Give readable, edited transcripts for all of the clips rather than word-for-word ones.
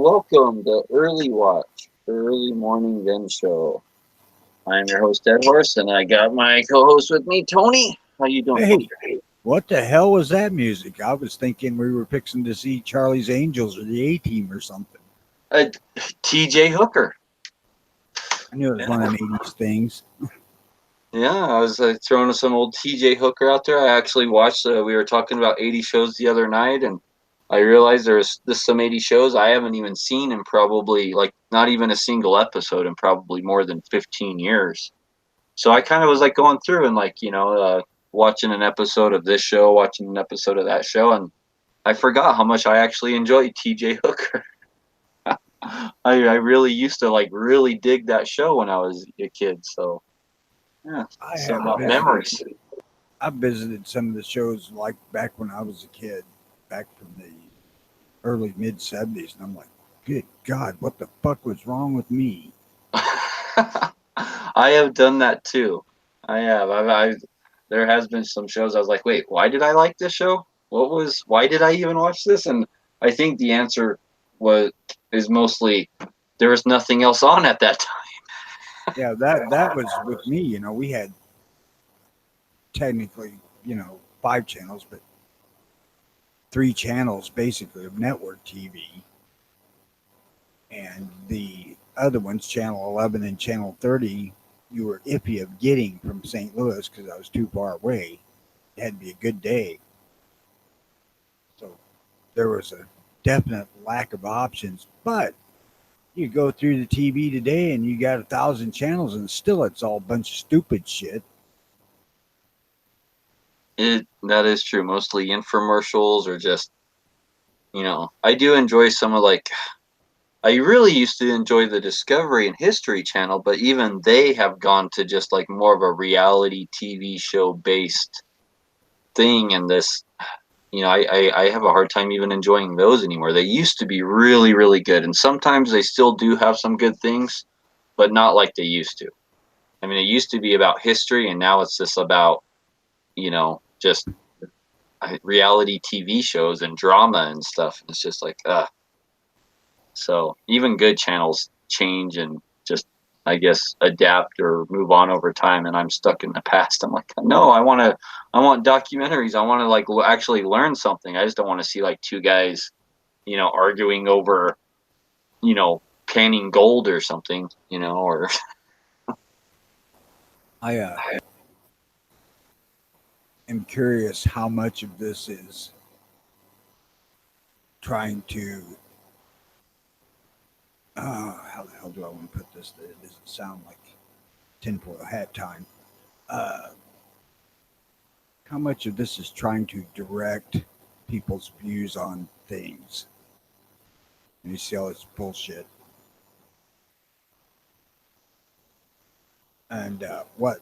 welcome to Early Watch, Early Morning Gun Show. I'm your host, Ed Horse, and I got my co-host with me, Tony. How you doing, Hey, Tony? what the hell was that music? I was thinking we were fixing to see Charlie's Angels or the A-Team or something. Uh, TJ Hooker. I knew it was one of them 80s things. Yeah, I was throwing some old TJ Hooker out there. I actually watched, we were talking about 80 shows the other night, and I realized there's some 80 shows I haven't even seen in probably, like, not even a single episode in probably more than 15 years. So I kind of was like going through and watching an episode of this show, watching an episode of that show, and I forgot how much I actually enjoyed TJ Hooker. I really used to like really dig that show when I was a kid. So yeah, I some have memories. I visited some of the shows like back when I was a kid, back from the early mid 70s, and I'm like, good God, what the fuck was wrong with me? I have done that too. I have. There has been some shows I was like, wait, why did I like this show? Why did I even watch this? And I think the answer was is mostly there was nothing else on at that time. Yeah, that was with me. We had technically, 5 channels, but 3 channels basically of network TV. And the other ones, Channel 11 and Channel 30, you were iffy of getting from St. Louis because I was too far away. It had to be a good day. So there was a definite lack of options. But you go through the TV today and you got 1,000 channels and still it's all a bunch of stupid shit. That is true. Mostly infomercials or just, I do enjoy some of I really used to enjoy the Discovery and History Channel, but even they have gone to just like more of a reality TV show based thing. And this, I have a hard time even enjoying those anymore. They used to be really, really good. And sometimes they still do have some good things, but not like they used to. I mean, it used to be about history, and now it's just about, just reality TV shows and drama and stuff. And it's just like, So even good channels change and just, I guess, adapt or move on over time. And I'm stuck in the past. I'm like, no, I want documentaries. I want to actually learn something. I just don't want to see like two guys, arguing over, panning gold or something, or I am curious how much of this is trying to how the hell do I want to put this that it doesn't sound like tinfoil hat time. Uh, how much of this is trying to direct people's views on things? And you see all this bullshit. And what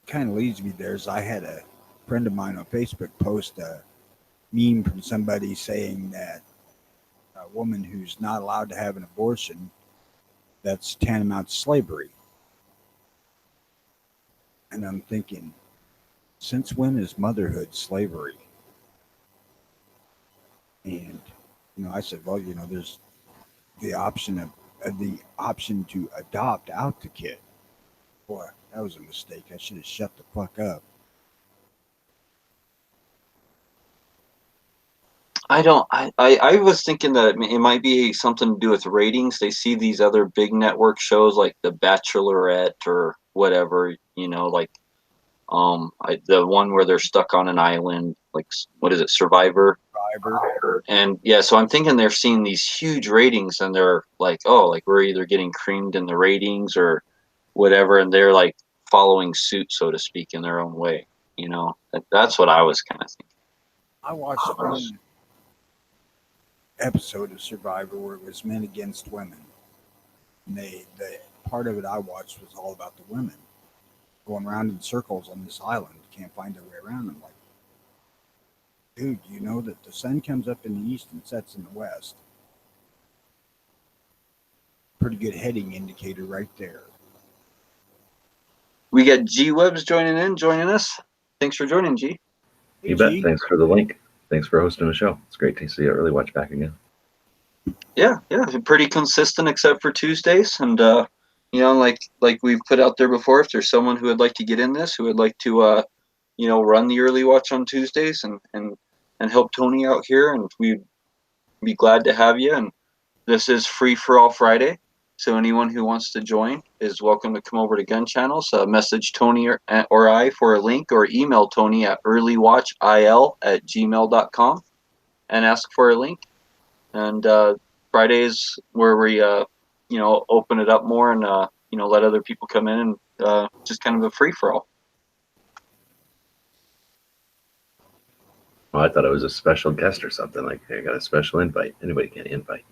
kind of leads me there is I had a friend of mine on Facebook post a meme from somebody saying that a woman who's not allowed to have an abortion, that's tantamount to slavery. And I'm thinking, since when is motherhood slavery? And I said, well, there's the option of the option to adopt out the kid. Boy, that was a mistake. I should have shut the fuck up. I was thinking that it might be something to do with ratings. They see these other big network shows like The Bachelorette or whatever, the one where they're stuck on an island, like, what is it, Survivor? Survivor. And yeah, so I'm thinking they're seeing these huge ratings and they're like, oh, like we're either getting creamed in the ratings or whatever, and they're like following suit, so to speak, in their own way. That's what I was kind of thinking. I watched one episode of Survivor where it was men against women. And the part of it I watched was all about the women going around in circles on this island, can't find their way around. I'm like, dude, you know that the sun comes up in the east and sets in the west. Pretty good heading indicator right there. We got G Webs joining us. Thanks for joining, G. You bet. Thanks for the link. Thanks for hosting the show. It's great to see you Early Watch back again. Yeah, yeah, pretty consistent except for Tuesdays, and like we've put out there before, if there's someone who would like to get in this, who would like to run the early watch on Tuesdays and help Tony out here, and we'd be glad to have you. And this is free for all Friday, so anyone who wants to join is welcome to come over to Gun Channels. Message Tony or I for a link, or email Tony at earlywatchil@gmail.com and ask for a link. And Fridays where we open it up more and let other people come in, and just kind of a free for all. Oh, I thought I was a special guest or something. Like I got a special invite. Anybody can invite.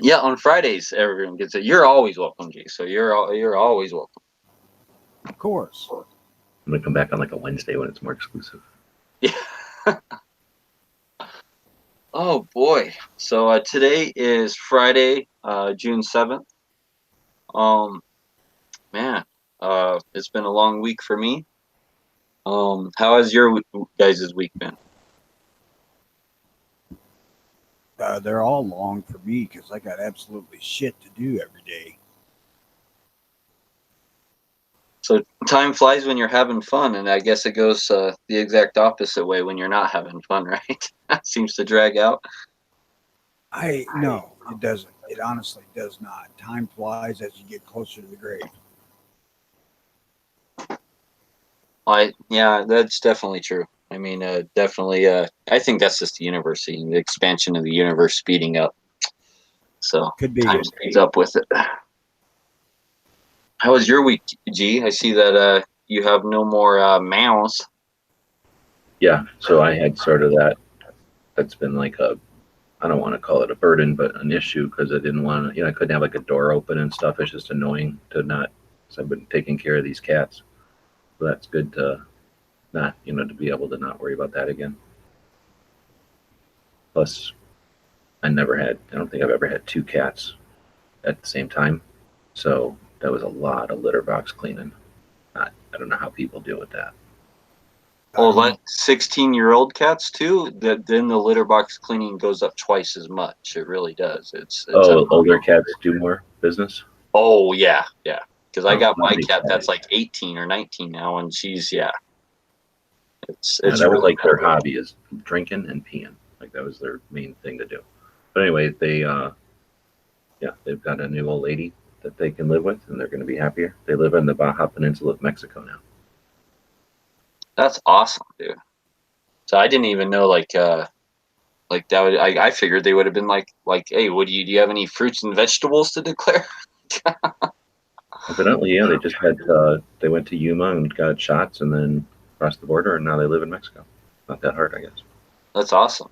Yeah, on Fridays everyone gets it. You're always welcome, G. So you're always welcome. Of course. I'm gonna come back on like a Wednesday when it's more exclusive. Yeah. Oh boy. So today is Friday, June 7th. Man, it's been a long week for me. How has your guys' week been? They're all long for me because I got absolutely shit to do every day. So time flies when you're having fun, and I guess it goes the exact opposite way when you're not having fun, right? That seems to drag out. No, it doesn't. It honestly does not. Time flies as you get closer to the grave. Yeah, that's definitely true. I mean, definitely. I think that's just the universe, the expansion of the universe speeding up. So Could be. time speeds up with it. How was your week, G? I see that you have no more mouse. Yeah, so I had sort of that. That's been like I don't want to call it a burden, but an issue because I didn't want to, I couldn't have like a door open and stuff. It's just annoying to not, because I've been taking care of these cats. So that's good to not, to be able to not worry about that again. Plus, I don't think I've ever had two cats at the same time. So that was a lot of litter box cleaning. I don't know how people deal with that. Well, let 16-year-old cats too. That then the litter box cleaning goes up twice as much. It really does. It's Older cats do more business? Oh yeah, yeah. Because I got my Nobody cat said that's it. like 18 or 19 now, and she's It's Yeah, it's that was really like their hobby is drinking and peeing. Like that was their main thing to do. But anyway, they've got a new old lady that they can live with, and they're going to be happier. They live in the Baja Peninsula of Mexico now. that's awesome, dude. So I didn't even know like that would I figured they would have been like hey, do you have any fruits and vegetables to declare? Evidently, yeah, they went to Yuma and got shots, and then crossed the border, and now they live in Mexico. Not that hard, I guess. That's awesome.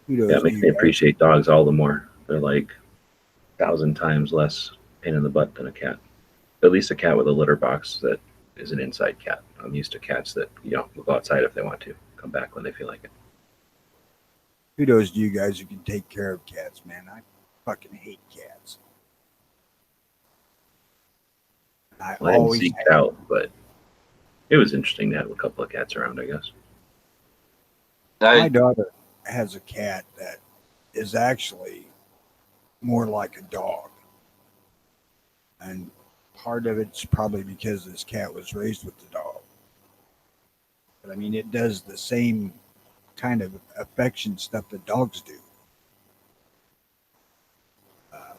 Yeah, Kudos it to makes you me guys. appreciate dogs all the more. They're like 1,000 times less pain in the butt than a cat. At least a cat with a litter box that is an inside cat. I'm used to cats that will go outside if they want to, come back when they feel like it. Kudos to you guys who can take care of cats, man. I fucking hate cats. I Well, I didn't always seek it out, but it was interesting to have a couple of cats around, I guess. My daughter has a cat that is actually more like a dog. And part of it's probably because this cat was raised with the dog. But I mean, it does the same kind of affection stuff that dogs do. Uh,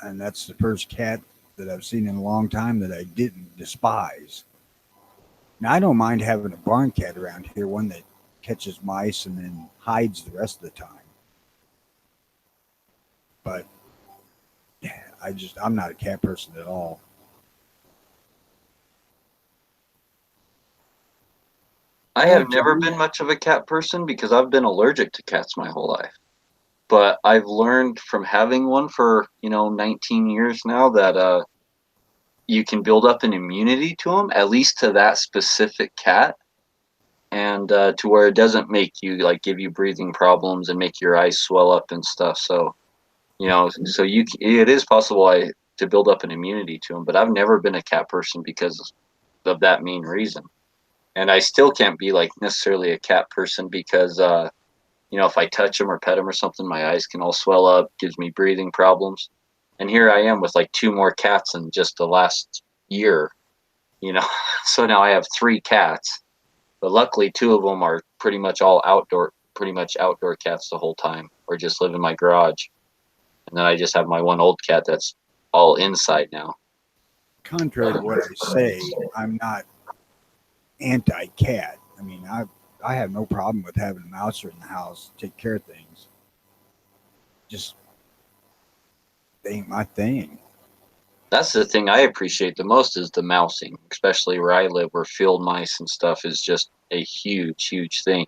and that's the first cat that I've seen in a long time that I didn't despise. Now, I don't mind having a barn cat around here, one that catches mice and then hides the rest of the time. But I'm not a cat person at all. I have never been much of a cat person because I've been allergic to cats my whole life. But I've learned from having one for 19 years now that you can build up an immunity to them, at least to that specific cat, and to where it doesn't make you like give you breathing problems and make your eyes swell up and stuff. So it is possible to build up an immunity to them. But I've never been a cat person because of that main reason. And I still can't be like necessarily a cat person because if I touch them or pet them or something, my eyes can all swell up, gives me breathing problems. And here I am with like 2 more cats in just the last year, you know. So now I have 3 cats, but luckily 2 of them are pretty much outdoor cats the whole time, or just live in my garage. And then I just have my one old cat that's all inside now. Contrary to what I say, I'm not anti-cat. I mean, I have no problem with having a mouser in the house, take care of things. Just they ain't my thing. That's the thing I appreciate the most is the mousing, especially where I live, where field mice and stuff is just a huge, huge thing.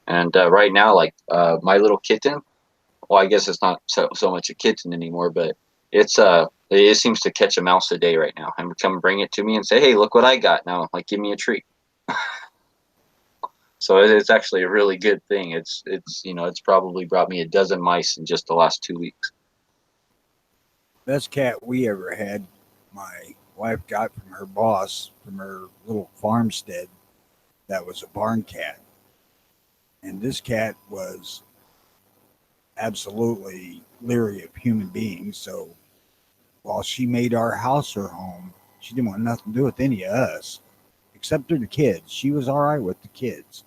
And right now, like my little kitten, well, I guess it's not so much a kitten anymore, but it seems to catch a mouse a day right now and come bring it to me and say, "Hey, look what I got now! Like, give me a treat." So it's actually a really good thing. It's probably brought me a dozen mice in just the last 2 weeks. Best cat we ever had, my wife got from her boss from her little farmstead. That was a barn cat, and this cat was absolutely leery of human beings. So while she made our house her home, she didn't want nothing to do with any of us, except for the kids. She was all right with the kids,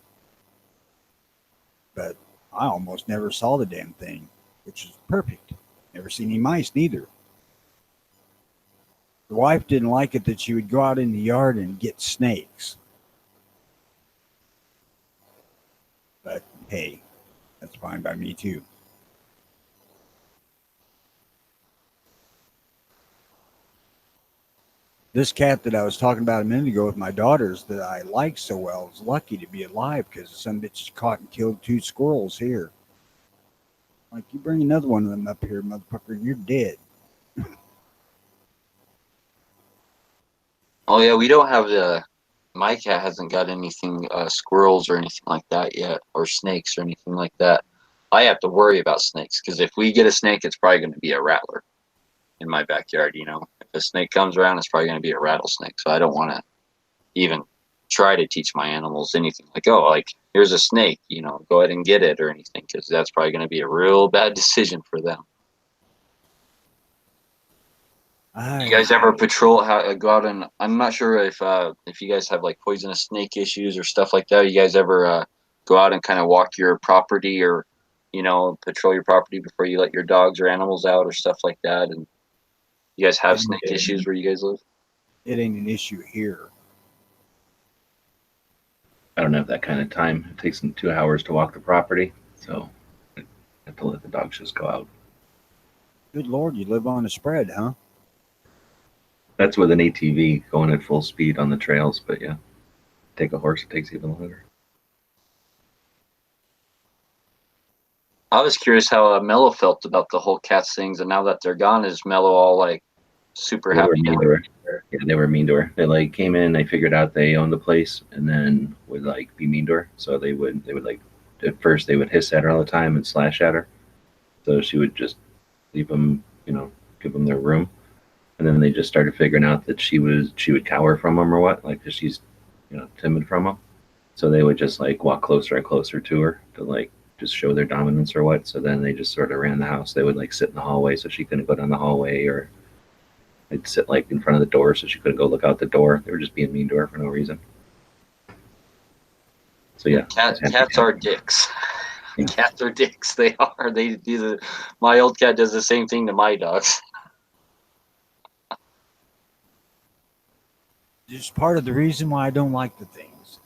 but I almost never saw the damn thing, which is perfect. Never seen any mice neither. The wife didn't like it that she would go out in the yard and get snakes. But hey, that's fine by me too. This cat that I was talking about a minute ago with my daughters that I like so well is lucky to be alive because some bitch caught and killed 2 squirrels here. Like, you bring another one of them up here, motherfucker, you're dead. Oh yeah, we don't have my cat hasn't got anything, squirrels or anything like that yet, or snakes or anything like that. I have to worry about snakes because if we get a snake, it's probably going to be a rattler in my backyard. If a snake comes around, it's probably going to be a rattlesnake. So I don't want to even try to teach my animals anything like, oh, like here's a snake, go ahead and get it or anything, because that's probably going to be a real bad decision for them. You guys ever patrol? Go out and I'm not sure if you guys have like poisonous snake issues or stuff like that. You guys ever go out and kind of walk your property or patrol your property before you let your dogs or animals out or stuff like that? And you guys have snake issues where you guys live? It ain't an issue here. I don't have that kind of time. It takes them 2 hours to walk the property, so I have to let the dogs just go out. Good Lord, you live on a spread, huh? That's with an ATV going at full speed on the trails, but yeah, take a horse, it takes even longer. I was curious how Mello felt about the whole cats things, and now that they're gone, is Mello all like super They were happy? mean to her. Yeah, they were mean to her. They like came in, they figured out they owned the place, and then would like be mean to her. So they would like at first they would hiss at her all the time and slash at her. So she would just leave them, give them their room. And then they just started figuring out that she would cower from them or what, like, 'cause she's, timid from them. So they would just like walk closer and closer to her to like just show their dominance or what. So then they just sort of ran the house. They would like sit in the hallway so she couldn't go down the hallway, or they'd sit like in front of the door so she couldn't go look out the door. They were just being mean to her for no reason. So yeah, Cats are dicks. Cats are dicks. They are. My old cat does the same thing to my dogs. Just part of the reason why I don't like the things.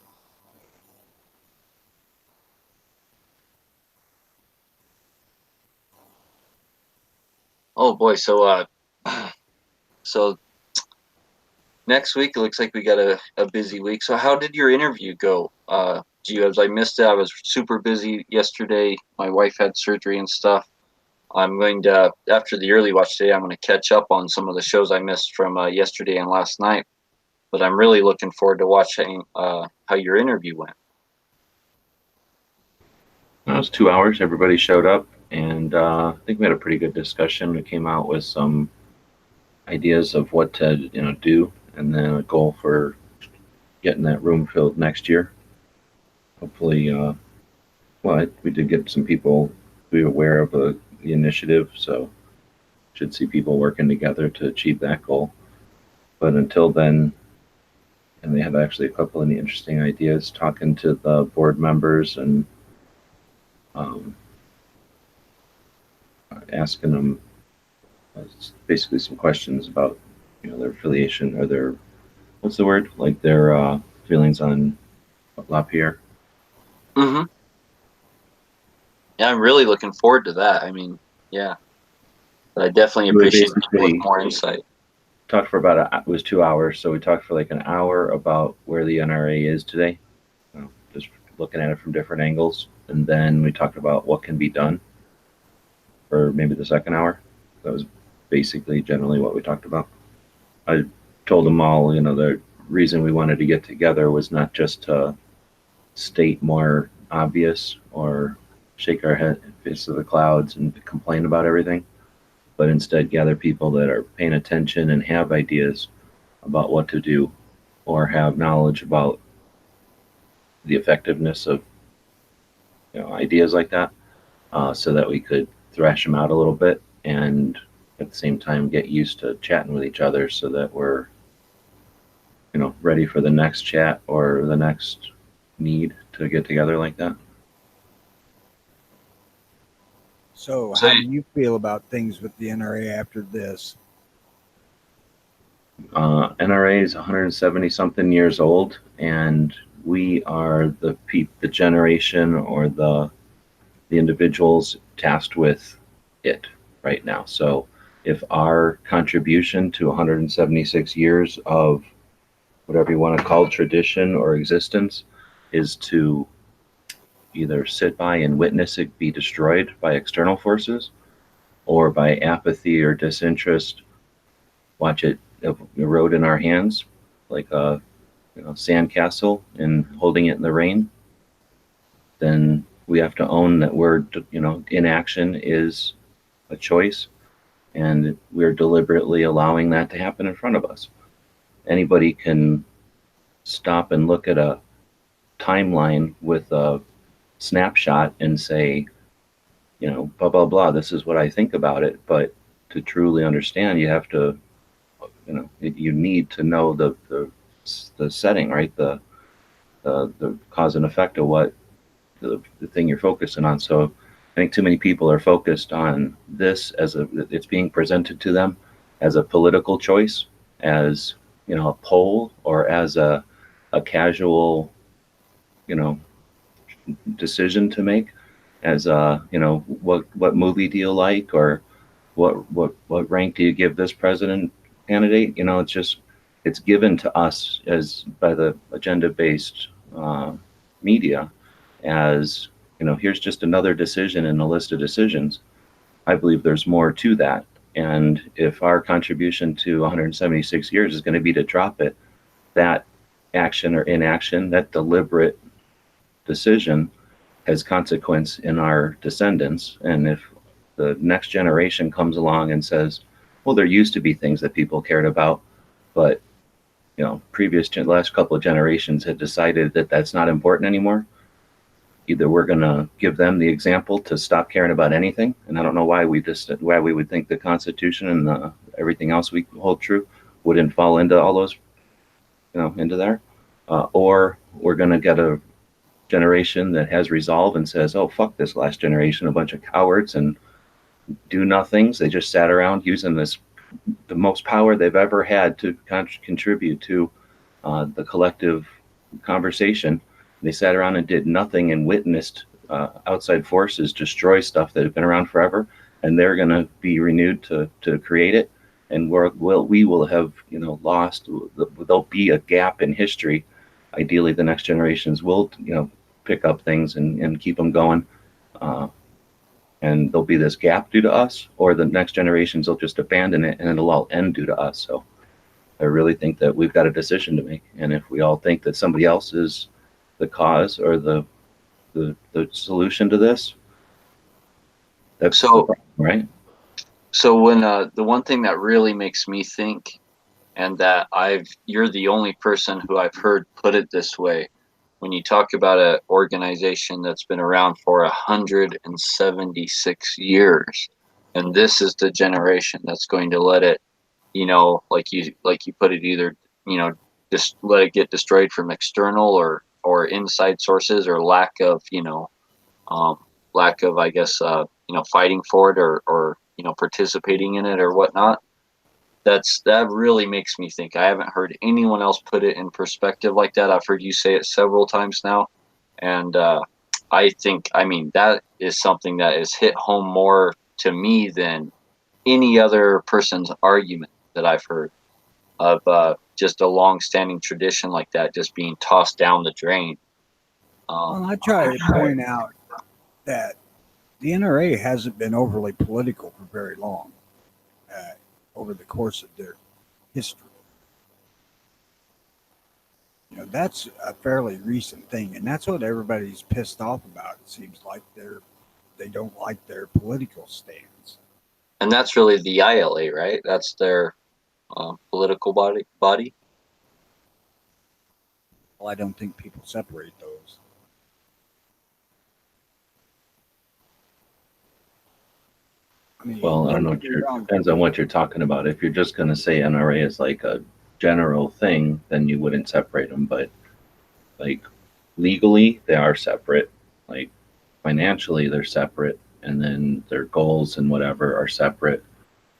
Oh boy, so so next week it looks like we got a busy week. So how did your interview go? As I missed it, I was super busy yesterday. My wife had surgery and stuff. I'm going to, after the early watch today, I'm going to catch up on some of the shows I missed from yesterday and last night. But I'm really looking forward to watching how your interview went. it was 2 hours. Everybody showed up, and I think we had a pretty good discussion. We came out with some ideas of what to do, and then a goal for getting that room filled next year. Hopefully, we did get some people to be aware of the initiative, so should see people working together to achieve that goal. But until then, and they have actually a couple of interesting ideas, talking to the board members and um, asking them basically some questions about their affiliation or their what's the word, like their feelings on LaPierre. Mm-hmm. Yeah, I'm really looking forward to that. I mean, yeah, but I definitely We appreciate people with basically more insight. talked for about it was 2 hours, so we talked for like an hour about where the NRA is today, just looking at it from different angles, and then we talked about what can be done for maybe the second hour. That was basically generally what we talked about. I told them all, the reason we wanted to get together was not just to state more obvious or shake our head face to the clouds and complain about everything, but instead gather people that are paying attention and have ideas about what to do or have knowledge about the effectiveness of ideas like that, so that we could thrash them out a little bit and at the same time get used to chatting with each other so that we're ready for the next chat or the next need to get together like that. So, So, how do you feel about things with the NRA after this? NRA is 170 something years old, and we are the generation or the individuals tasked with it right now. So if our contribution to 176 years of whatever you want to call tradition or existence is to either sit by and witness it be destroyed by external forces, or by apathy or disinterest watch it erode in our hands like a sandcastle and holding it in the rain, then we have to own that inaction is a choice, and we're deliberately allowing that to happen in front of us. Anybody can stop and look at a timeline with a snapshot and say, blah, blah, blah, this is what I think about it. But to truly understand, you have to, you need to know the setting, right? The cause and effect of what the thing you're focusing on. So I think too many people are focused on this as it's being presented to them as a political choice, as a poll, or as a casual decision to make, as what movie do you like, or what rank do you give this president candidate. It's given to us as by the agenda based media as here's just another decision in a list of decisions. I believe there's more to that, and if our contribution to 176 years is going to be to drop it, that action or inaction, that deliberate decision, has consequence in our descendants. And if the next generation comes along and says, well, there used to be things that people cared about, but last couple of generations had decided that that's not important anymore, either we're going to give them the example to stop caring about anything, and I don't know why we would think the Constitution and everything else we hold true wouldn't fall into all those, into there, or we're going to get a generation that has resolve and says, oh, fuck this last generation, a bunch of cowards and do nothings. They just sat around using the most power they've ever had to contribute to the collective conversation. They sat around and did nothing and witnessed outside forces destroy stuff that had been around forever, and they're going to be renewed to create it. And we will have lost. There'll be a gap in history. Ideally, the next generations will pick up things and keep them going. And there'll be this gap due to us, or the next generations will just abandon it and it'll all end due to us. So I really think that we've got a decision to make. And if we all think that somebody else is the cause or the solution to this, that's so right. So when the one thing that really makes me think and that you're the only person who I've heard put it this way. When you talk about an organization that's been around for 176 years, and this is the generation that's going to let it, like you put it, either just let it get destroyed from external or inside sources, or um, lack of, I guess, fighting for it, or participating in it or whatnot. That really makes me think. I haven't heard anyone else put it in perspective like that. I've heard you say it several times now, and I mean, that is something that is hit home more to me than any other person's argument that I've heard of just a long-standing tradition like that just being tossed down the drain. Well, Um, I try to point out that the NRA hasn't been overly political for very long uh, over the course of their history. That's a fairly recent thing, and that's what everybody's pissed off about. It seems like they don't like their political stance. and that's really the ILA, right? That's their political body. Well, I don't think people separate those. I mean, Well, I don't don't know. get me wrong. Depends on what you're talking about. If you're just going to say NRA is like a general thing, then you wouldn't separate them. But like legally, they are separate. Like financially, they're separate, and then their goals and whatever are separate.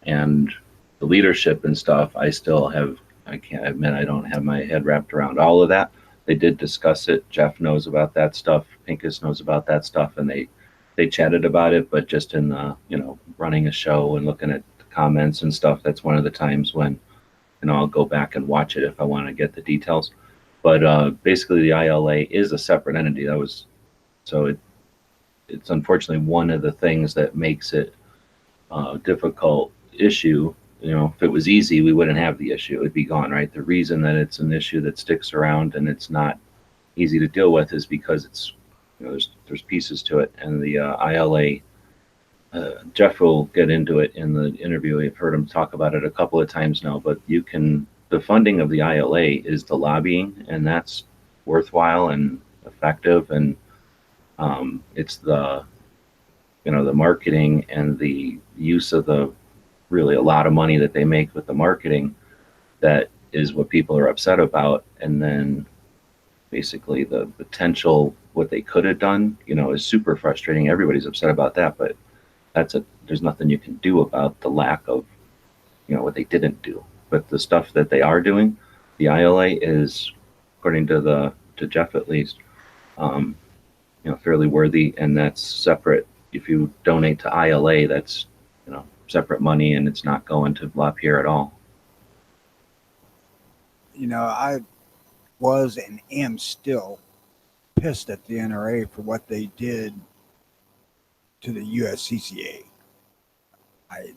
And the leadership and stuff, I still have. I can't admit I don't have my head wrapped around all of that. They did discuss it. Jeff knows about that stuff. Pincus knows about that stuff, and they chatted about it, but just in the, running a show and looking at the comments and stuff, that's one of the times when, I'll go back and watch it if I want to get the details. But basically, the ILA is a separate entity. So it's unfortunately one of the things that makes it a difficult issue. If it was easy, we wouldn't have the issue. It'd be gone, right? The reason that it's an issue that sticks around and it's not easy to deal with is because it's, there's pieces to it, and the ILA. Jeff will get into it in the interview. I've heard him talk about it a couple of times now, but the funding of the ILA is the lobbying, and that's worthwhile and effective, and it's the marketing and the use of the really a lot of money that they make with the marketing that is what people are upset about. And then basically the potential what they could have done, is super frustrating. Everybody's upset about that, but there's nothing you can do about the lack of, what they didn't do. But the stuff that they are doing, the ILA is, according to Jeff at least, um, fairly worthy, and that's separate. If you donate to ILA, that's, separate money, and it's not going to LaPierre at all. I was and am still pissed at the NRA for what they did to the USCCA. I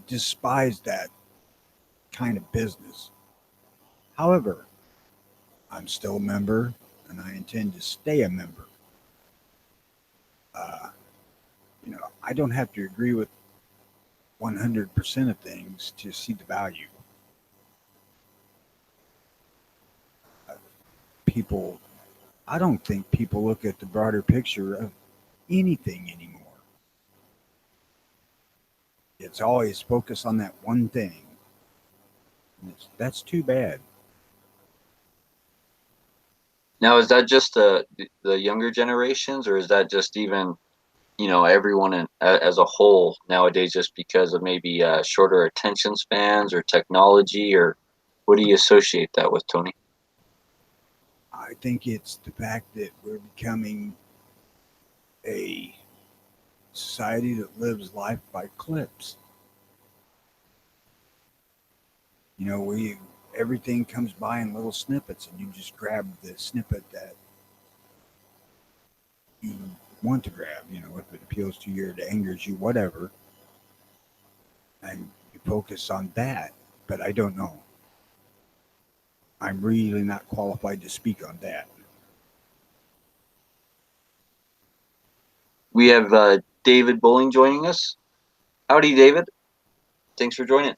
despise that kind of business. However, I'm still a member, and I intend to stay a member. Uh, I don't have to agree with 100% of things to see the value. People, I don't think people look at the broader picture of anything anymore. It's always focused on that one thing. And that's too bad. Now, is that just the younger generations, or is that just even everyone as a whole nowadays, just because of maybe shorter attention spans or technology, or what do you associate that with, Tony? I think it's the fact that we're becoming a society that lives life by clips. We everything comes by in little snippets, and you just grab the snippet that you want to grab. If it appeals to you, or it angers you, whatever, and you focus on that. But I don't know. I'm really not qualified to speak on that. We have David Bowling joining us. Howdy, David. Thanks for joining.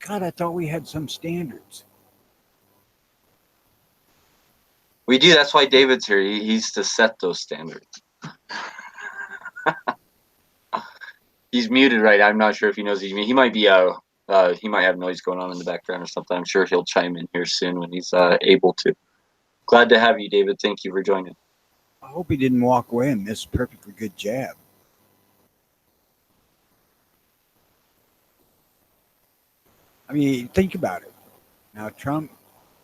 God, I thought we had some standards. We do. That's why David's here. He's to set those standards. He's muted right now. I'm not sure if he knows he's muted. He might be he might have noise going on in the background or something. I'm sure he'll chime in here soon when he's able to. Glad to have you, David. Thank you for joining. I hope he didn't walk away and miss a perfectly good jab. I mean, think about it. Now, Trump,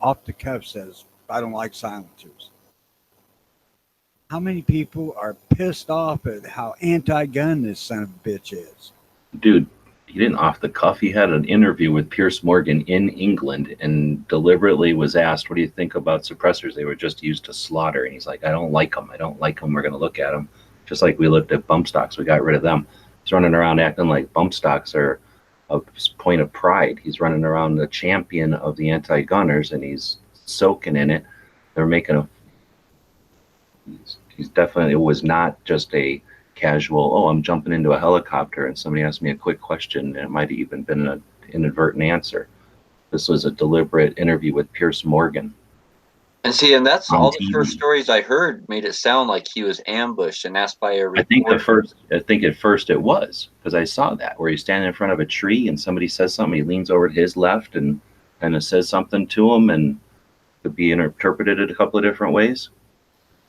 off the cuff, says, I don't like silencers. How many people are pissed off at how anti-gun this son of a bitch is? Dude, he didn't off the cuff. He had an interview with Piers Morgan in England and deliberately was asked, what do you think about suppressors? They were just used to slaughter. And he's like, I don't like them. I don't like them. We're going to look at them. Just like we looked at bump stocks. We got rid of them. He's running around acting like bump stocks are a point of pride. He's running around the champion of the anti-gunners, and he's soaking in it. They're making a... He's definitely... It was not just a casual, oh, I'm jumping into a helicopter and somebody asked me a quick question, and it might have even been an inadvertent answer. This was a deliberate interview with Piers Morgan. And see, and that's all the TV. first stories I heard made it sound like he was ambushed and asked by a reporter. I think at first it was, because I saw that where he's standing in front of a tree and somebody says something, he leans over to his left and kind of says something to him, and could be interpreted a couple of different ways.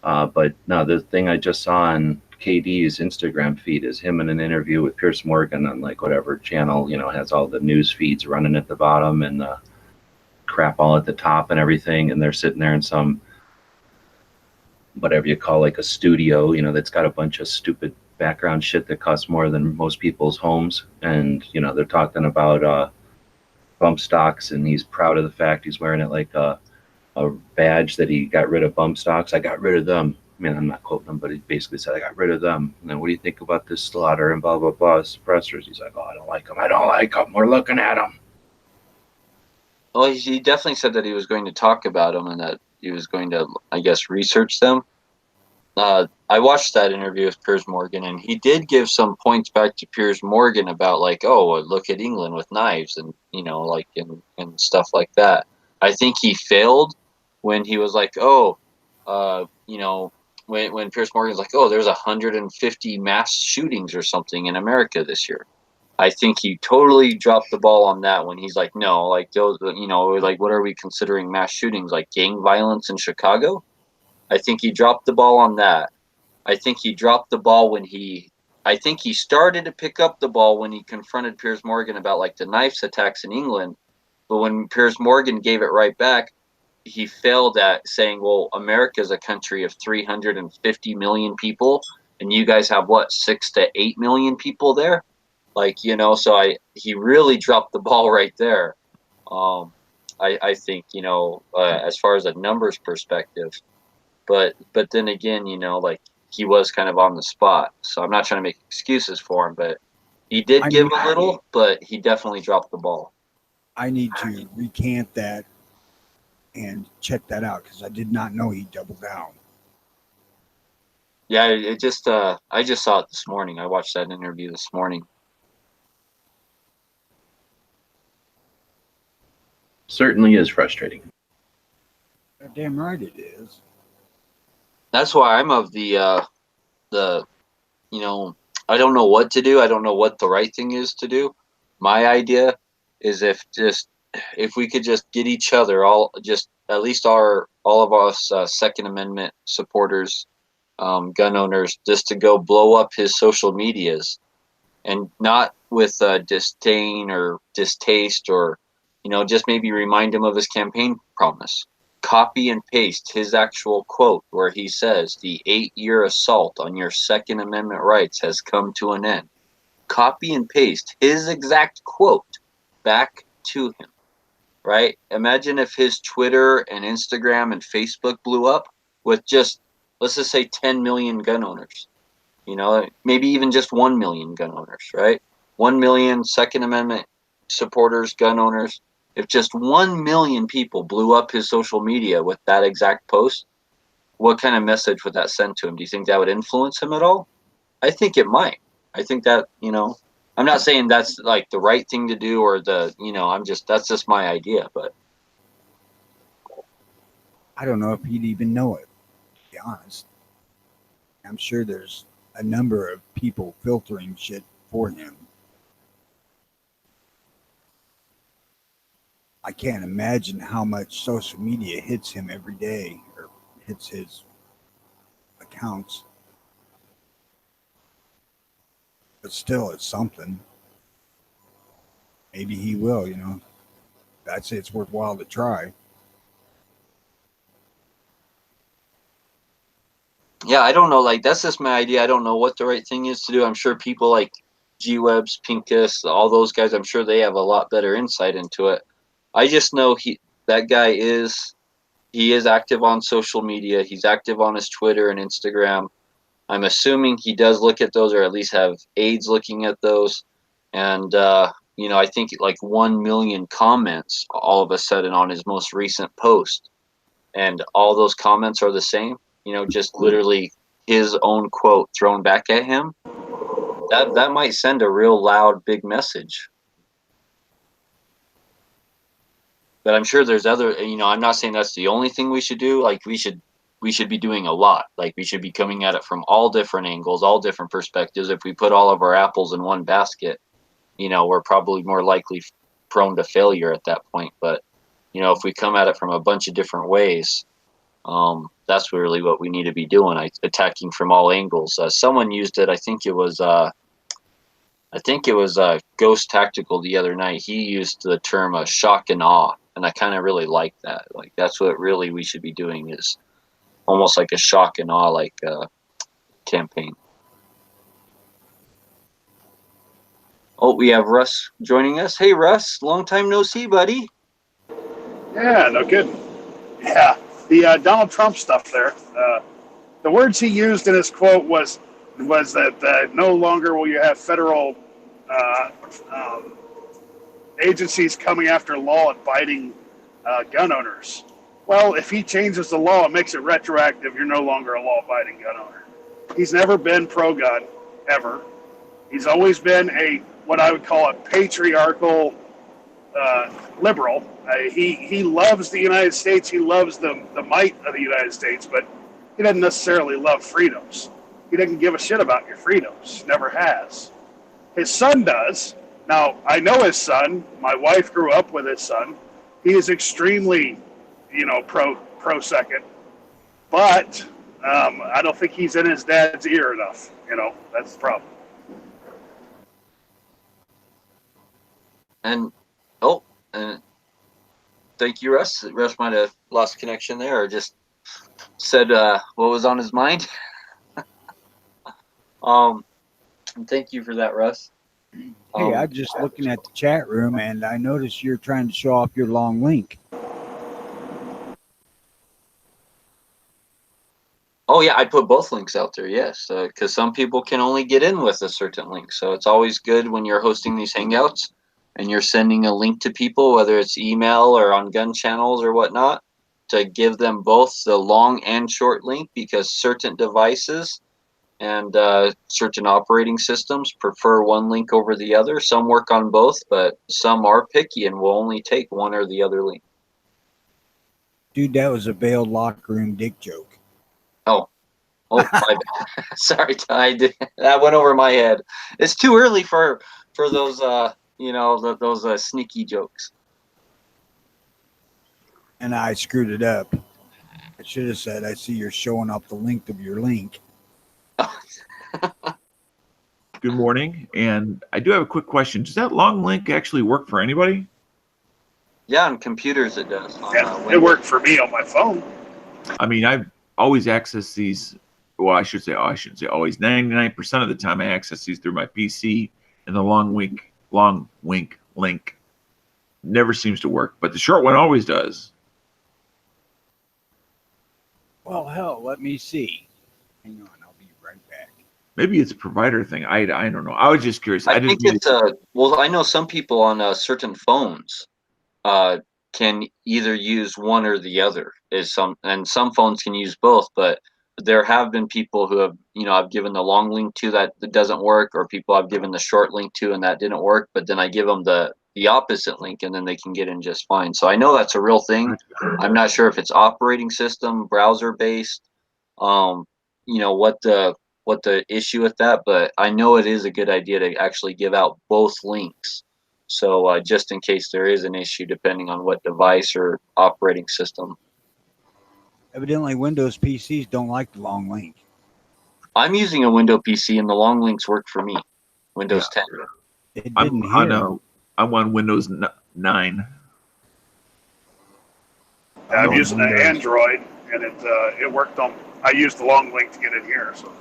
But no, the thing I just saw on KD's Instagram feed is him in an interview with Piers Morgan on like whatever channel, you know, has all the news feeds running at the bottom and crap all at the top and everything, and they're sitting there in some whatever you call like a studio, you know, that's got a bunch of stupid background shit that costs more than most people's homes, and you know, they're talking about bump stocks, and he's proud of the fact he's wearing it like a badge that he got rid of bump stocks. I got rid of them. I mean, I'm not quoting him, but he basically said, I got rid of them. And then what do you think about this slaughter and blah, blah, blah, suppressors? He's like, oh, I don't like them. I don't like them. We're looking at them. Well, he definitely said that he was going to talk about them and that he was going to, I guess, research them. I watched that interview with Piers Morgan, and he did give some points back to Piers Morgan about like, oh, well, look at England with knives and, you know, like, and stuff like that. I think he failed when he was like, oh, you know, when Piers Morgan's like, oh, there's 150 mass shootings or something in America this year. I think he totally dropped the ball on that when he's like, no, like those, you know, like what are we considering mass shootings, like gang violence in Chicago? I think he dropped the ball on that. I think he dropped the ball I think he started to pick up the ball when he confronted Piers Morgan about like the knives attacks in England. But when Piers Morgan gave it right back, he failed at saying, well, America is a country of 350 million people, and you guys have what, 6 to 8 million people there? Like, you know, so he really dropped the ball right there. I think, you know, as far as a numbers perspective, but then again, you know, like he was kind of on the spot. So I'm not trying to make excuses for him, but he did give a little, but he definitely dropped the ball. I need to recant that and check that out because I did not know he doubled down. Yeah, it just I just saw it this morning. I watched that interview this morning. Certainly is frustrating. Damn right it is. That's why I'm of the you know, I don't know what to do. I don't know what the right thing is to do. My idea is if we could just get each other at least all of us Second Amendment supporters, gun owners, just to go blow up his social medias, and not with disdain or distaste, or you know, just maybe remind him of his campaign promise. Copy and paste his actual quote where he says the 8-year assault on your Second Amendment rights has come to an end. Copy and paste his exact quote back to him, right? Imagine if his Twitter and Instagram and Facebook blew up with just, let's just say 10 million gun owners. You know, maybe even just 1 million gun owners, right? 1 million Second Amendment supporters, gun owners. If just 1 million people blew up his social media with that exact post, what kind of message would that send to him? Do you think that would influence him at all? I think it might. I think that, you know, I'm not saying that's like the right thing to do or that's just my idea, but I don't know if he'd even know it, to be honest. I'm sure there's a number of people filtering shit for him. I can't imagine how much social media hits him every day or hits his accounts. But still, it's something. Maybe he will, That's it. It's worthwhile to try. yeah, I don't know. Like that's just my idea. I don't know what the right thing is to do. I'm sure people like G-Webs, Pincus, all those guys. I'm sure they have a lot better insight into it. I just know that guy is active on social media. He's active on his Twitter and Instagram. I'm assuming he does look at those, or at least have aides looking at those. And I think like 1 million comments all of a sudden on his most recent post, and all those comments are the same. Just literally his own quote thrown back at him. That might send a real loud, big message. But I'm sure there's other. I'm not saying that's the only thing we should do. Like we should be doing a lot. Like we should be coming at it from all different angles, all different perspectives. If we put all of our apples in one basket, we're probably more likely prone to failure at that point. But if we come at it from a bunch of different ways, that's really what we need to be doing. Attacking from all angles. Someone used it. I think it was Ghost Tactical the other night. He used the term shock and awe, and I kind of really like that. Like that's what really we should be doing, is almost like a shock and awe campaign. Oh, we have Russ joining us. Hey, Russ, long time no see, buddy. Yeah, no kidding. Yeah, the Donald Trump stuff there. The words he used in his quote was that no longer will you have federal agencies coming after law-abiding gun owners. Well, if he changes the law and makes it retroactive, you're no longer a law-abiding gun owner. He's never been pro-gun, ever. He's always been what I would call a patriarchal liberal. He loves the United States. He loves the might of the United States, but he doesn't necessarily love freedoms. He doesn't give a shit about your freedoms. Never has. His son does. Now, I know his son. My wife grew up with his son. He is extremely, pro second. But I don't think he's in his dad's ear enough. That's the problem. And thank you, Russ. Russ might have lost connection there, or just said what was on his mind. Thank you for that, Russ. Hey, I'm just looking at the chat room, and I noticed you're trying to show off your long link. Oh yeah, I put both links out there. Yes, because some people can only get in with a certain link, so it's always good when you're hosting these hangouts and you're sending a link to people, whether it's email or on gun channels or whatnot, to give them both the long and short link, because certain devices and certain operating systems prefer one link over the other. Some work on both, but some are picky and will only take one or the other link. Dude, that was a veiled locker room dick joke. Oh, my bad. Sorry, that went over my head. It's too early for those those sneaky jokes. And I screwed it up. I should have said, I see you're showing off the length of your link. Good morning, and I do have a quick question. Does that long link actually work for anybody? Yeah, on computers it does. Yeah, it worked for me on my phone. I mean, I've always accessed these. Well, I shouldn't say always. 99% of the time, I access these through my PC, and the long wink link never seems to work, but the short one always does. Well, hell, let me see. Hang on, I'll be right back. Maybe it's a provider thing. I don't know. I was just curious. I think it's well, I know some people on certain phones can either use one or the other. And some phones can use both, but there have been people who have, I've given the long link to that doesn't work, or people I've given the short link to and that didn't work, but then I give them the opposite link and then they can get in just fine. So I know that's a real thing. I'm not sure if it's operating system, browser based, what the issue with that, but I know it is a good idea to actually give out both links. So just in case there is an issue, depending on what device or operating system. Evidently, Windows PCs don't like the long link. I'm using a Windows PC and the long links work for me. Windows 10. It I'm didn't here. I'm on Windows 9. Yeah, I'm Oh, using an Windows. Android, and it worked on. I used the long link to get in here. So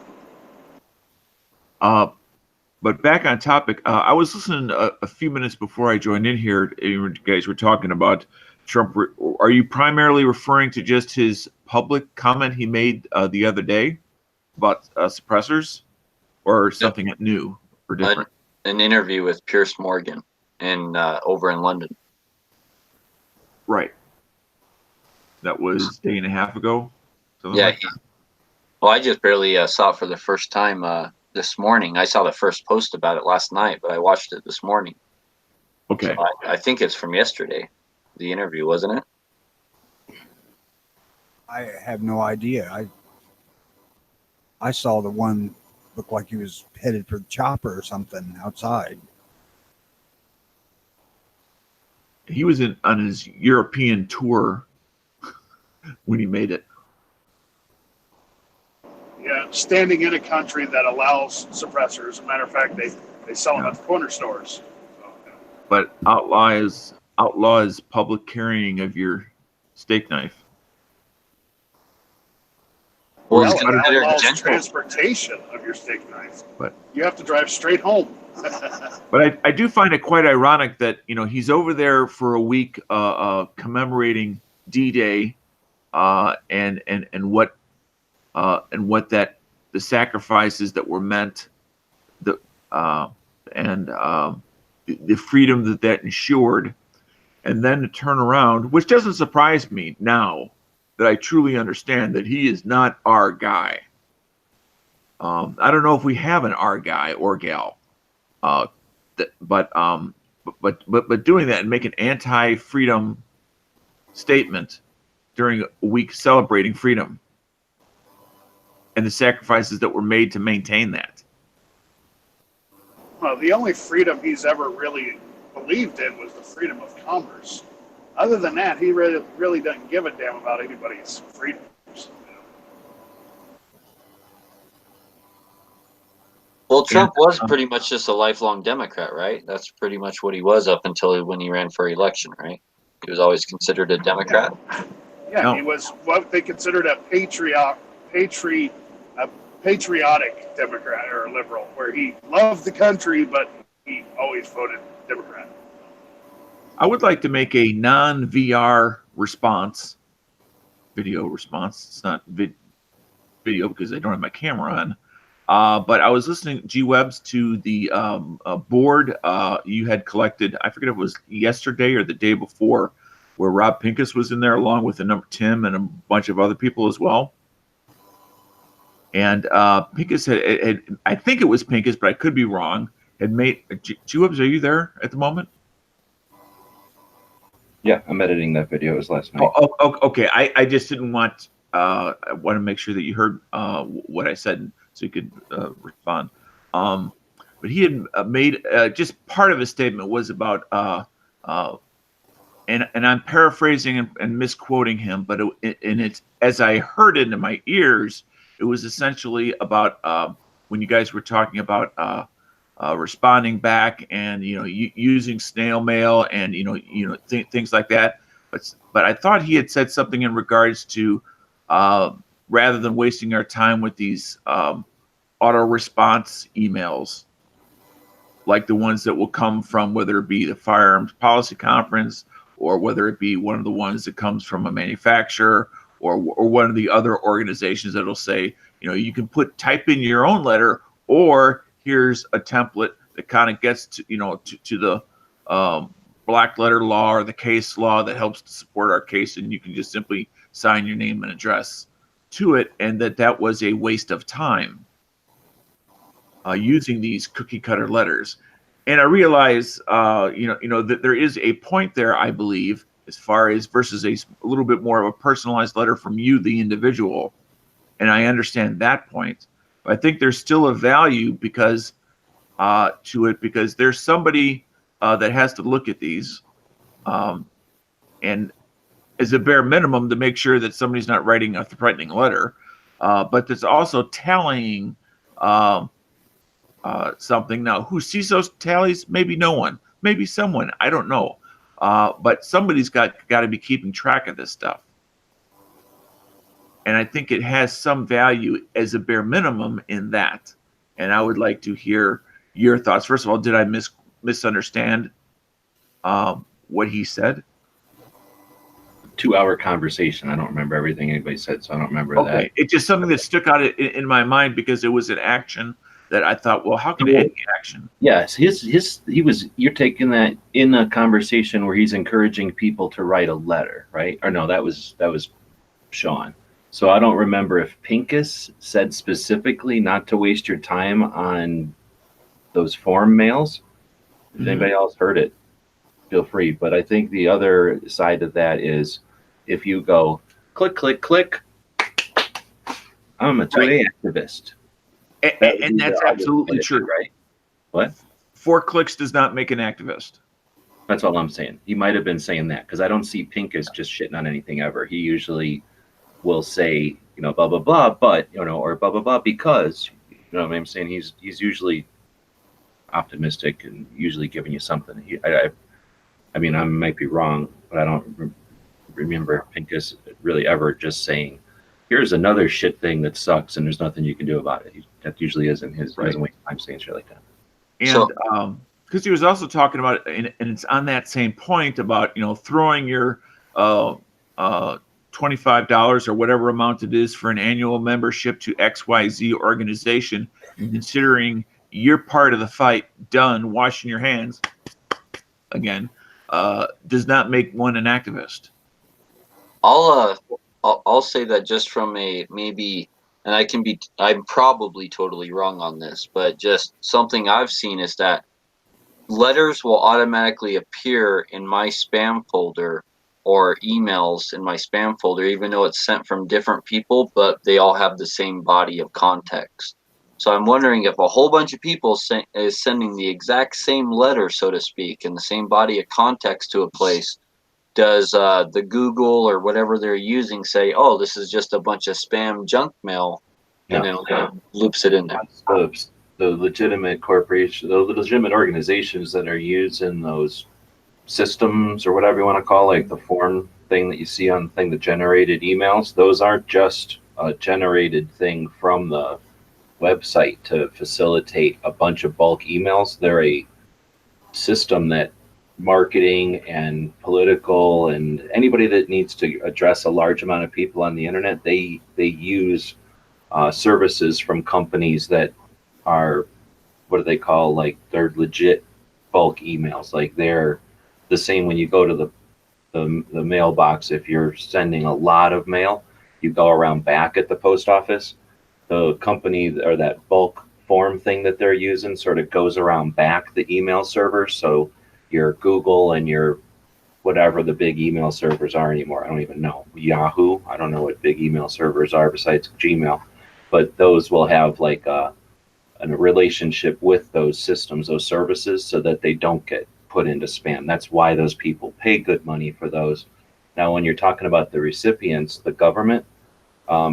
But back on topic, I was listening a few minutes before I joined in here. You guys were talking about Trump. Are you primarily referring to just his public comment he made the other day about suppressors, or something new or different? An interview with Pierce Morgan over in London. Right. That was a day and a half ago. Yeah. Well, I just barely saw it for the first time this morning. I saw the first post about it last night, but I watched it this morning. Okay. So I think it's from yesterday, the interview, wasn't it? I have no idea. I saw the one looked like he was headed for the chopper or something outside. He was on his European tour when he made it. yeah, standing in a country that allows suppressors. As a matter of fact, they sell them at the corner stores. So, yeah. But outlaw is public carrying of your steak knife. Well, Well, it's it considered outlaws gentle. transportation of your steak knife. But You have to drive straight home. But I do find it quite ironic that he's over there for a week commemorating D-Day and what that the sacrifices that were meant, the freedom that ensured, and then to turn around, which doesn't surprise me now that I truly understand that he is not our guy. I don't know if we have an our guy or gal. But doing that and making anti-freedom statement during a week celebrating freedom and the sacrifices that were made to maintain that. Well, the only freedom he's ever really believed in was the freedom of commerce. Other than that, he really doesn't give a damn about anybody's freedoms. Well, Trump was pretty much just a lifelong Democrat, right? That's pretty much what he was up until when he ran for election, right? He was always considered a Democrat. Yeah, No. he was what they considered a patriotic Democrat or a liberal, where he loved the country, but he always voted Democrat. I would like to make a non-VR video response. It's not video because I don't have my camera on. But I was listening, G-Webs, to the board you had collected. I forget if it was yesterday or the day before, where Rob Pincus was in there along with Tim and a bunch of other people as well. And Pincus had, I think it was Pincus, but I could be wrong, had made. G-Webs, are you there at the moment? Yeah, I'm editing that video. It was last night. Oh, okay. I just didn't want. I want to make sure that you heard what I said, so you could respond. But he had made just part of his statement was about, and I'm paraphrasing and misquoting him, but it's as I heard it in my ears, it was essentially about when you guys were talking about responding back and using snail mail and things like that. But I thought he had said something in regards to rather than wasting our time with these auto response emails, like the ones that will come from whether it be the Firearms Policy Conference or whether it be one of the ones that comes from a manufacturer or one of the other organizations that'll say, you can type in your own letter, or here's a template that kind of gets to the black letter law or the case law that helps to support our case, and you can just simply sign your name and address. to it, and that was a waste of time using these cookie cutter letters. And I realize, that there is a point there, I believe, as far as versus a little bit more of a personalized letter from you, the individual. And I understand that point. But I think there's still a value because to it, because there's somebody that has to look at these, and as a bare minimum to make sure that somebody's not writing a threatening letter, but that's also tallying something. Now, who sees those tallies? Maybe no one, maybe someone, I don't know. But somebody's got to be keeping track of this stuff. And I think it has some value as a bare minimum in that. And I would like to hear your thoughts. First of all, did I misunderstand what he said? 2-hour conversation. I don't remember everything anybody said, so I don't remember that. It's just something that stuck out in my mind because it was an action that I thought, well, how can it end the action? Yes, you're taking that in a conversation where he's encouraging people to write a letter, right? Or no, that was Sean. So I don't remember if Pincus said specifically not to waste your time on those form mails. If anybody else heard it, feel free. But I think the other side of that is if you go click, click, click, I'm a 2A activist. And that's absolutely true. Right? What? 4 clicks does not make an activist. That's all I'm saying. He might have been saying that because I don't see Pincus just shitting on anything ever. He usually will say, blah, blah, blah, but, or blah, blah, blah, because, what I'm saying? He's usually optimistic and usually giving you something. I mean, I might be wrong, but I don't remember Pincus really ever just saying, here's another shit thing that sucks and there's nothing you can do about it. That usually isn't his, right. He doesn't waste time saying shit like that. And because he was also talking about, and it's on that same point about, throwing your $25 or whatever amount it is for an annual membership to XYZ organization, considering you're part of the fight, done, washing your hands, again, does not make one an activist. I'll say that just from a maybe, and I'm probably totally wrong on this, but just something I've seen is that letters will automatically appear in my spam folder or emails in my spam folder, even though it's sent from different people, but they all have the same body of context. So I'm wondering if a whole bunch of people is sending the exact same letter, so to speak, in the same body of context to a place, does the Google or whatever they're using say, oh, this is just a bunch of spam junk mail, and then loops it in there? The legitimate corporation, the legitimate organizations that are using those systems or whatever you want to call it, like the form thing that you see on the thing that generated emails, those aren't just a generated thing from the website to facilitate a bunch of bulk emails. They're a system that marketing and political and anybody that needs to address a large amount of people on the internet, they use services from companies that are, what do they call, like they're legit bulk emails. Like they're the same when you go to the mailbox. If you're sending a lot of mail, you go around back at the post office. The company or that bulk form thing that they're using sort of goes around back the email servers. So your Google and your whatever the big email servers are anymore. I don't even know. Yahoo. I don't know what big email servers are besides Gmail, but those will have like a relationship with those systems, those services, so that they don't get put into spam. That's why those people pay good money for those. Now, when you're talking about the recipients, the government,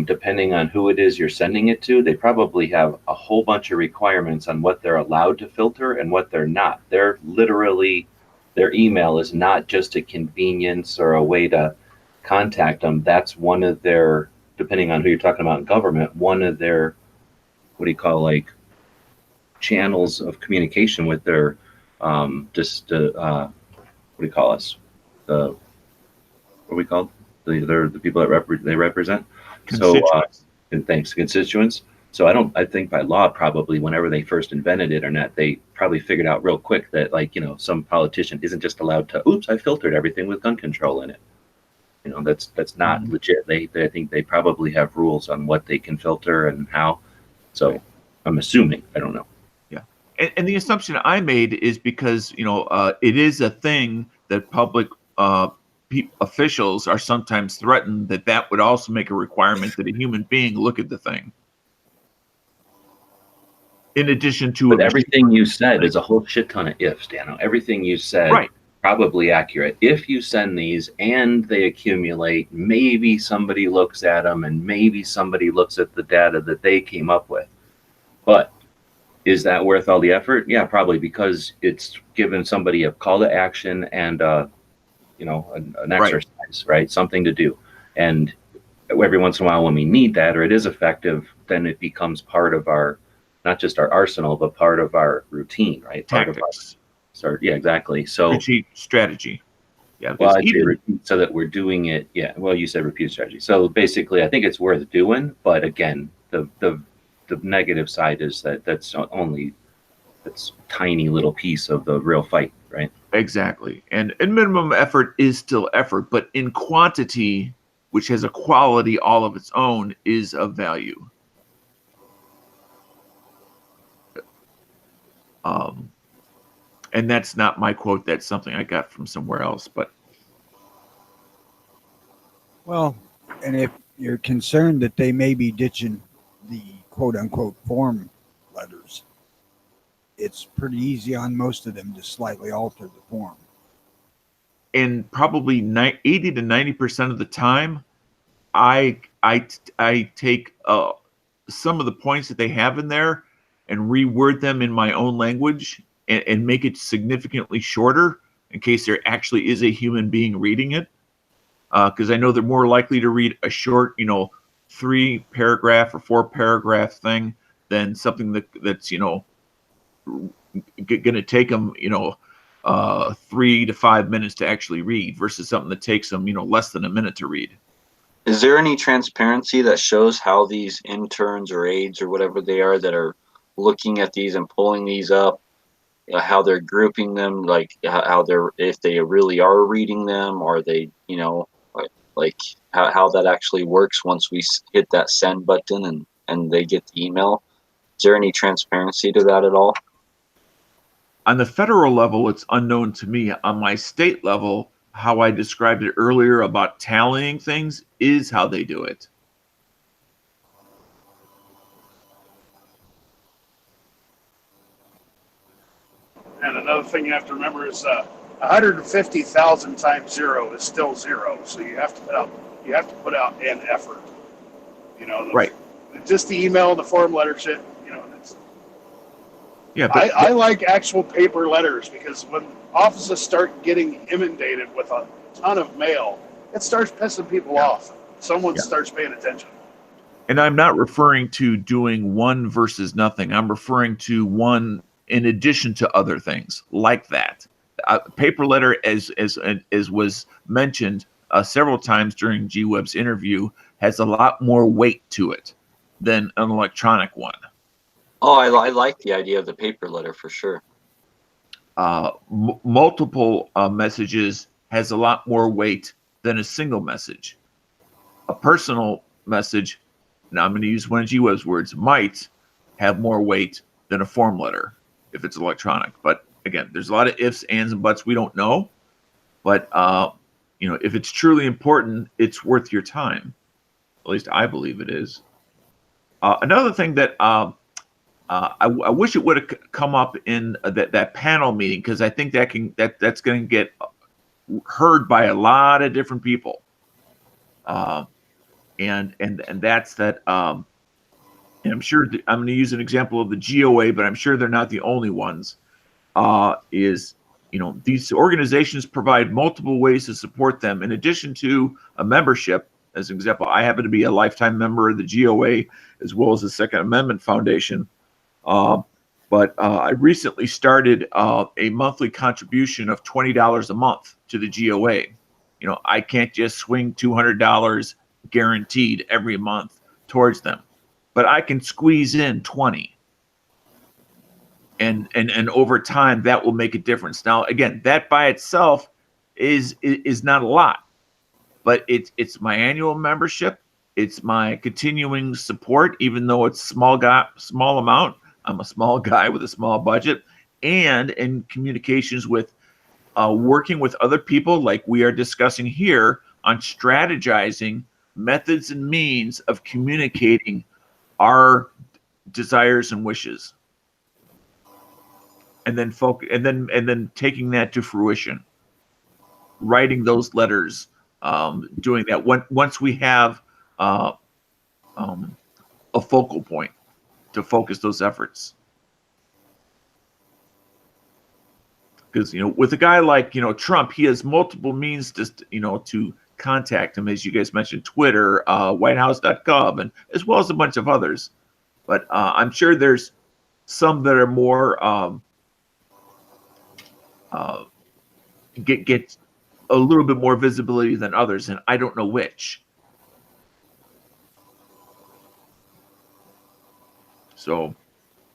depending on who it is you're sending it to, they probably have a whole bunch of requirements on what they're allowed to filter and what they're not. They're literally, their email is not just a convenience or a way to contact them. That's one of their, depending on who you're talking about in government, one of their, what do you call, like, channels of communication with their, what do you call us? What are we called? They're the people that they represent. So, and thanks, constituents. So I think by law, probably whenever they first invented internet, they probably figured out real quick that, like, some politician isn't just allowed to, oops, I filtered everything with gun control in it. You know, that's not legit. They I think they probably have rules on what they can filter and how. So Right. I'm assuming, I don't know. Yeah. And the assumption I made is because, it is a thing that public officials are sometimes threatened, that would also make a requirement that a human being look at the thing. In addition to But a everything you said is a whole shit ton of ifs, Dano. Everything you said, right. probably accurate. If you send these and they accumulate, maybe somebody looks at them and maybe somebody looks at the data that they came up with. But is that worth all the effort? Yeah, probably, because it's given somebody a call to action and an exercise, right? Something to do. And every once in a while when we need that or it is effective, then it becomes part of our, not just our arsenal, but part of our routine, right? Tactics. Yeah, exactly. So strategy. Yeah, well, because I'd say repeat so that we're doing it. Yeah, well, you said repeat strategy. So basically, I think it's worth doing. But again, the negative side is that's a tiny little piece of the real fight, right? Exactly. And minimum effort is still effort, but in quantity, which has a quality all of its own, is of value. And that's not my quote. That's something I got from somewhere else. But Well, and if you're concerned that they may be ditching the quote unquote form letters, it's pretty easy on most of them to slightly alter the form. and probably 80 to 90% of the time, I take some of the points that they have in there and reword them in my own language and make it significantly shorter in case there actually is a human being reading it. Because I know they're more likely to read a short, 3-paragraph or 4-paragraph thing than something that's going to take them, 3 to 5 minutes to actually read versus something that takes them, less than a minute to read. Is there any transparency that shows how these interns or aides or whatever they are that are looking at these and pulling these up, how they're grouping them, like how they're, if they really are reading them, or they, like how that actually works once we hit that send button and they get the email? Is there any transparency to that at all? On the federal level, it's unknown to me. On my state level, how I described it earlier about tallying things is how they do it. And another thing you have to remember is 150,000 times 0 is still 0. So you have to put out an effort. Right. Just the email, the form letter shit. Yeah, but I like actual paper letters because when offices start getting inundated with a ton of mail, it starts pissing people off. Someone starts paying attention. And I'm not referring to doing one versus nothing. I'm referring to one in addition to other things like that. Paper letter, as was mentioned several times during G-Web's interview, has a lot more weight to it than an electronic one. Oh, I like the idea of the paper letter for sure. Multiple messages has a lot more weight than a single message. A personal message, now I'm going to use one of G-Web's words, might have more weight than a form letter if it's electronic. But again, there's a lot of ifs, ands, and buts we don't know. But if it's truly important, it's worth your time. At least I believe it is. Another thing that I wish it would have come up in that panel meeting, because I think that's going to get heard by a lot of different people. And that's that. And I'm sure I'm going to use an example of the GOA, but I'm sure they're not the only ones. These organizations provide multiple ways to support them in addition to a membership. As an example, I happen to be a lifetime member of the GOA as well as the Second Amendment Foundation. But I recently started a monthly contribution of $20 a month to the GOA. I can't just swing $200 guaranteed every month towards them, but I can squeeze in 20. And over time, that will make a difference. Now, again, that by itself is not a lot. but it's my annual membership. It's my continuing support, even though it's small amount. I'm a small guy with a small budget, and in communications with working with other people like we are discussing here on strategizing methods and means of communicating our desires and wishes, and then and then taking that to fruition, writing those letters, doing that once we have uh, a focal point to focus those efforts. Because with a guy like Trump, he has multiple means to contact him, as you guys mentioned, Twitter, WhiteHouse.gov, and as well as a bunch of others. But I'm sure there's some that are more get a little bit more visibility than others, and I don't know which. So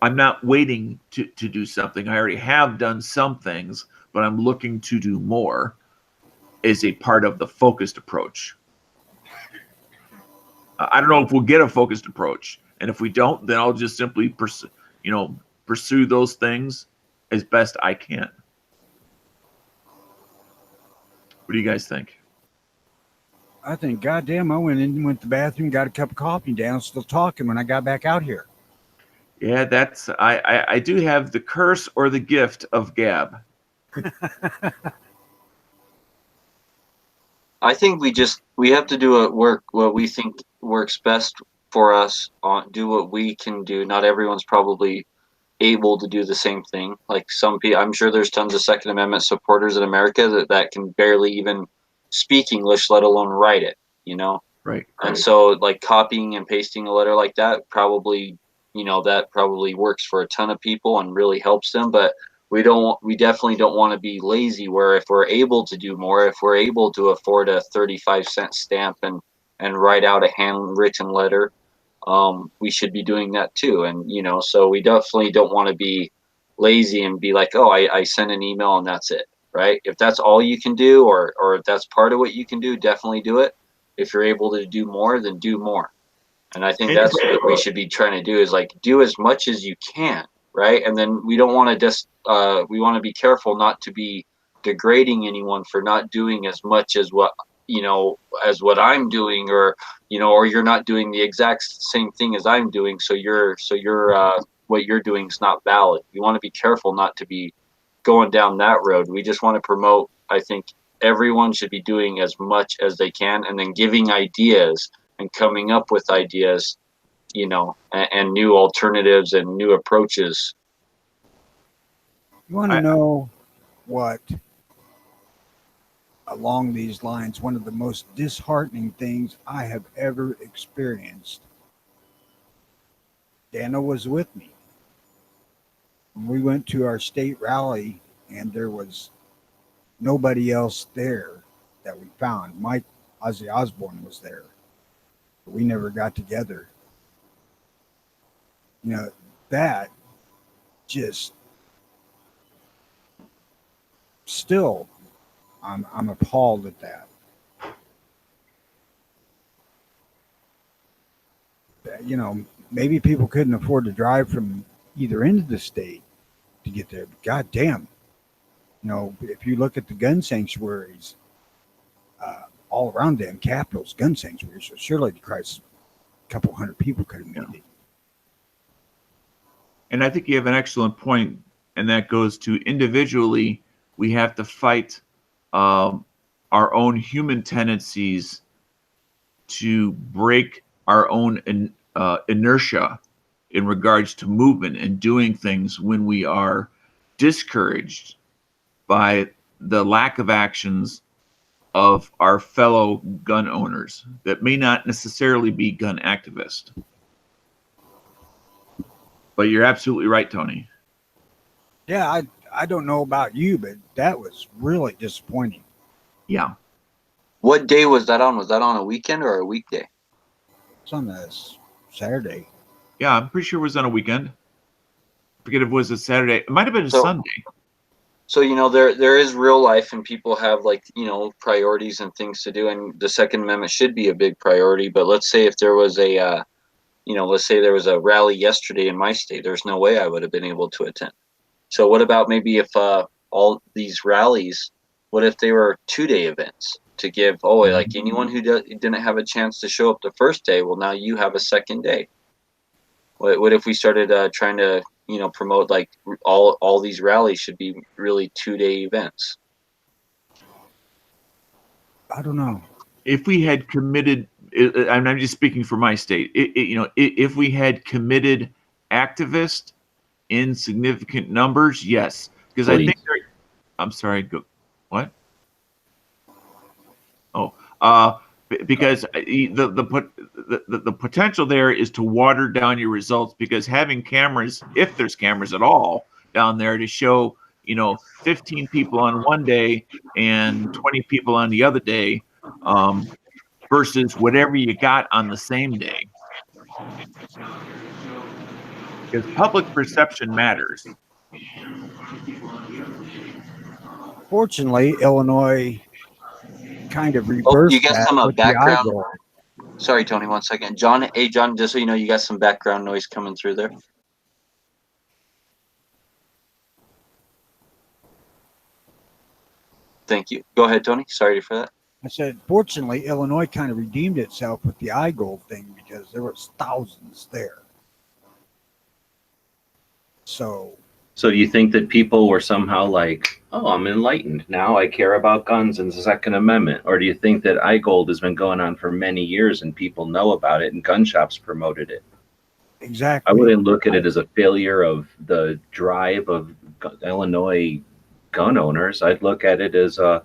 I'm not waiting to do something. I already have done some things, but I'm looking to do more as a part of the focused approach. I don't know if we'll get a focused approach, and if we don't, then I'll just simply pursue those things as best I can. What do you guys think? I think, goddamn, I went to the bathroom, got a cup of coffee down, still talking when I got back out here. Yeah, that's I do have the curse or the gift of gab. I think we have to do what we think works best for us. Do what we can do. Not everyone's probably able to do the same thing. Like some people, I'm sure there's tons of Second Amendment supporters in America that can barely even speak English, let alone write it. Right. And so, like, copying and pasting a letter like that probably works for a ton of people and really helps them. But we definitely don't want to be lazy, where if we're able to do more, if we're able to afford a 35-cent stamp and write out a handwritten letter, we should be doing that too. And so we definitely don't want to be lazy and be like, oh, I send an email and that's it, right? If that's all you can do, or if that's part of what you can do, definitely do it. If you're able to do more, then do more. And I think that's what we should be trying to do, is like do as much as you can, right? And then we don't want to we want to be careful not to be degrading anyone for not doing as much as what I'm doing, or or you're not doing the exact same thing as I'm doing, so you're what you're doing is not valid. We want to be careful not to be going down that road. We just want to promote, I think everyone should be doing as much as they can, and then giving ideas and coming up with ideas, and new alternatives and new approaches. You want to know what, along these lines, one of the most disheartening things I have ever experienced? Dana was with me. We went to our state rally, and there was nobody else there that we found. Mike Ozzy Osbourne was there, but we never got together. That just still, I'm appalled at that. Maybe people couldn't afford to drive from either end of the state to get there. But goddamn, if you look at the gun sanctuaries all around them capitals, gun sanctuaries, so surely the Christ, a couple hundred people could have made it. And I think you have an excellent point, and that goes to individually, we have to fight our own human tendencies to break our own inertia in regards to movement and doing things when we are discouraged by the lack of actions of our fellow gun owners that may not necessarily be gun activists. But you're absolutely right, Tony. Yeah, I don't know about you, but that was really disappointing. Yeah. What day was that on? Was that on a weekend or a weekday? It's on a Saturday. Yeah, I'm pretty sure it was on a weekend. I forget if it was a Saturday. It might have been a Sunday. So, there is real life, and people have, like, priorities and things to do, and the Second Amendment should be a big priority. But let's say if there was let's say there was a rally yesterday in my state, there's no way I would have been able to attend. So what about maybe if all these rallies, what if they were 2-day events to give, like anyone who didn't have a chance to show up the first day, well, now you have a second day. What if we started trying to, promote, like, all these rallies should be really 2-day events? I don't know. If we had committed, I'm just speaking for my state, if we had committed activists in significant numbers, yes. Because I think I'm sorry, go, what? Oh, because the potential there is to water down your results, because having cameras, if there's cameras at all down there, to show 15 people on one day and 20 people on the other day, versus whatever you got on the same day, because public perception matters. Fortunately, Illinois kind of Oh, reversed you got that some with the background. iGold. Sorry, Tony, 1 second. John, hey, John, just so you know, you got some background noise coming through there. Thank you. Go ahead, Tony. Sorry for that. I said, fortunately, Illinois kind of redeemed itself with the iGold thing, because there was thousands there. So So do you think that people were somehow like, oh, I'm enlightened. Now I care about guns and the Second Amendment? Or do you think that iGold has been going on for many years and people know about it and gun shops promoted it? exactly. I wouldn't look at it as a failure of the drive of Illinois gun owners. I'd look at it as a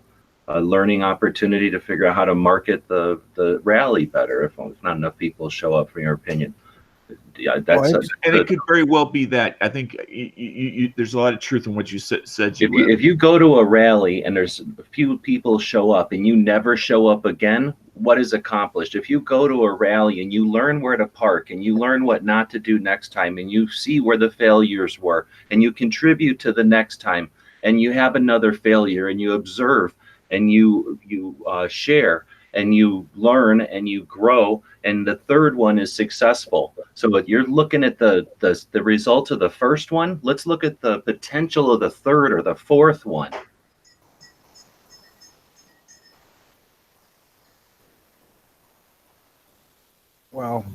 learning opportunity to figure out how to market the rally better if not enough people show up, for your opinion. Yeah, that's and it could very well be that. I think there's a lot of truth in what you said. If you go to a rally and there's a few people show up and you never show up again, what is accomplished? If you go to a rally and you learn where to park and you learn what not to do next time and you see where the failures were and you contribute to the next time and you have another failure and you observe and you share and you learn and you grow, and the third one is successful. So if you're looking at the results of the first one, let's look at the potential of the third or the fourth one. Well,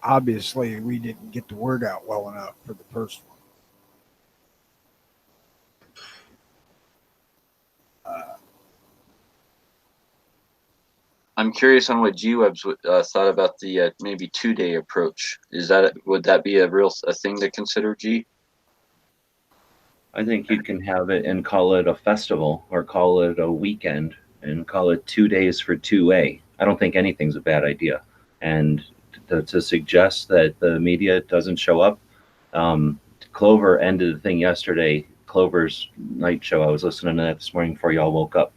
obviously, we didn't get the word out well enough for the first one. I'm curious on what G-Webs thought about the maybe 2-day approach. Would that be a thing to consider, G? I think you can have it and call it a festival or call it a weekend and call it 2 days for 2A. I don't think anything's a bad idea. And to suggest that the media doesn't show up, Clover ended the thing yesterday. Clover's night show, I was listening to that this morning before y'all woke up.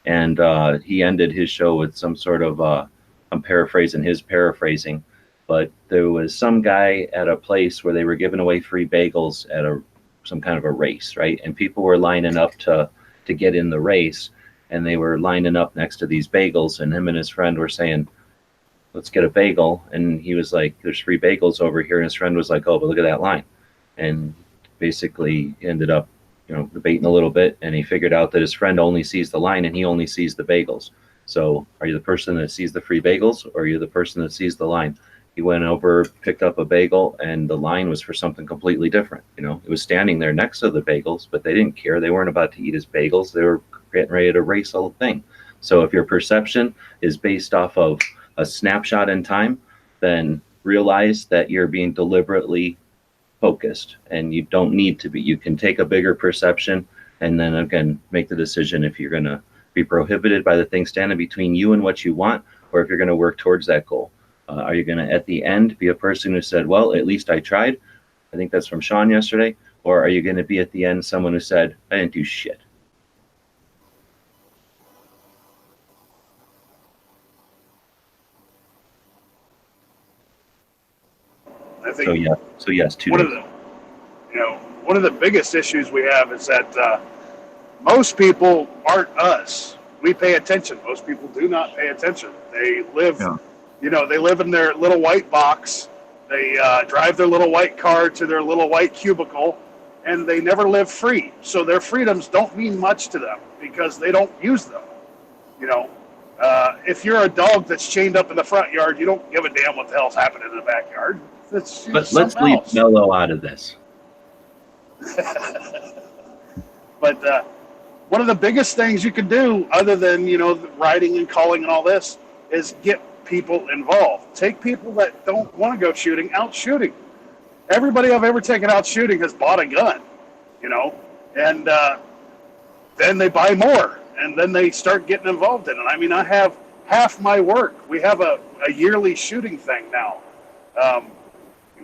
And he ended his show with some sort of, I'm paraphrasing his paraphrasing, but there was some guy at a place where they were giving away free bagels at some kind of a race, right? And people were lining up to get in the race, and they were lining up next to these bagels, and him and his friend were saying, let's get a bagel. And he was like, there's free bagels over here. And his friend was like, oh, but look at that line. And basically ended up debating a little bit, and he figured out that his friend only sees the line and he only sees the bagels. So are you the person that sees the free bagels, or are you the person that sees the line? He went over, picked up a bagel, and the line was for something completely different. It was standing there next to the bagels, but they didn't care. They weren't about to eat his bagels. They were getting ready to race the whole thing. So if your perception is based off of a snapshot in time, then realize that you're being deliberately focused, and you don't need to be. You can take a bigger perception and then again make the decision if you're going to be prohibited by the thing standing between you and what you want, or if you're going to work towards that goal. Are you going to at the end be a person who said, well, at least I tried? I think that's from Sean yesterday. Or are you going to be at the end someone who said, I didn't do shit? I think So yes, 2 one days. of the one of the biggest issues we have is that most people aren't us. We pay attention. Most people do not pay attention. They live, Yeah. they live in their little white box. They drive their little white car to their little white cubicle, and they never live free. So their freedoms don't mean much to them because they don't use them. You know, if you're a dog that's chained up in the front yard, you don't give a damn what the hell's happening in the backyard. That's But let's something leave else. Mello out of this. But one of the biggest things you can do, other than writing and calling and all this, is get people involved. Take people that don't want to go shooting out shooting. Everybody I've ever taken out shooting has bought a gun, and then they buy more, and then they start getting involved in it. I mean, I have half my work. We have a yearly shooting thing now.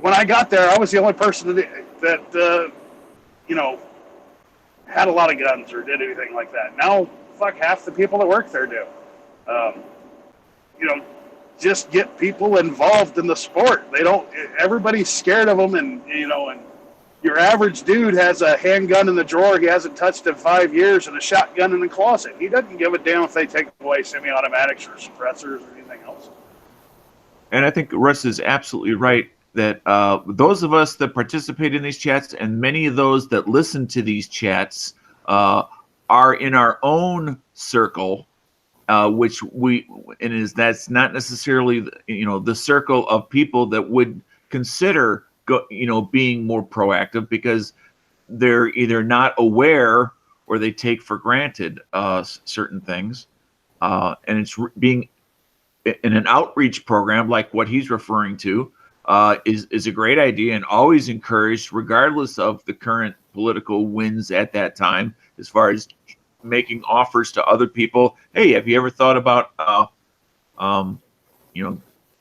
When I got there, I was the only person that had a lot of guns or did anything like that. Now, fuck, half the people that work there do. Just get people involved in the sport. Everybody's scared of them, and your average dude has a handgun in the drawer he hasn't touched in 5 years and a shotgun in the closet. He doesn't give a damn if they take away semi-automatics or suppressors or anything else. And I think Russ is absolutely right that those of us that participate in these chats and many of those that listen to these chats are in our own circle, which that's not necessarily the circle of people that would consider being more proactive because they're either not aware or they take for granted certain things, and it's being in an outreach program like what he's referring to is a great idea and always encouraged, regardless of the current political winds at that time, as far as making offers to other people. Hey, have you ever thought about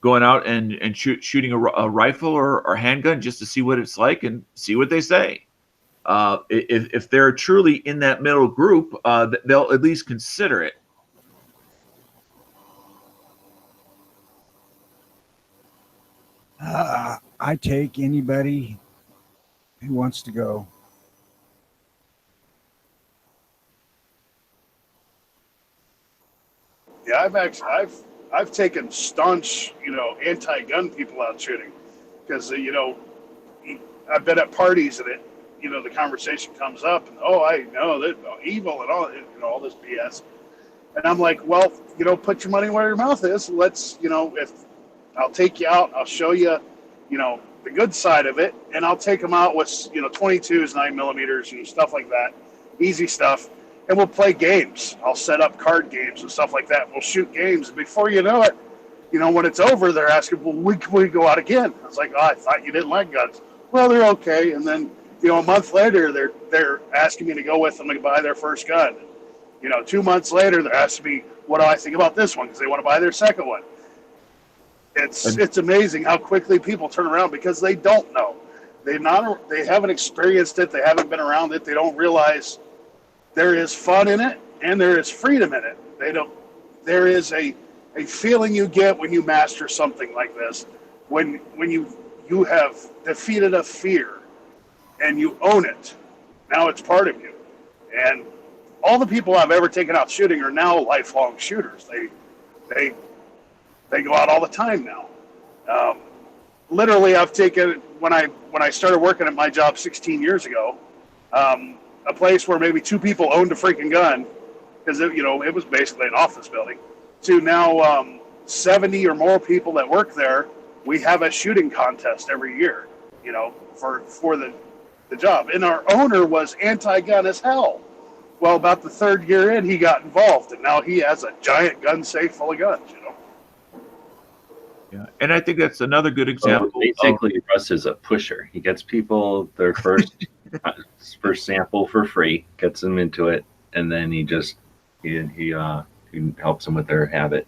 going out and shooting a rifle or handgun just to see what it's like and see what they say? If they're truly in that middle group, they'll at least consider it. I take anybody who wants to go. Yeah, I've taken staunch, anti-gun people out shooting because I've been at parties and the conversation comes up and I know they're evil and all this BS, and I'm like, well, put your money where your mouth is. Let's if I'll take you out, I'll show you, the good side of it, and I'll take them out with 22s, 9mm, and stuff like that, easy stuff. And we'll play games. I'll set up card games and stuff like that. We'll shoot games. And before you know it, when it's over, they're asking, well, can we go out again? I was like, I thought you didn't like guns. Well, they're okay. And then, a month later, they're asking me to go with them to buy their first gun. 2 months later, they're asking me, what do I think about this one? Because they want to buy their second one. It's amazing how quickly people turn around because they don't know. They haven't experienced it. They haven't been around it. They don't realize there is fun in it and there is freedom in it. There is a feeling you get when you master something like this, when you have defeated a fear and you own it. Now it's part of you. And all the people I've ever taken out shooting are now lifelong shooters. They go out all the time now. Literally, I've taken, when I started working at my job 16 years ago, a place where maybe 2 people owned a freaking gun, because it was basically an office building, to now 70 or more people that work there. We have a shooting contest every year, for the job. And our owner was anti-gun as hell. Well, about the 3rd year in, he got involved, and now he has a giant gun safe full of guns. Yeah, and I think that's another good example. So basically, Russ is a pusher. He gets people their first sample for free, gets them into it, and then he helps them with their habit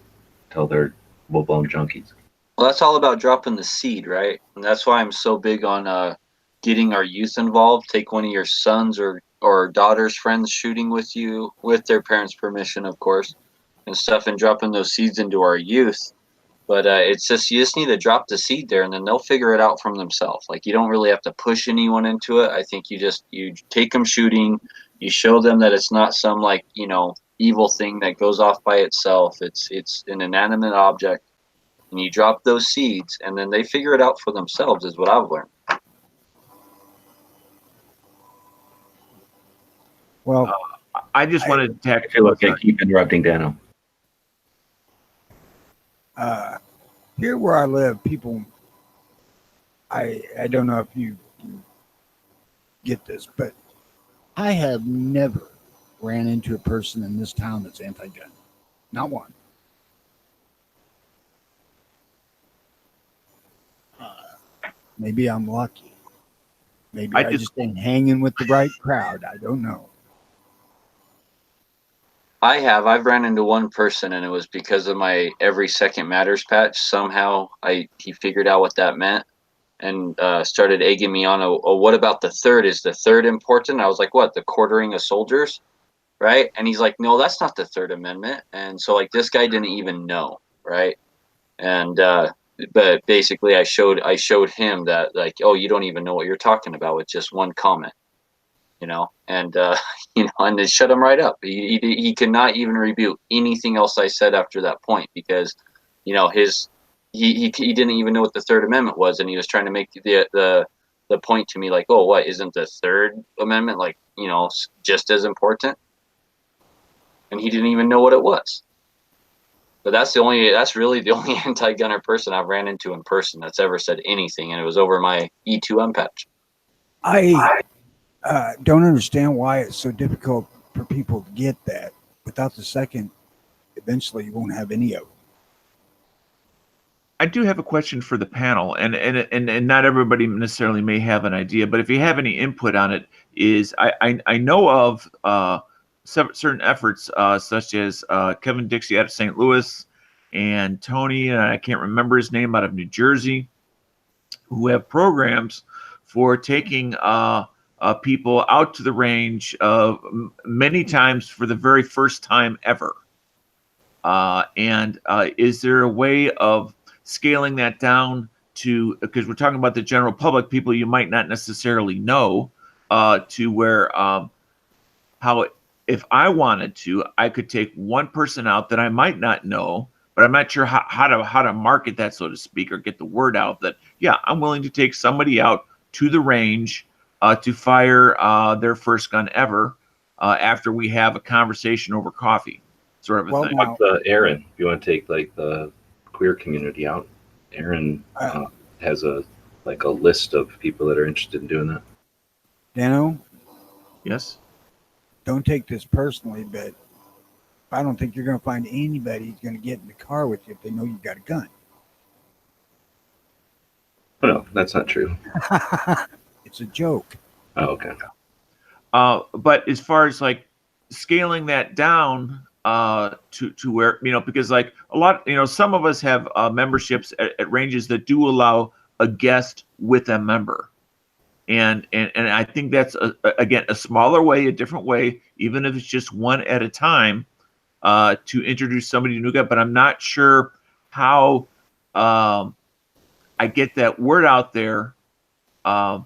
till they're full-blown junkies. Well, that's all about dropping the seed, right? And that's why I'm so big on getting our youth involved. Take one of your sons or daughter's friends shooting with you, with their parents' permission, of course, and stuff, and dropping those seeds into our youth. But it's just, you just need to drop the seed there, and then they'll figure it out from themselves. Like, you don't really have to push anyone into it. I think you take them shooting, You show them that it's not some like, you know, evil thing that goes off by itself. It's an inanimate object, and you drop those seeds, and then they figure it out for themselves. Is what I've learned. Well, I just wanted to I tack. feel like I keep interrupting Dano. here where I live, people, I don't know if you get this, but I have never ran into a person in this town that's anti-gun. Not one. Maybe I'm lucky. Maybe I just ain't hanging with the right crowd. I don't know. I've ran into one person, and it was because of my Every Second Matters patch. Somehow he figured out what that meant, and started egging me on. What about the third? Is the third important? I was like, what, the quartering of soldiers, right? And he's like, no, that's not the Third Amendment. And so like this guy didn't even know, right? And but basically I showed him that, like, oh, you don't even know what you're talking about with just one comment, you know. And you know, and it shut him right up. He could not even rebuke anything else I said after that point, because, you know, he didn't even know what the Third Amendment was, and he was trying to make the point to me like, oh, what, isn't the Third Amendment, like, you know, just as important? And he didn't even know what it was. But that's really the only anti-gunner person I've ran into in person that's ever said anything, and it was over my E2M patch. I don't understand why it's so difficult for people to get that. Without the second, eventually you won't have any of them. I do have a question for the panel, and not everybody necessarily may have an idea, but if you have any input on it, is I know of certain efforts such as Kevin Dixie out of St. Louis and Tony, and I can't remember his name, out of New Jersey, who have programs for taking people out to the range many times for the very first time ever. And is there a way of scaling that down to, because we're talking about the general public, people you might not necessarily know, to where how if I wanted to, I could take one person out that I might not know, but I'm not sure how to market that, so to speak, or get the word out that, yeah, I'm willing to take somebody out to the range to fire their first gun ever after we have a conversation over coffee, sort of a thing. Now, Aaron, if you want to take like the queer community out, Aaron has a list of people that are interested in doing that. Dano, Yes. don't take this personally, but I don't think you're going to find anybody who's going to get in the car with you if they know you've got a gun. Oh, no, that's not true. It's a joke. Oh, okay. But as far as like scaling that down to where, you know, because like a lot, you know, some of us have memberships at ranges that do allow a guest with a member. And I think that's, again, a smaller way, a different way, even if it's just one at a time, to introduce somebody to new guy. But I'm not sure how I get that word out there to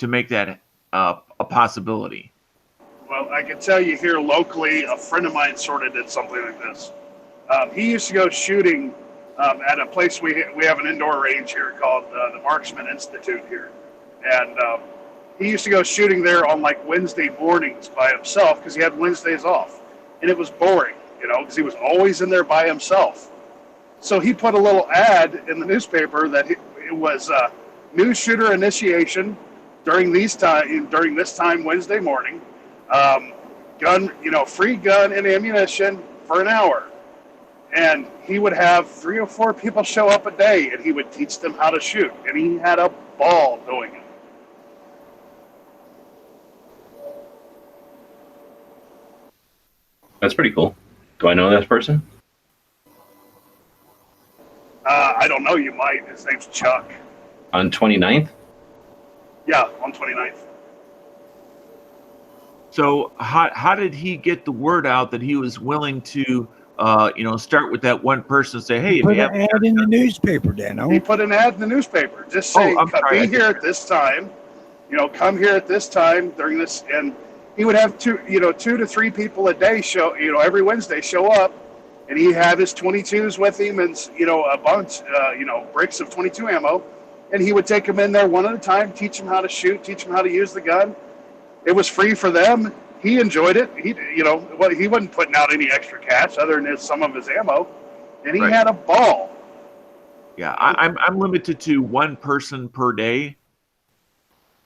make that a possibility. Well, I can tell you here locally, a friend of mine sort of did something like this. He used to go shooting at a place we have an indoor range here called the Marksman Institute here, and he used to go shooting there on like Wednesday mornings by himself because he had Wednesdays off, and it was boring, you know, because he was always in there by himself. So he put a little ad in the newspaper that it was new shooter initiation during this time Wednesday morning, gun, you know, free gun and ammunition for an hour. And he would have 3 or 4 people show up a day, and he would teach them how to shoot. And he had a ball doing it. That's pretty cool. Do I know this person? I don't know, you might. His name's Chuck. On 29th? Yeah, on 29th. So how did he get the word out that he was willing to, you know, start with that one person and say, hey, Put an ad in the newspaper, Dano. He put an ad in the newspaper. Just say, be here at this time. come here at this time during this, and he would have 2 to 3 people a day show, every Wednesday show up, and he had his 22s with him and a bunch, bricks of 22 ammo, and he would take them in there one at a time, teach them how to shoot, teach them how to use the gun. It was free for them. He enjoyed it. He wasn't putting out any extra cash other than some of his ammo, and he had a ball. Yeah, I'm limited to one person per day,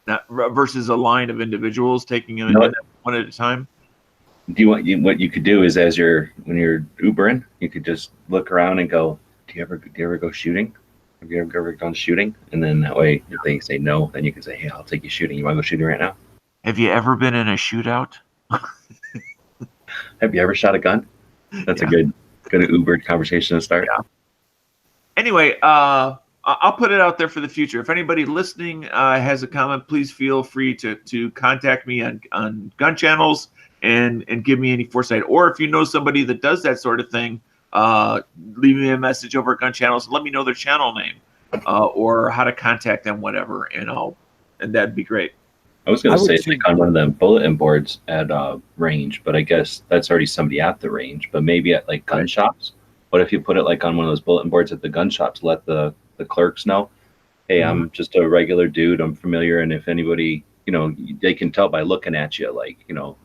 not versus a line of individuals taking them in one at a time. What you could do is when you're Ubering, you could just look around and go, do you ever go shooting? Have you ever gone shooting? And then that way, if they say no, then you can say, hey, I'll take you shooting. You want to go shooting right now? Have you ever been in a shootout? Have you ever shot a gun? That's a good Uber conversation to start. Yeah. Anyway, I'll put it out there for the future. If anybody listening has a comment, please feel free to contact me on gun channels and give me any foresight. Or if you know somebody that does that sort of thing, leave me a message over at gun channels and let me know their channel name or how to contact them, whatever, and that'd be great. I was going to say like on one of them bulletin boards at range, but I guess that's already somebody at the range. But maybe at like gun shops. What if you put it like on one of those bulletin boards at the gun shops? Let the clerks know, hey, I'm just a regular dude. I'm familiar, and if anybody, they can tell by looking at you, like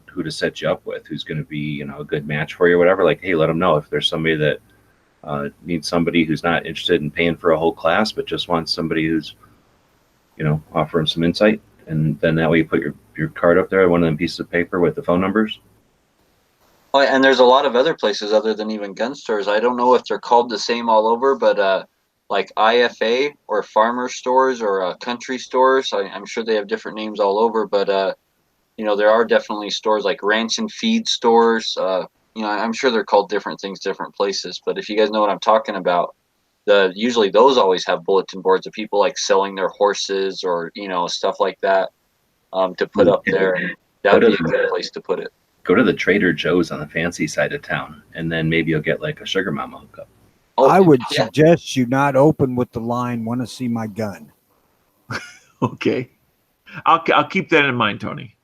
who to set you up with, who's going to be a good match for you or whatever. Like, hey, let them know if there's somebody that needs somebody who's not interested in paying for a whole class, but just wants somebody who's offering some insight. And then that way you put your card up there, one of them pieces of paper with the phone numbers. Oh, and there's a lot of other places other than even gun stores. I don't know if they're called the same all over, but like IFA or farmer stores or country stores, I'm sure they have different names all over. But there are definitely stores like ranch and feed stores. I'm sure they're called different things, different places. But if you guys know what I'm talking about, usually those always have bulletin boards of people like selling their horses or stuff like that to put up there. That would be a good place to put it. Go to the Trader Joe's on the fancy side of town, and then maybe you'll get like a Sugar Mama hookup. Oh, I would suggest you not open with the line, want to see my gun. Okay. I'll keep that in mind, Tony.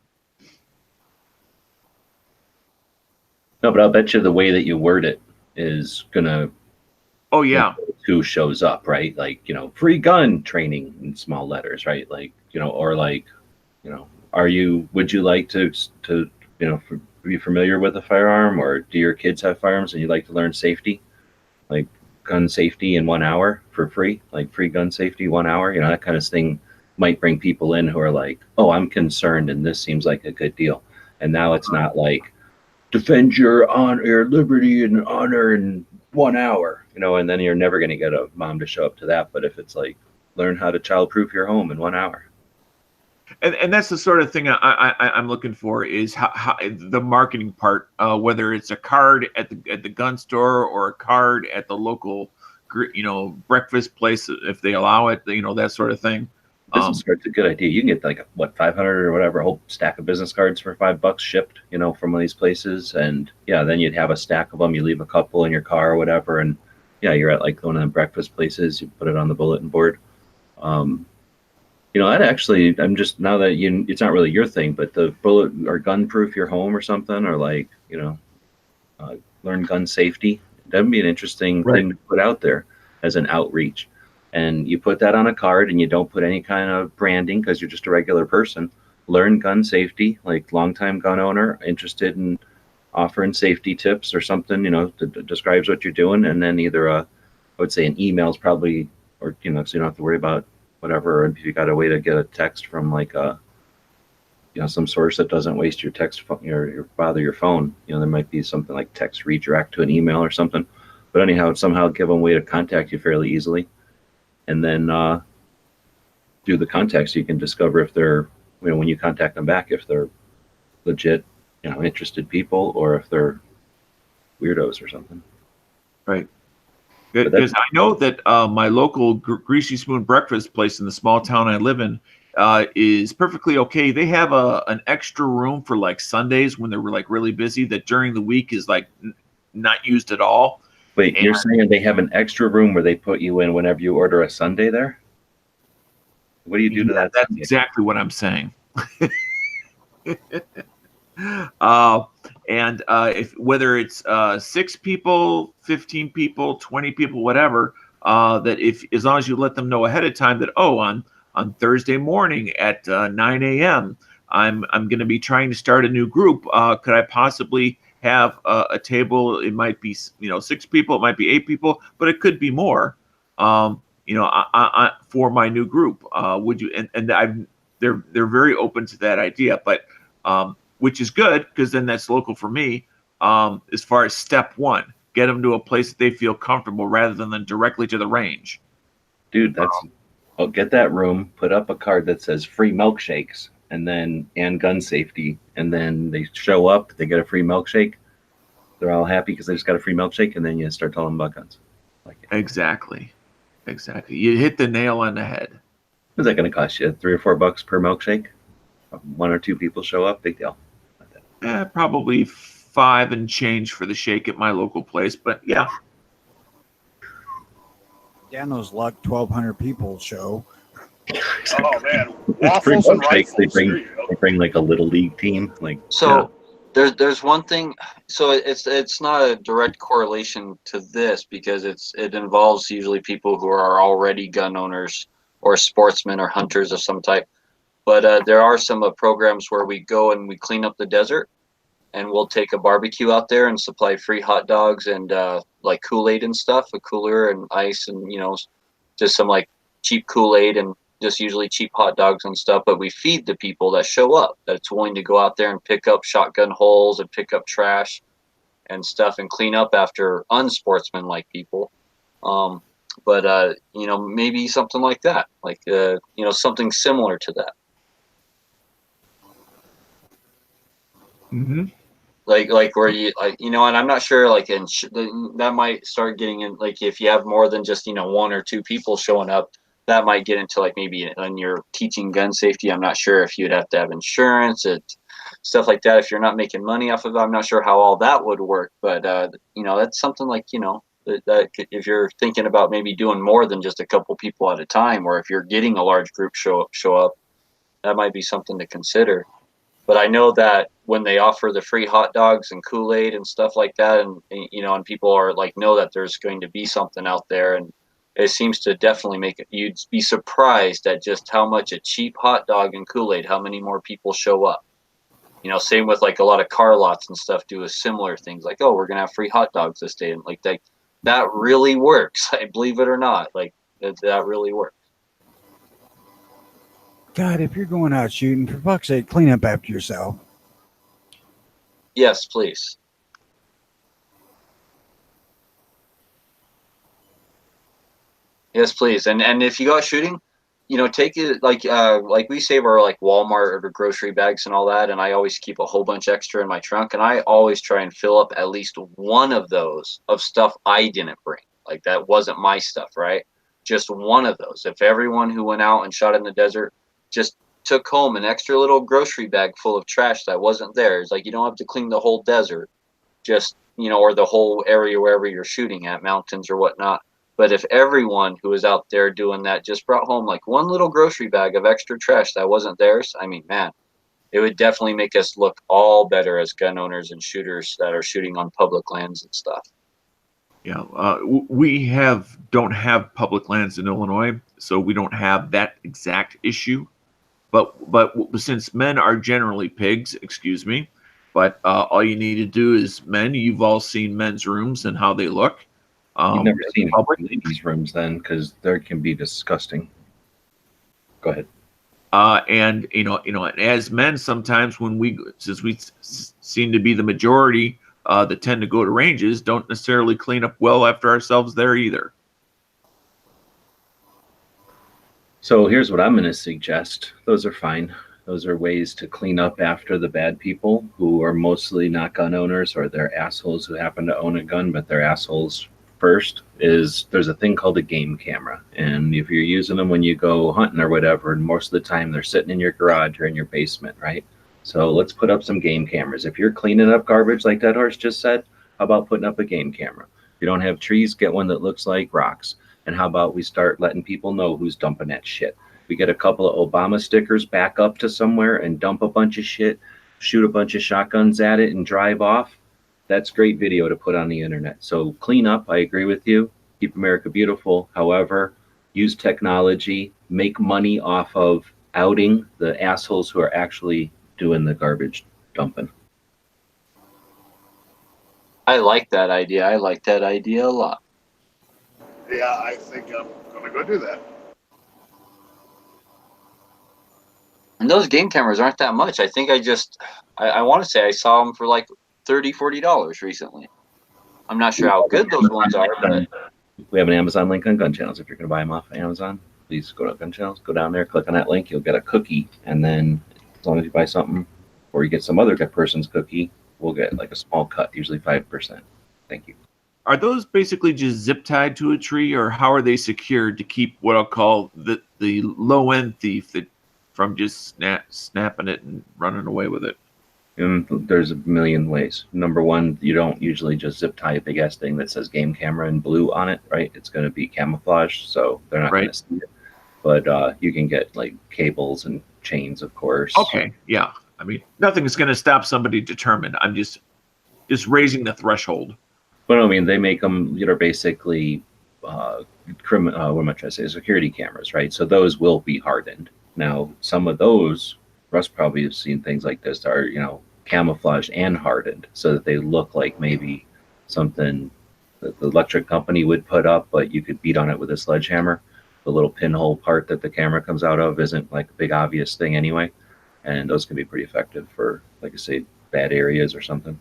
No, but I'll bet you the way that you word it is going to who shows up, right? Like, free gun training in small letters, right? Like, or like, would you like to be familiar with a firearm, or do your kids have firearms and you'd like to learn safety? Like gun safety in 1 hour for free, like free gun safety 1 hour, that kind of thing might bring people in who are like, oh, I'm concerned and this seems like a good deal. And now it's not like defend your liberty and honor in 1 hour, and then you're never going to get a mom to show up to that. But if it's like learn how to childproof your home in 1 hour. And that's the sort of thing I'm looking for is how the marketing part, whether it's a card at the gun store or a card at the local, breakfast place if they allow it, that sort of thing. Business cards a good idea. You can get like 500 or whatever, a whole stack of business cards for $5 shipped, from one of these places, and then you'd have a stack of them. You leave a couple in your car or whatever, and you're at like one of the breakfast places. You put it on the bulletin board. I'd actually, I'm just, now that it's not really your thing, but the bullet or gun proof your home or something, or like, learn gun safety. That'd be an interesting thing to put out there as an outreach. And you put that on a card and you don't put any kind of branding because you're just a regular person. Learn gun safety, like longtime gun owner, interested in offering safety tips or something, that describes what you're doing. And then either I would say an email is probably, or, so you don't have to worry about whatever, or if you got a way to get a text from like some source that doesn't waste your text, bother your phone, there might be something like text redirect to an email or something. But anyhow, somehow give them a way to contact you fairly easily, and then do the contact so you can discover if they're, when you contact them back, if they're legit, interested people, or if they're weirdos or something. Right. Because I know that my local Greasy Spoon breakfast place in the small town I live in is perfectly okay. They have an extra room for like Sundays when they're like really busy, that during the week is like not used at all. Wait, you're saying they have an extra room where they put you in whenever you order a sundae there? What do you do to that? That's exactly what I'm saying. If whether it's 6 people, 15 people, 20 people, whatever, that if as long as you let them know ahead of time that on Thursday morning at 9 a.m. I'm going to be trying to start a new group. Could I possibly have a table? It might be 6 people, it might be 8 people, but it could be more. For my new group, would you? They're very open to that idea, but which is good because then that's local for me. As far as step one, get them to a place that they feel comfortable rather than directly to the range. Dude, get that room, put up a card that says free milkshakes and gun safety, and then they show up, they get a free milkshake. They're all happy because they just got a free milkshake, and then you start telling them about guns. Exactly. You hit the nail on the head. What's that going to cost you? $3 or $4 per milkshake? 1 or 2 people show up, big deal. Probably 5 and change for the shake at my local place, but yeah. Dano's luck, 1,200 people show. Oh man, waffles and rifles. They bring like a little league team. There's one thing. So it's not a direct correlation to this because it involves usually people who are already gun owners or sportsmen or hunters of some type. But there are some programs where we go and we clean up the desert, and we'll take a barbecue out there and supply free hot dogs and like Kool-Aid and stuff, a cooler and ice and just some like cheap Kool-Aid and just usually cheap hot dogs and stuff. But we feed the people that show up that's willing to go out there and pick up shotgun holes and pick up trash and stuff and clean up after unsportsmanlike people. But maybe something like that, like something similar to that. Mm-hmm. Like where you and I'm not sure that might start getting in, like if you have more than just 1 or 2 people showing up, that might get into like maybe when you're teaching gun safety. I'm not sure if you'd have to have insurance and stuff like that if you're not making money off of it. I'm not sure how all that would work, but that's something like that if you're thinking about maybe doing more than just a couple people at a time, or if you're getting a large group show up, that might be something to consider. But I know that when they offer the free hot dogs and Kool-Aid and stuff like that, and people are like, know that there's going to be something out there, and it seems to definitely make it. You'd be surprised at just how much a cheap hot dog and Kool-Aid, how many more people show up. Same with like a lot of car lots and stuff do a similar things like, oh, we're gonna have free hot dogs this day, and like that really works. I believe it or not, like that really works. God, if you're going out shooting, for fuck's sake, clean up after yourself. Yes, please. Yes, please. And if you go out shooting, take it like we save our like Walmart or grocery bags and all that, and I always keep a whole bunch extra in my trunk, and I always try and fill up at least one of those of stuff I didn't bring. Like that wasn't my stuff, right? Just one of those. If everyone who went out and shot in the desert just took home an extra little grocery bag full of trash that wasn't theirs, like you don't have to clean the whole desert, just or the whole area wherever you're shooting at, mountains or whatnot. But if everyone who was out there doing that just brought home like one little grocery bag of extra trash that wasn't theirs, I mean, man, it would definitely make us look all better as gun owners and shooters that are shooting on public lands and stuff. Yeah, we don't have public lands in Illinois, so we don't have that exact issue. But since men are generally pigs, excuse me, but all you need to do is you've all seen men's rooms and how they look. You've never seen ladies' rooms then, because they can be disgusting. Go ahead. And as men, sometimes since we seem to be the majority that tend to go to ranges, don't necessarily clean up well after ourselves there either. So here's what I'm going to suggest. Those are fine. Those are ways to clean up after the bad people who are mostly not gun owners, or they're assholes who happen to own a gun, but they're assholes first. There's a thing called a game camera. And if you're using them when you go hunting or whatever, and most of the time they're sitting in your garage or in your basement, right? So let's put up some game cameras. If you're cleaning up garbage like that horse just said, how about putting up a game camera? If you don't have trees, get one that looks like rocks. And how about we start letting people know who's dumping that shit? we get a couple of Obama stickers, back up to somewhere and dump a bunch of shit, shoot a bunch of shotguns at it and drive off, that's great video to put on the internet. So clean up, I agree with you. Keep America beautiful. However, use technology, make money off of outing the assholes who are actually doing the garbage dumping. I like that idea. I like that idea a lot. Yeah, I think I'm going to go do that. And those game cameras aren't that much. I think I want to say I saw them for like $30, $40 recently. I'm not sure how good those ones are, but we have an Amazon link on Gun Channels. If you're going to buy them off of Amazon, please go to Gun Channels, go down there, click on that link. You'll get a cookie. And then as long as you buy something or you get some other person's cookie, we'll get like a small cut, usually 5%. Thank you. Are those basically just zip tied to a tree, or how are they secured to keep what I'll call the low end thief that from just snapping it and running away with it? And there's a million ways. Number one, you don't usually just zip tie a big ass thing that says game camera in blue on it, right? It's going to be camouflage, so they're not going to see it. But you can get like cables and chains, of course. Okay, yeah. I mean, nothing is going to stop somebody determined. I'm just raising the threshold. But I mean, they make them, basically what am I trying to say? Security cameras, right? So those will be hardened. Now, some of those, Russ probably has seen things like this, are, camouflaged and hardened so that they look like maybe something that the electric company would put up, but you could beat on it with a sledgehammer. The little pinhole part that the camera comes out of isn't like a big obvious thing anyway. And those can be pretty effective for, like I say, bad areas or something.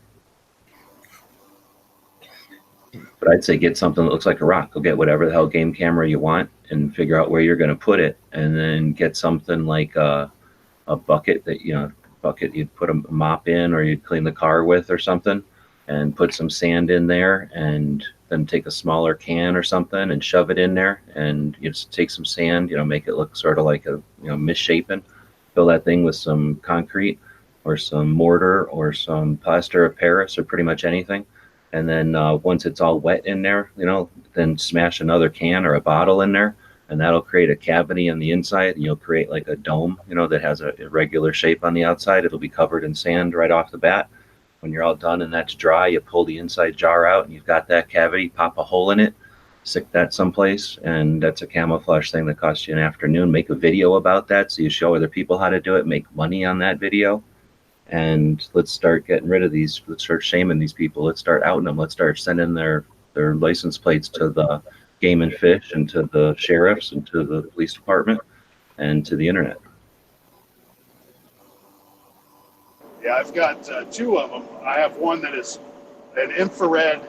But I'd say get something that looks like a rock. Go get whatever the hell game camera you want and figure out where you're going to put it. And then get something like a bucket that, bucket you'd put a mop in or you'd clean the car with or something, and put some sand in there, and then take a smaller can or something and shove it in there, and you just take some sand, make it look sort of like a, misshapen. Fill that thing with some concrete or some mortar or some plaster of Paris or pretty much anything. And then once it's all wet in there, then smash another can or a bottle in there, and that'll create a cavity on the inside, and you'll create like a dome, that has a irregular shape on the outside. It'll be covered in sand right off the bat. When you're all done and that's dry, you pull the inside jar out and you've got that cavity, pop a hole in it, stick that someplace, and that's a camouflage thing that costs you an afternoon. Make a video about that so you show other people how to do it, make money on that video. And let's start getting rid of these. Let's start shaming these people. Let's start outing them. Let's start sending their license plates to the Game and Fish and to the sheriffs and to the police department and to the internet. Yeah, I've got two of them. I have one that is an infrared,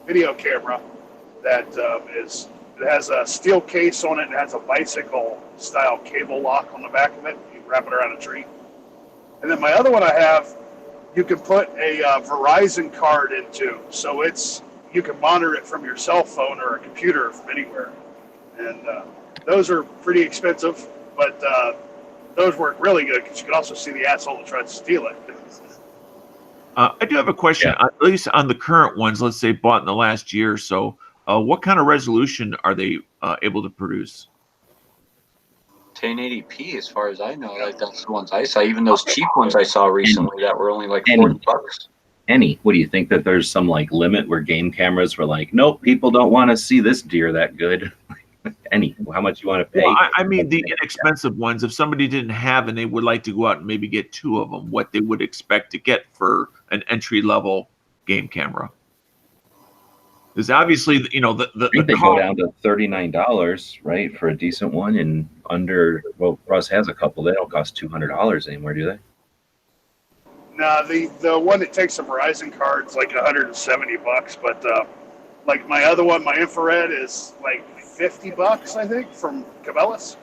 video camera that it has a steel case on it and has a bicycle style cable lock on the back of it. You wrap it around a tree. And then my other one I have, you can put a Verizon card into, so you can monitor it from your cell phone or a computer from anywhere. And those are pretty expensive, but those work really good because you can also see the asshole that tried to steal it. I do have a question, at least on the current ones, let's say bought in the last year or so. What kind of resolution are they able to produce? 1080p, as far as I know. Like, that's the ones I saw. Even those cheap ones I saw recently that were only like $40. What do you think, that there's some like limit where game cameras were like, nope, people don't want to see this deer that good? How much you want to pay? Well, I mean the inexpensive ones. If somebody didn't have and they would like to go out and maybe get two of them, what they would expect to get for an entry level game camera. Because obviously, I think they go down to $39, right, for a decent one, and under. Well, Russ has a couple. They don't cost $200 anymore, do they? No, the one that takes a Verizon card is like $170, but like my other one, my infrared, is like $50, I think, from Cabela's.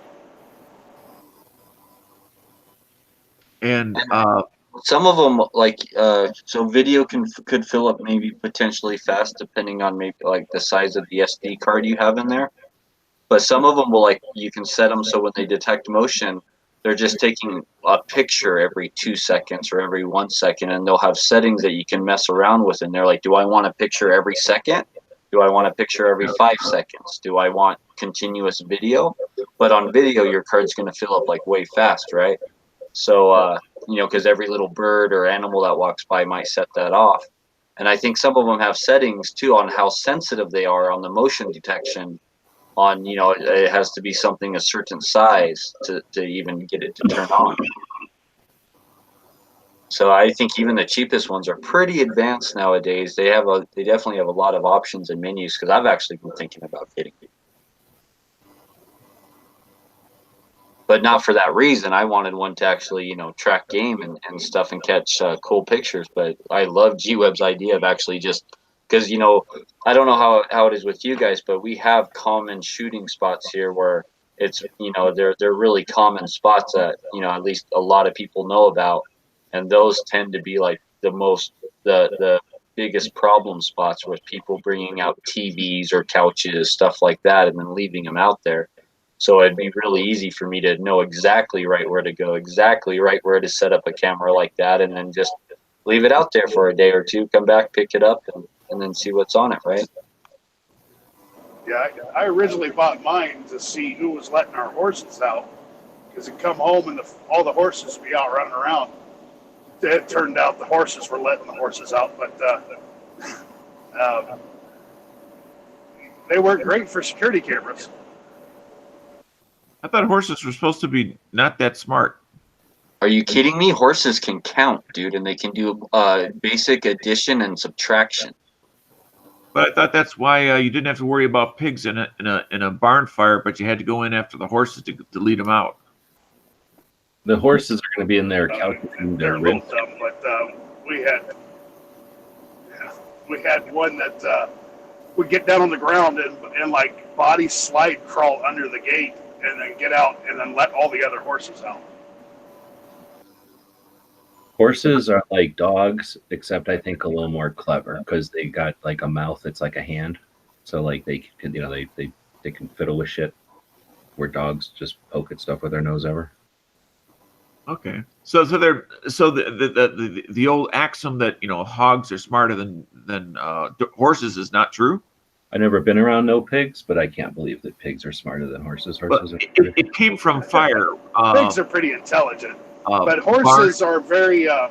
And some of them, like, so video could fill up maybe potentially fast, depending on maybe like the size of the SD card you have in there. But some of them will, like, you can set them so when they detect motion, they're just taking a picture every 2 seconds or every 1 second, and they'll have settings that you can mess around with. And they're like, do I want a picture every second? Do I want a picture every 5 seconds? Do I want continuous video? But on video, your card's going to fill up like way fast, right? So, because every little bird or animal that walks by might set that off. And I think some of them have settings too on how sensitive they are on the motion detection. On, it has to be something a certain size to even get it to turn on. So I think even the cheapest ones are pretty advanced nowadays. They definitely have a lot of options and menus, because I've actually been thinking about getting it. But not for that reason. I wanted one to actually, track game and stuff and catch cool pictures. But I love G-Web's idea of actually just, because, I don't know how it is with you guys, but we have common shooting spots here where it's, they're really common spots that, at least a lot of people know about. And those tend to be like the biggest problem spots, with people bringing out TVs or couches, stuff like that, and then leaving them out there. So it'd be really easy for me to know exactly right where to go, exactly right where to set up a camera like that, and then just leave it out there for a day or two, come back, pick it up, and then see what's on it, right? Yeah, I originally bought mine to see who was letting our horses out, because it'd come home and all the horses would be out running around. It turned out the horses were letting the horses out, but they weren't great for security cameras. I thought horses were supposed to be not that smart. Are you kidding me? Horses can count, dude, and they can do basic addition and subtraction. But I thought that's why you didn't have to worry about pigs in a barn fire, but you had to go in after the horses to lead them out. The horses are going to be in there couching their ribs. But we had one that would get down on the ground and like body slide crawl under the gate and then get out and then let all the other horses out. Horses are like dogs, except I think a little more clever, because they got like a mouth that's like a hand, so like they can, they can fiddle with shit, where dogs just poke at stuff with their nose ever. Okay, so the old axiom that hogs are smarter than horses is not true. I've never been around no pigs, but I can't believe that pigs are smarter than horses. Horses it came from fire. Pigs are pretty intelligent, but horses are very I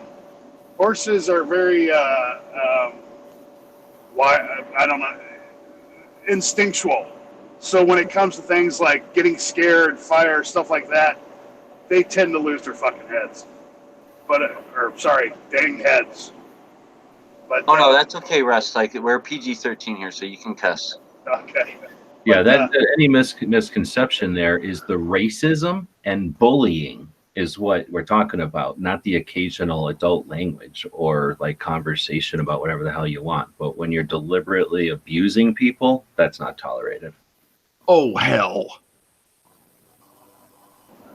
don't know, instinctual. So when it comes to things like getting scared, fire, stuff like that, they tend to lose their fucking heads. Dang heads. But oh no, that's okay, Russ. Like, we're PG-13 here, so you can cuss. Okay. Yeah, any misconception there is the racism and bullying is what we're talking about, not the occasional adult language or like conversation about whatever the hell you want. But when you're deliberately abusing people, that's not tolerated. Oh hell.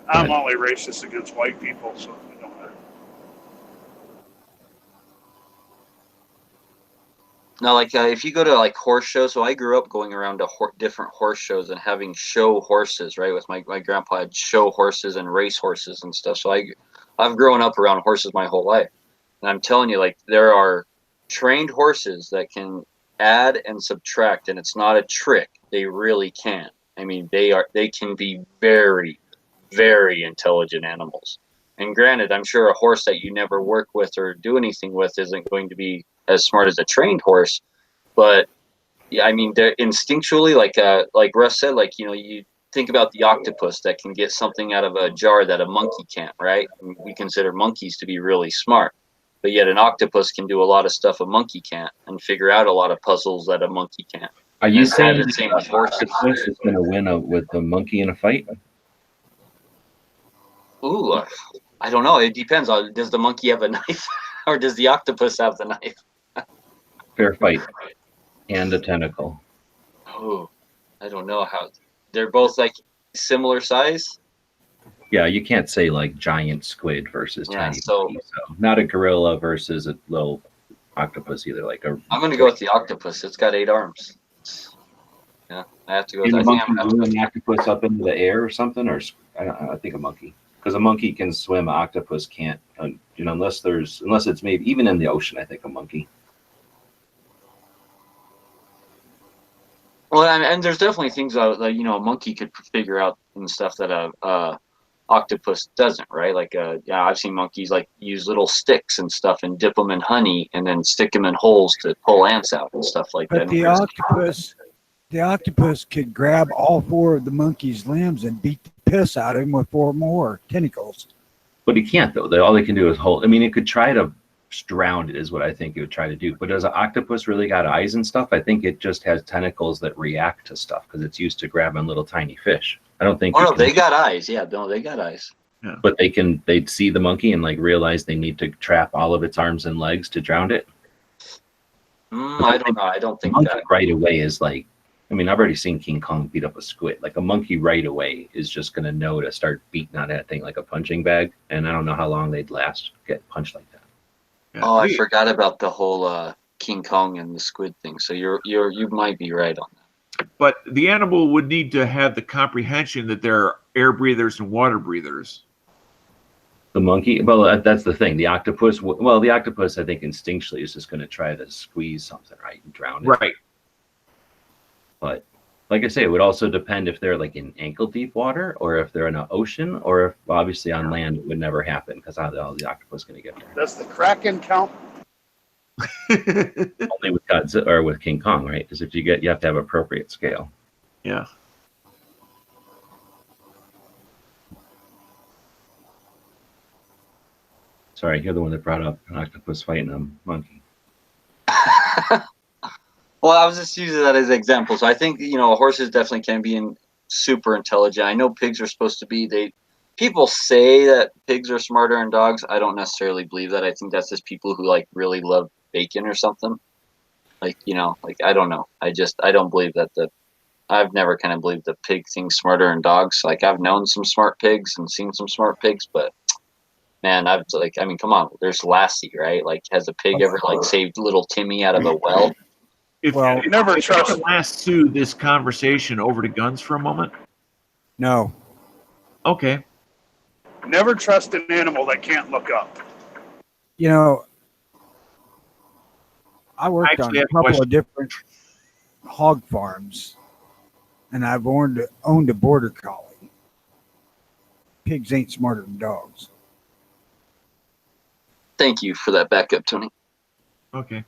I'm only racist against white people, so it don't matter. Now, like, if you go to like horse shows, so I grew up going around to different horse shows and having show horses, right? With my grandpa had show horses and race horses and stuff. So I've grown up around horses my whole life, and I'm telling you, like, there are trained horses that can add and subtract, and it's not a trick. They really can. I mean, they can be very, very intelligent animals. And granted, I'm sure a horse that you never work with or do anything with isn't going to be as smart as a trained horse, but yeah, I mean, they're instinctually, like Russ said, like, you think about the octopus that can get something out of a jar that a monkey can't, right? And we consider monkeys to be really smart, but yet an octopus can do a lot of stuff a monkey can't and figure out a lot of puzzles that a monkey can't. Are you saying the same with horses? Octopus is going to win with a monkey in a fight? Ooh, I don't know. It depends. Does the monkey have a knife, or does the octopus have the knife? Fair fight. And a tentacle. Oh, I don't know how. They're both like similar size. Yeah, you can't say like giant squid versus tiny. So not a gorilla versus a little octopus either. I'm going to go with the octopus. It's got 8 arms. Yeah, I have to go with a monkey an octopus up into the air or something, or I think a monkey, because a monkey can swim, an octopus can't. Unless it's maybe even in the ocean. I think a monkey. Well, and there's definitely things that a monkey could figure out and stuff that a octopus doesn't, right? Like yeah, I've seen monkeys like use little sticks and stuff and dip them in honey and then stick them in holes to pull ants out and stuff like But that. the octopus could grab all 4 of the monkey's limbs and beat the piss out of him with 4 more tentacles. But he can't though. All they can do is hold. I mean, it could try to drown it, is what I think it would try to do. But does an octopus really got eyes and stuff? I think it just has tentacles that react to stuff because it's used to grabbing little tiny fish. I don't think. Oh no, they got eyes. Yeah, no, they got eyes. Yeah. But they'd see the monkey and like realize they need to trap all of its arms and legs to drown it. I don't know. I don't think Monkey that. right away is like. I mean, I've already seen King Kong beat up a squid. Like a monkey right away is just going to know to start beating on that thing like a punching bag. And I don't know how long they'd last get punched like that. Yeah. Oh, I forgot about the whole King Kong and the squid thing. So you might be right on that. But the animal would need to have the comprehension that there are air breathers and water breathers. The monkey, well, that's the thing. The octopus, the octopus, I think instinctually is just going to try to squeeze something, right, and drown it. Right. But like I say, it would also depend if they're like in ankle deep water or if they're in an ocean or if obviously on land it would never happen because how the hell is the octopus going to get there? Does the Kraken count? Only with Godzilla or with King Kong, right? Because if you have to have appropriate scale. Yeah. Sorry, you're the one that brought up an octopus fighting a monkey. Well, I was just using that as an example. So I think horses definitely can be super intelligent. I know pigs are supposed to be. People say that pigs are smarter than dogs. I don't necessarily believe that. I think that's just people who like really love bacon or something. Like I don't know. I don't believe that I've never kind of believed the pig thing's smarter than dogs. Like I've known some smart pigs and seen some smart pigs, but man, come on. There's Lassie, right? Like, has a pig ever like saved little Timmy out of a well? If never trust. I lasso this conversation over to guns for a moment. No. Okay. Never trust an animal that can't look up. I worked Actually, on I a have a couple of different hog farms, and I've owned a border collie. Pigs ain't smarter than dogs. Thank you for that backup, Tony. Okay.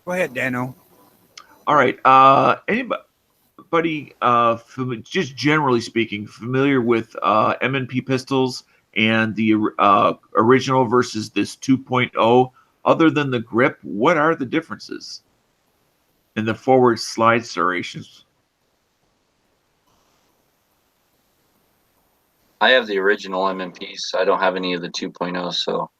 Go ahead, Dano. All right. Anybody, just generally speaking, familiar with M&P pistols and the original versus this 2.0? Other than the grip, what are the differences in the forward slide serrations? I have the original M&Ps. I don't have any of the 2.0. So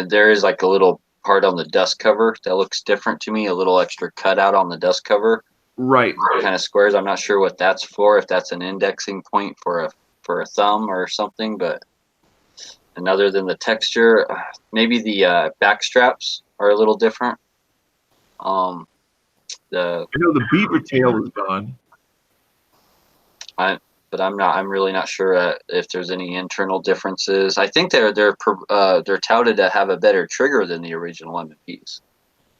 there is like a little part on the dust cover that looks different to me. A little extra cutout on the dust cover. Right. Kind of squares. I'm not sure what that's for. If that's an indexing point for a thumb or something, but. And other than the texture, maybe the back straps are a little different. I know the beaver tail is gone. But I'm really not sure if there's any internal differences. I think they're touted to have a better trigger than the original M&Ps.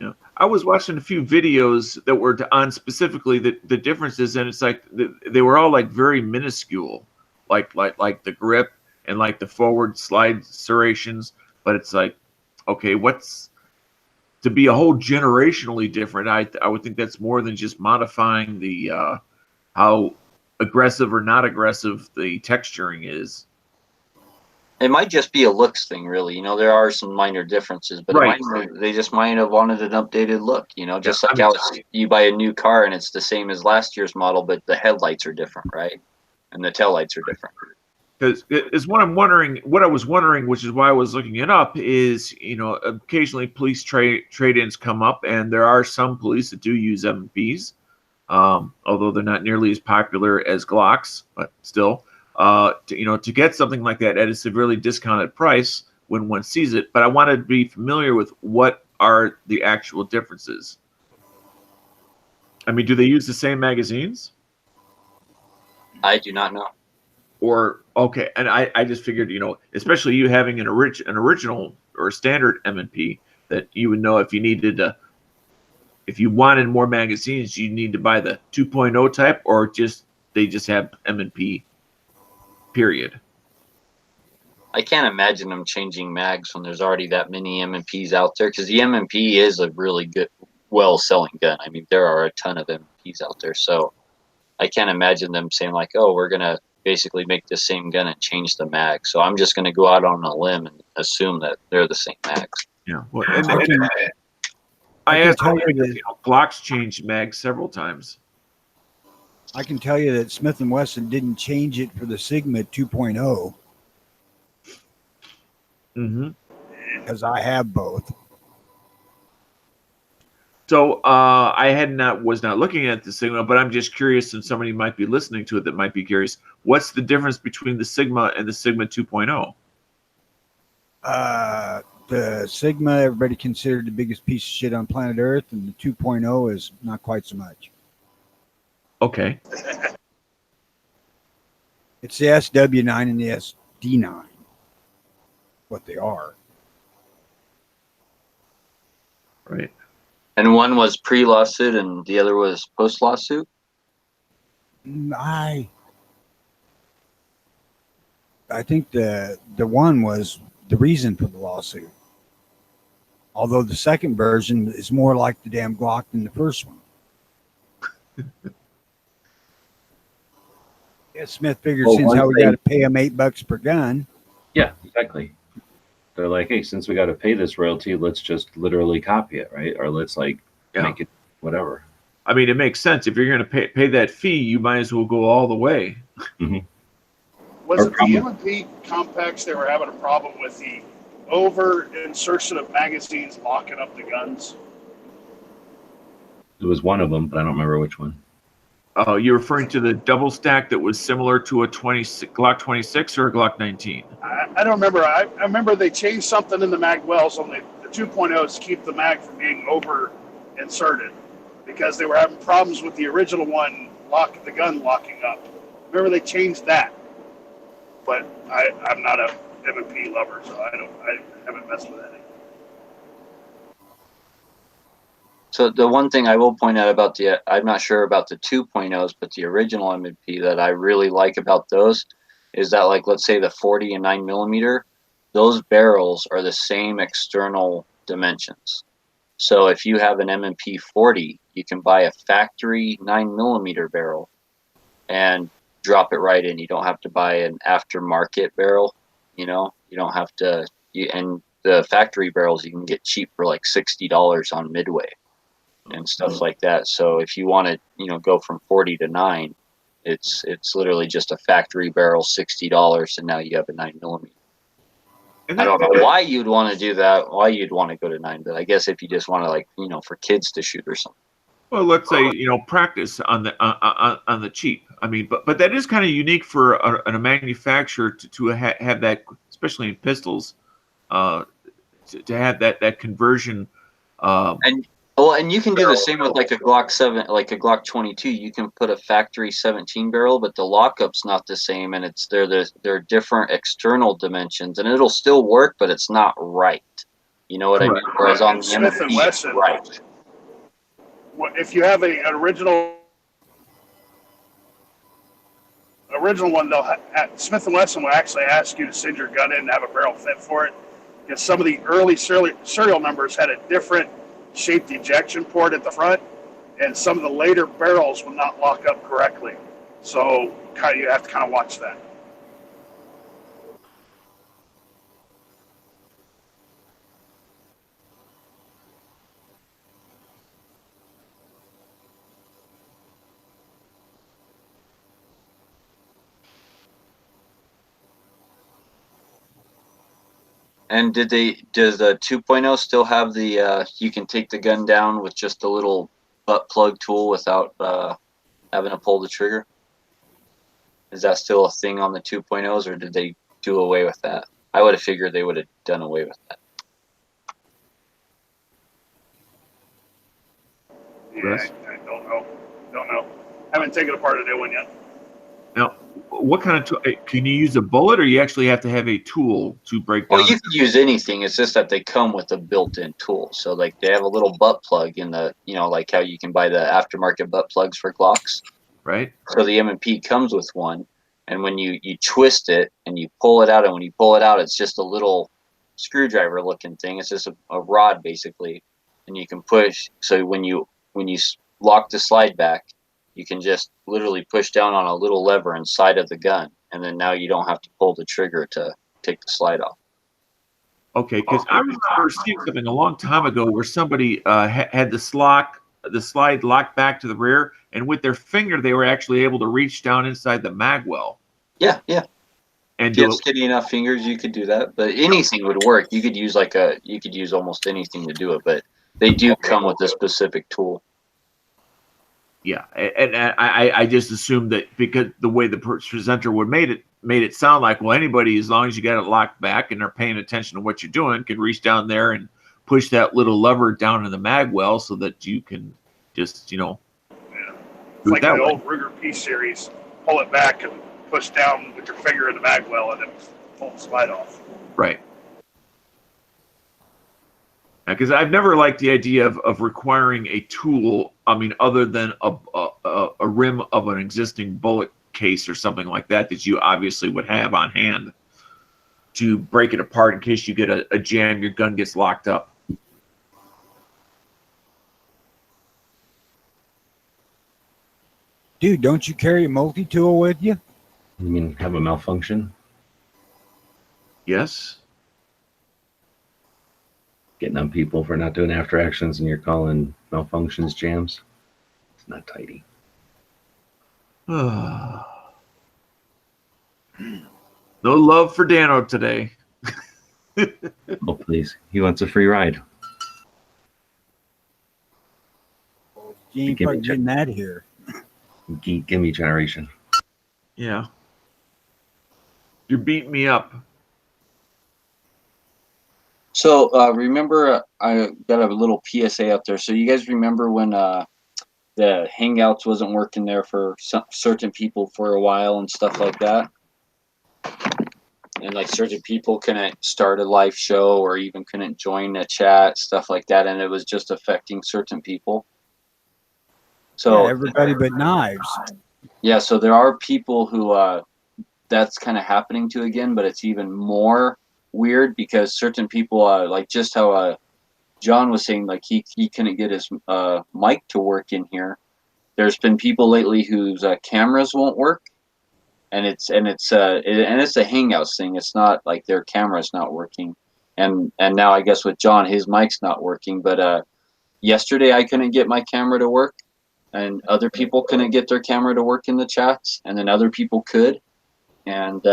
Yeah, I was watching a few videos that were on specifically the differences, and it's like they were all like very minuscule, like the grip and like the forward slide serrations. But it's like, okay, what's to be a whole generationally different? I would think that's more than just modifying the how aggressive or not aggressive the texturing is. It might just be a looks thing, really. There are some minor differences, but Right. They just might have wanted an updated look. Just like how you buy a new car and it's the same as last year's model, but the headlights are different, right? And the taillights are different. Because is what I'm wondering. What I was wondering, which is why I was looking it up, is occasionally police trade-ins come up, and there are some police that do use M&Ps. Although they're not nearly as popular as Glocks, but still, to get something like that at a severely discounted price when one sees it. But I wanted to be familiar with what are the actual differences. I mean, do they use the same magazines? I do not know. Or okay, and I just figured, especially you having an original or a standard M&P, that you would know if you needed to if you wanted more magazines, you need to buy the 2.0 type, or they just have M&P. Period. I can't imagine them changing mags when there's already that many M&Ps out there, because the M&P is a really good, well-selling gun. I mean, there are a ton of M&Ps out there, so I can't imagine them saying like, "Oh, we're gonna basically make the same gun and change the mag." So I'm just gonna go out on a limb and assume that they're the same mags. Yeah. Well, I can, I can asked tell you because, that Glock's changed mags several times. I can tell you that Smith & Wesson didn't change it for the Sigma 2.0 Mm-hmm. because I have both. So was not looking at the Sigma, but I'm just curious, and somebody might be listening to it that might be curious. What's the difference between the Sigma and the Sigma 2.0? The Sigma, everybody considered the biggest piece of shit on planet Earth, and the 2.0 is not quite so much. Okay. It's the SW9 and the SD9, what they are. Right. And one was pre-lawsuit and the other was post-lawsuit? I think the one was the reason for the lawsuit. Although the second version is more like the damn Glock than the first one. Yeah, Smith figured Well, since once how we they- got to pay them $8 per gun. Yeah, exactly. They're like, hey, since we got to pay this royalty, let's just literally copy it, right? Or let's make it whatever. I mean, it makes sense. If you're going to pay that fee, you might as well go all the way. Mm-hmm. Was it the M&P compacts they were having a problem with the over insertion of magazines locking up the guns? It was one of them, but I don't remember which one. Oh, you're referring to the double stack that was similar to a Glock 26 or a Glock 19? I don't remember. I remember they changed something in the mag wells on the 2.0s to keep the mag from being over inserted because they were having problems with the original one, the gun locking up. Remember they changed that, but I'm not a M&P lover, so I haven't messed with any. So the one thing I will point out about I'm not sure about the 2.0s, but the original M&P that I really like about those is that, like, let's say the 40 and 9mm, those barrels are the same external dimensions. So if you have an M&P 40, you can buy a factory 9mm barrel and drop it right in. You don't have to buy an aftermarket barrel. You don't have to. And the factory barrels you can get cheap for like $60 on Midway and stuff like that. So if you want to, go from 40 to 9, it's literally just a factory barrel, $60, and now you have a 9mm. I don't know why you'd want to do that, why you'd want to go to 9, but I guess if you just want to, like, for kids to shoot or something. Well, let's say practice on the cheap. I mean, but that is kind of unique for a manufacturer to have that, especially in pistols, to have that conversion. And you can do the same with like a Glock 7, like a Glock 22. You can put a factory 17 barrel, but the lockup's not the same, and they're different external dimensions, and it'll still work, but it's not right. You know what I mean? Whereas on the Smith M&P, & Wesson, right. If you have an original one, Smith & Wesson will actually ask you to send your gun in and have a barrel fit for it, because some of the early serial numbers had a different shaped ejection port at the front, and some of the later barrels will not lock up correctly. So you have to kind of watch that. And does the 2.0 still have the you can take the gun down with just a little butt plug tool without having to pull the trigger? Is that still a thing on the 2.0s, or did they do away with that? I would have figured they would have done away with that. Yeah, I don't know. Haven't taken apart a new one yet. No. what kind of tool? Can you use a bullet, or you actually have to have a tool to break Well, down? you could use anything. It's just that they come with a built-in tool. So like they have a little butt plug in the, like how you can buy the aftermarket butt plugs for Glocks. Right. So the M&P comes with one, and when you twist it and you pull it out, and when you pull it out, it's just a little screwdriver-looking thing. It's just a rod basically, and you can push. So when you lock the slide back, you can just literally push down on a little lever inside of the gun, and then now you don't have to pull the trigger to take the slide off. Okay, because I remember seeing something a long time ago where somebody had the slide locked back to the rear, and with their finger they were actually able to reach down inside the mag well. Yeah. And If you do have it. skinny enough fingers, you could do that. But anything would work. You could use almost anything to do it. But they do come with a specific tool. Yeah, and I just assumed that because the way the presenter would made it sound like, well, anybody, as long as you got it locked back and they're paying attention to what you're doing, can reach down there and push that little lever down in the mag well so that you can just Yeah. do It's it like that the way. old Ruger P series. Pull it back and push down with your finger in the mag well, and then pull the slide off. Right. Because I've never liked the idea of requiring a tool. I mean, other than a rim of an existing bullet case or something like that you obviously would have on hand to break it apart in case you get a jam, your gun gets locked up. Dude, don't you carry a multi-tool with you? You mean have a malfunction? Yes. Getting on people for not doing after actions and you're calling malfunctions jams? It's not tidy. No love for Dano today. Oh, please. He wants a free ride. You ain't Give me fucking getting that here. Give me generation. Yeah. You're beating me up. So remember, I got a little PSA out there. So you guys remember when the Hangouts wasn't working there for certain people for a while and stuff like that? And like certain people couldn't start a live show or even couldn't join a chat, stuff like that. And it was just affecting certain people. So Yeah, everybody but Knives. Yeah, so there are people who that's kind of happening to again, but it's even more weird because certain people, like just how John was saying, like he couldn't get his mic to work in here. There's been people lately whose cameras won't work, and it's a Hangouts thing. It's not like their camera's not working, and now I guess with John, his mic's not working. But yesterday I couldn't get my camera to work, and other people couldn't get their camera to work in the chats, and then other people could, and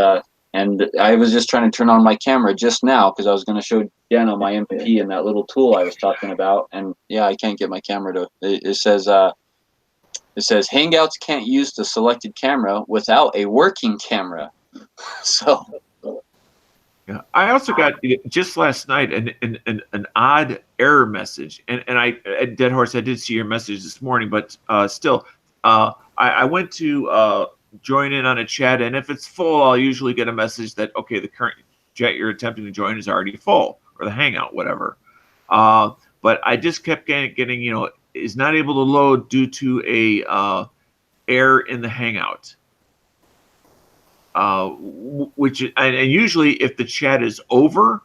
I was just trying to turn on my camera just now because I was going to show Dano my MP and that little tool I was talking about, and yeah, I can't get my camera to. It says Hangouts can't use the selected camera without a working camera. So Yeah, I also got just last night an odd error message, and at Dead Horse, I did see your message this morning, but still, I went to join in on a chat, and if it's full, I'll usually get a message that okay, the current chat you're attempting to join is already full, or the Hangout, whatever. But I just kept getting is not able to load due to a error in the Hangout. Which and usually if the chat is over,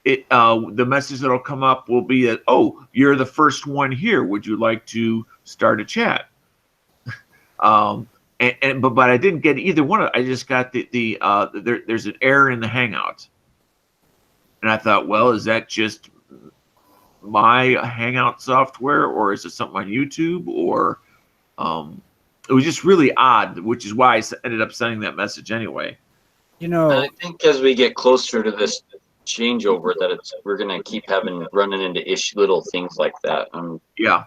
the message that'll come up will be that, oh, you're the first one here. Would you like to start a chat? But I didn't get either one. I just got there's an error in the Hangout, and I thought, well, is that just my Hangout software, or is it something on YouTube, or it was just really odd, which is why I ended up sending that message anyway. and I think as we get closer to this changeover, that we're gonna keep running into little things like that. Yeah.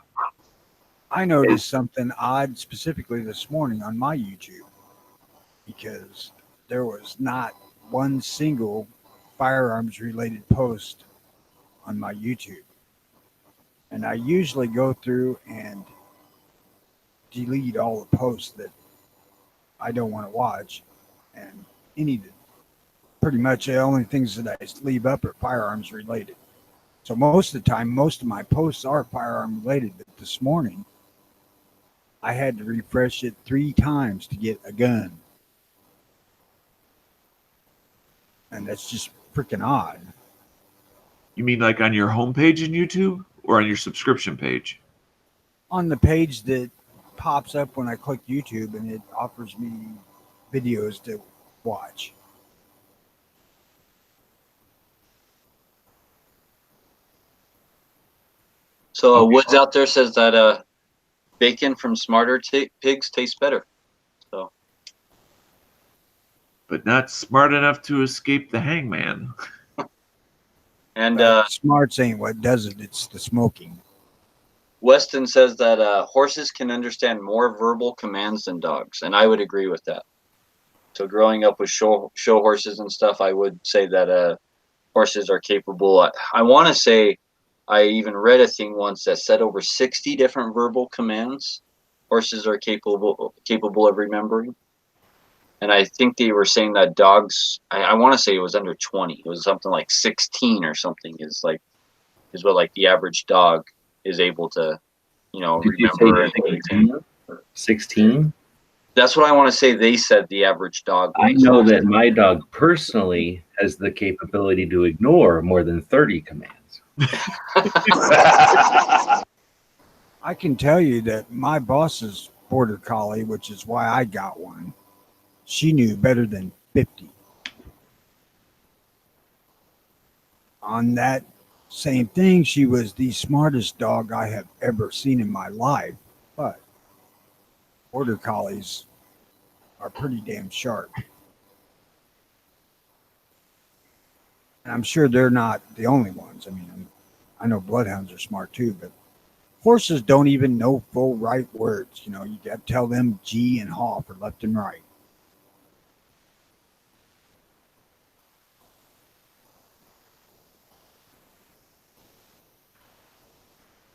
I noticed something odd specifically this morning on my YouTube because there was not one single firearms related post on my YouTube. And I usually go through and delete all the posts that I don't want to watch. and pretty much the only things that I leave up are firearms related. So most of the time, most of my posts are firearm related. But this morning, I had to refresh it 3 times to get a gun. And that's just freaking odd. You mean like on your homepage in YouTube or on your subscription page? On the page that pops up when I click YouTube, and it offers me videos to watch. So Woods out there says that bacon from smarter pigs tastes better. So, But not smart enough to escape the hangman. and Smarts ain't what does it, it's the smoking. Weston says that horses can understand more verbal commands than dogs, and I would agree with that. So growing up with show horses and stuff, I would say that horses are capable. I want to say I even read a thing once that said over 60 different verbal commands horses are capable of remembering. And I think they were saying that dogs, I want to say it was under 20. It was something like 16 or something is what like the average dog is able to, Did you remember. say 16? That's what I want to say. They said the average dog. I know that my dog personally has the capability to ignore more than 30 commands. I can tell you that my boss's border collie, which is why I got one, she knew better than 50. On that same thing, she was the smartest dog I have ever seen in my life. But border collies are pretty damn sharp. And I'm sure they're not the only ones. I mean, I know bloodhounds are smart too, but horses don't even know full right words. You got to tell them G and haw for left and right.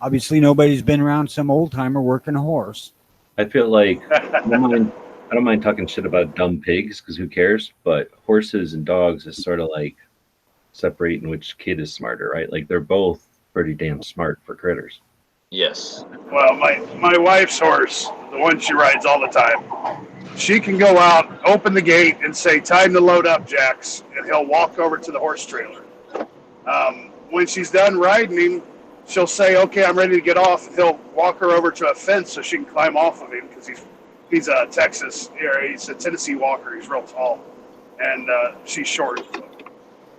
Obviously, nobody's been around some old timer working a horse. I feel like I don't mind talking shit about dumb pigs because who cares? But horses and dogs is sort of like separating which kid is smarter, right? Like they're both pretty damn smart for critters. Yes. Well, my wife's horse, the one she rides all the time, she can go out, open the gate, and say, "Time to load up, Jax," and he'll walk over to the horse trailer. When she's done riding him, she'll say, "Okay, I'm ready to get off." And he'll walk her over to a fence so she can climb off of him because he's a Texas, he's a Tennessee walker. He's real tall, and she's short.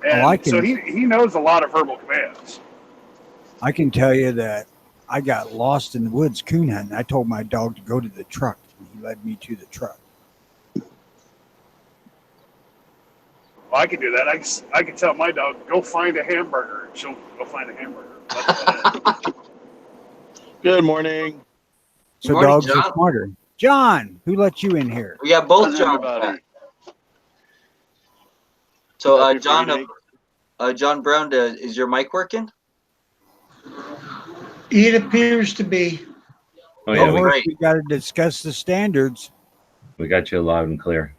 And so he knows a lot of verbal commands. I can tell you that I got lost in the woods coon hunting. I told my dog to go to the truck, and he led me to the truck. Well, I can do that. I can tell my dog, "Go find a hamburger," and she'll go find a hamburger. That's about it. Good morning. So Morning, dogs John. are smarter. John, who let you in here? We got both How's John. everybody? So Happy John, Friday. John Brown, is your mic working? It appears to be. Oh yeah, Horse, great. we got to discuss the standards. we got you loud and clear.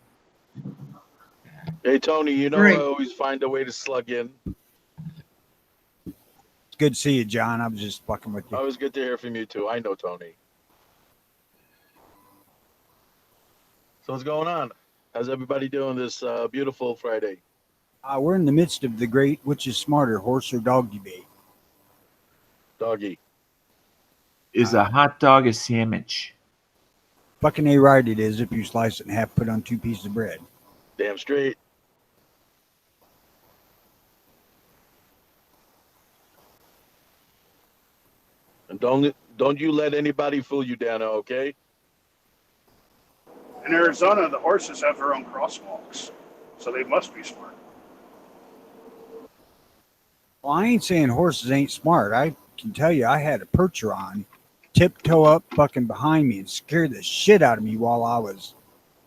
Hey, Tony, Great. I always find a way to slug in. It's good to see you, John. I was just fucking with you. Always good to hear from you, too. I know, Tony. So what's going on? How's everybody doing this beautiful Friday? We're in the midst of the great which is smarter, horse or dog debate. Doggy. Is a hot dog a sandwich? Fucking A right it is if you slice it in half, put on 2 pieces of bread. Damn straight. And don't you let anybody fool you, Dana, okay? In Arizona, the horses have their own crosswalks, so they must be smart. Well, I ain't saying horses ain't smart. I can tell you I had a Percheron tiptoe up fucking behind me and scared the shit out of me while I was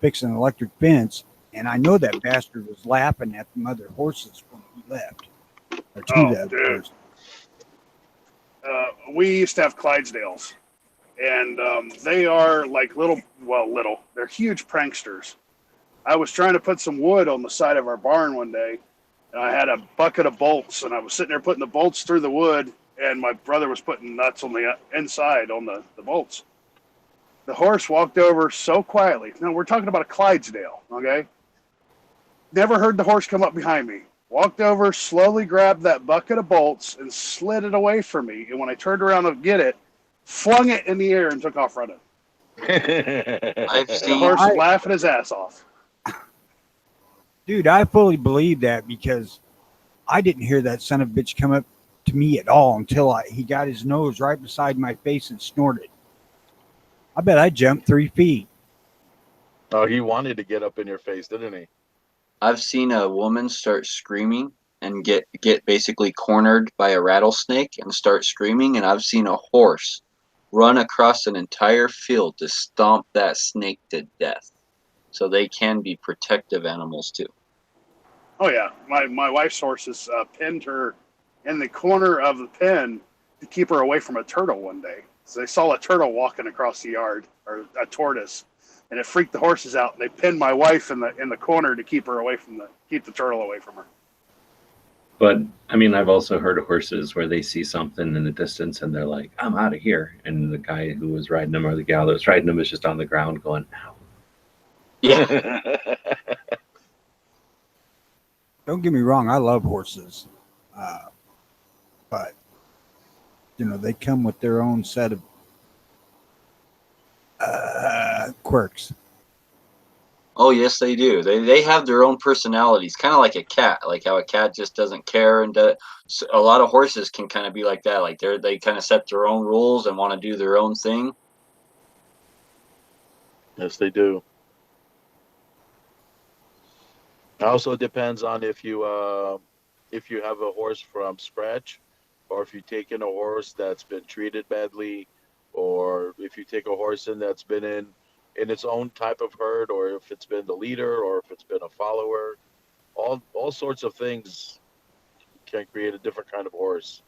fixing an electric fence. And I know that bastard was lapping at the mother horses when he left. Or to Oh, the dude. horses. We used to have Clydesdales, and they are like little, they're huge pranksters. I was trying to put some wood on the side of our barn one day, and I had a bucket of bolts, and I was sitting there putting the bolts through the wood, and my brother was putting nuts on the inside on the bolts. The horse walked over so quietly. Now, we're talking about a Clydesdale, okay? Never heard the horse come up behind me. Walked over, slowly grabbed that bucket of bolts, and slid it away from me. And when I turned around to get it, flung it in the air and took off running. I've The seen. horse was laughing his ass off. Dude, I fully believe that because I didn't hear that son of a bitch come up to me at all until he got his nose right beside my face and snorted. I bet I jumped 3 feet. Oh, he wanted to get up in your face, didn't he? I've seen a woman start screaming and get basically cornered by a rattlesnake and start screaming, and I've seen a horse run across an entire field to stomp that snake to death. So they can be protective animals too. Oh, yeah. My wife's horses pinned her in the corner of the pen to keep her away from a turtle one day. So they saw a turtle walking across the yard, or a tortoise, and it freaked the horses out. And they pinned my wife in the corner to keep her away from keep the turtle away from her. But I mean, I've also heard of horses where they see something in the distance and they're like, "I'm out of here," and the guy who was riding them or the gal that was riding them is just on the ground going, "Ow." Yeah. Don't get me wrong, I love horses. But, they come with their own set of quirks. Oh yes, they do. They have their own personalities, kind of like a cat. Like how a cat just doesn't care, and a lot of horses can kind of be like that. Like they kind of set their own rules and want to do their own thing. Yes, they do. It also depends on if you have a horse from scratch, or if you take in a horse that's been treated badly, or if you take a horse in that's been in its own type of herd, or if it's been the leader, or if it's been a follower. All sorts of things can create a different kind of horse.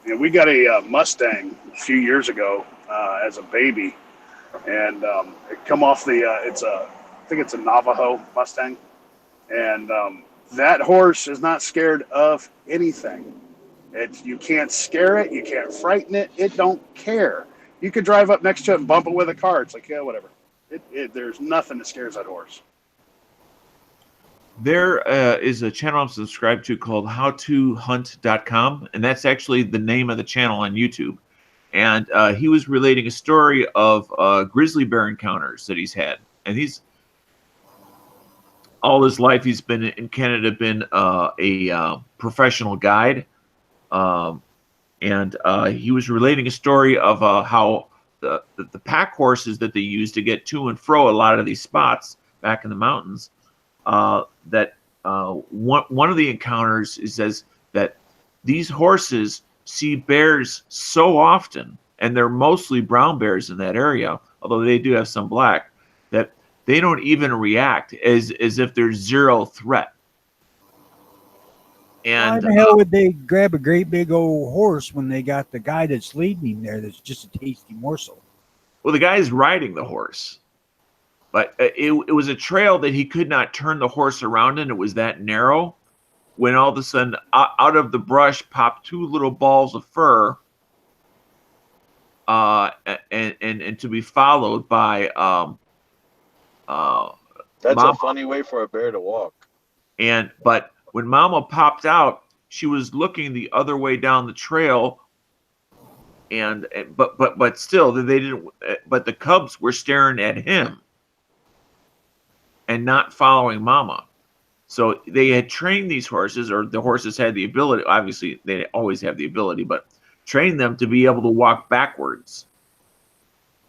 And we got a Mustang a few years ago as a baby, and it come off the I think it's a Navajo Mustang, and that horse is not scared of anything. You can't scare it, you can't frighten it. It don't care. You could drive up next to it and bump it with a car. It's like, yeah, whatever. There's nothing that scares that horse. There is a channel I'm subscribed to called howtohunt.com, and that's actually the name of the channel on YouTube. And he was relating a story of grizzly bear encounters that he's had. And all his life he's been in Canada, been a professional guide. And he was relating a story of how the pack horses that they use to get to and fro a lot of these spots back in the mountains, that one of the encounters says that these horses see bears so often, and they're mostly brown bears in that area, although they do have some black, that they don't even react as if there's zero threat. And why the hell would they grab a great big old horse when they got the guy that's leading him there that's just a tasty morsel? Well, the guy's riding the horse, but it was a trail that he could not turn the horse around in. It was that narrow. When all of a sudden, out of the brush popped two little balls of fur, and to be followed by That's Mama. a funny way for a bear to walk. But when Mama popped out, she was looking the other way down the trail, but still they didn't. But the cubs were staring at him and not following Mama. So they had trained these horses, or the horses had the ability. Obviously, they always have the ability, but trained them to be able to walk backwards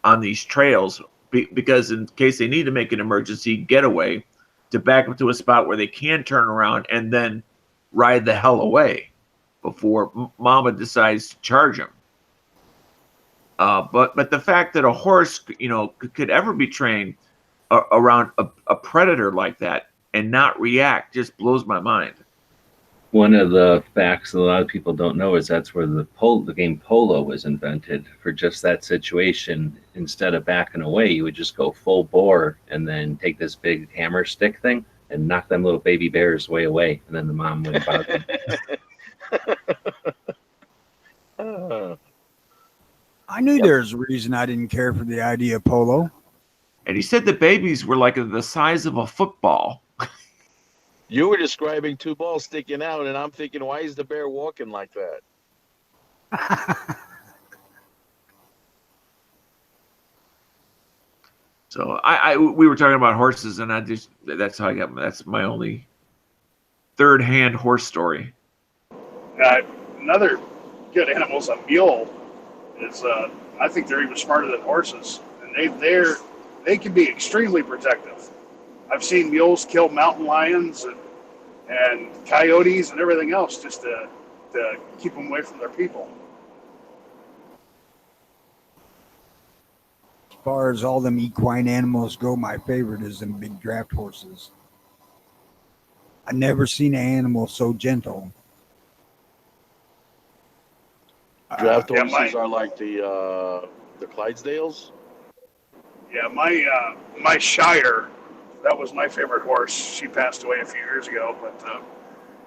on these trails, because in case they need to make an emergency getaway, to back up to a spot where they can turn around and then ride the hell away before Mama decides to charge them. But the fact that a horse, could ever be trained around a predator like that and not react just blows my mind. One of the facts that a lot of people don't know is that's where the game polo was invented for just that situation. Instead of backing away, you would just go full bore and then take this big hammer stick thing and knock them little baby bears way away, and then the mom wouldn't bother them. I knew Yep. there's a reason I didn't care for the idea of polo. And he said the babies were like the size of a football. You were describing two balls sticking out, and I'm thinking, why is the bear walking like that? So we were talking about horses, and that's how I got. That's my only third-hand horse story. Another good animal is a mule. Is I think they're even smarter than horses, and they can be extremely protective. I've seen mules kill mountain lions and coyotes and everything else just to keep them away from their people. As far as all them equine animals go, my favorite is them big draft horses. I never seen an animal so gentle. Draft Yeah, horses are like the Clydesdales. Yeah, my Shire, that was my favorite horse. She passed away a few years ago, but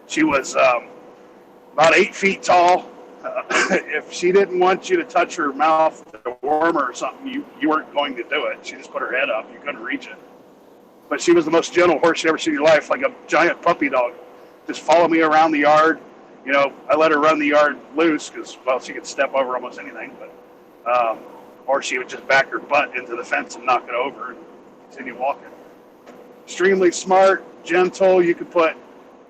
she was about 8 feet tall. If she didn't want you to touch her mouth to warm her or something, you weren't going to do it. She just put her head up. You couldn't reach it. But she was the most gentle horse you ever seen in your life, like a giant puppy dog. Just follow me around the yard. You know, I let her run the yard loose because, well, she could step over almost anything. But or she would just back her butt into the fence and knock it over and continue walking. Extremely smart, gentle. You could put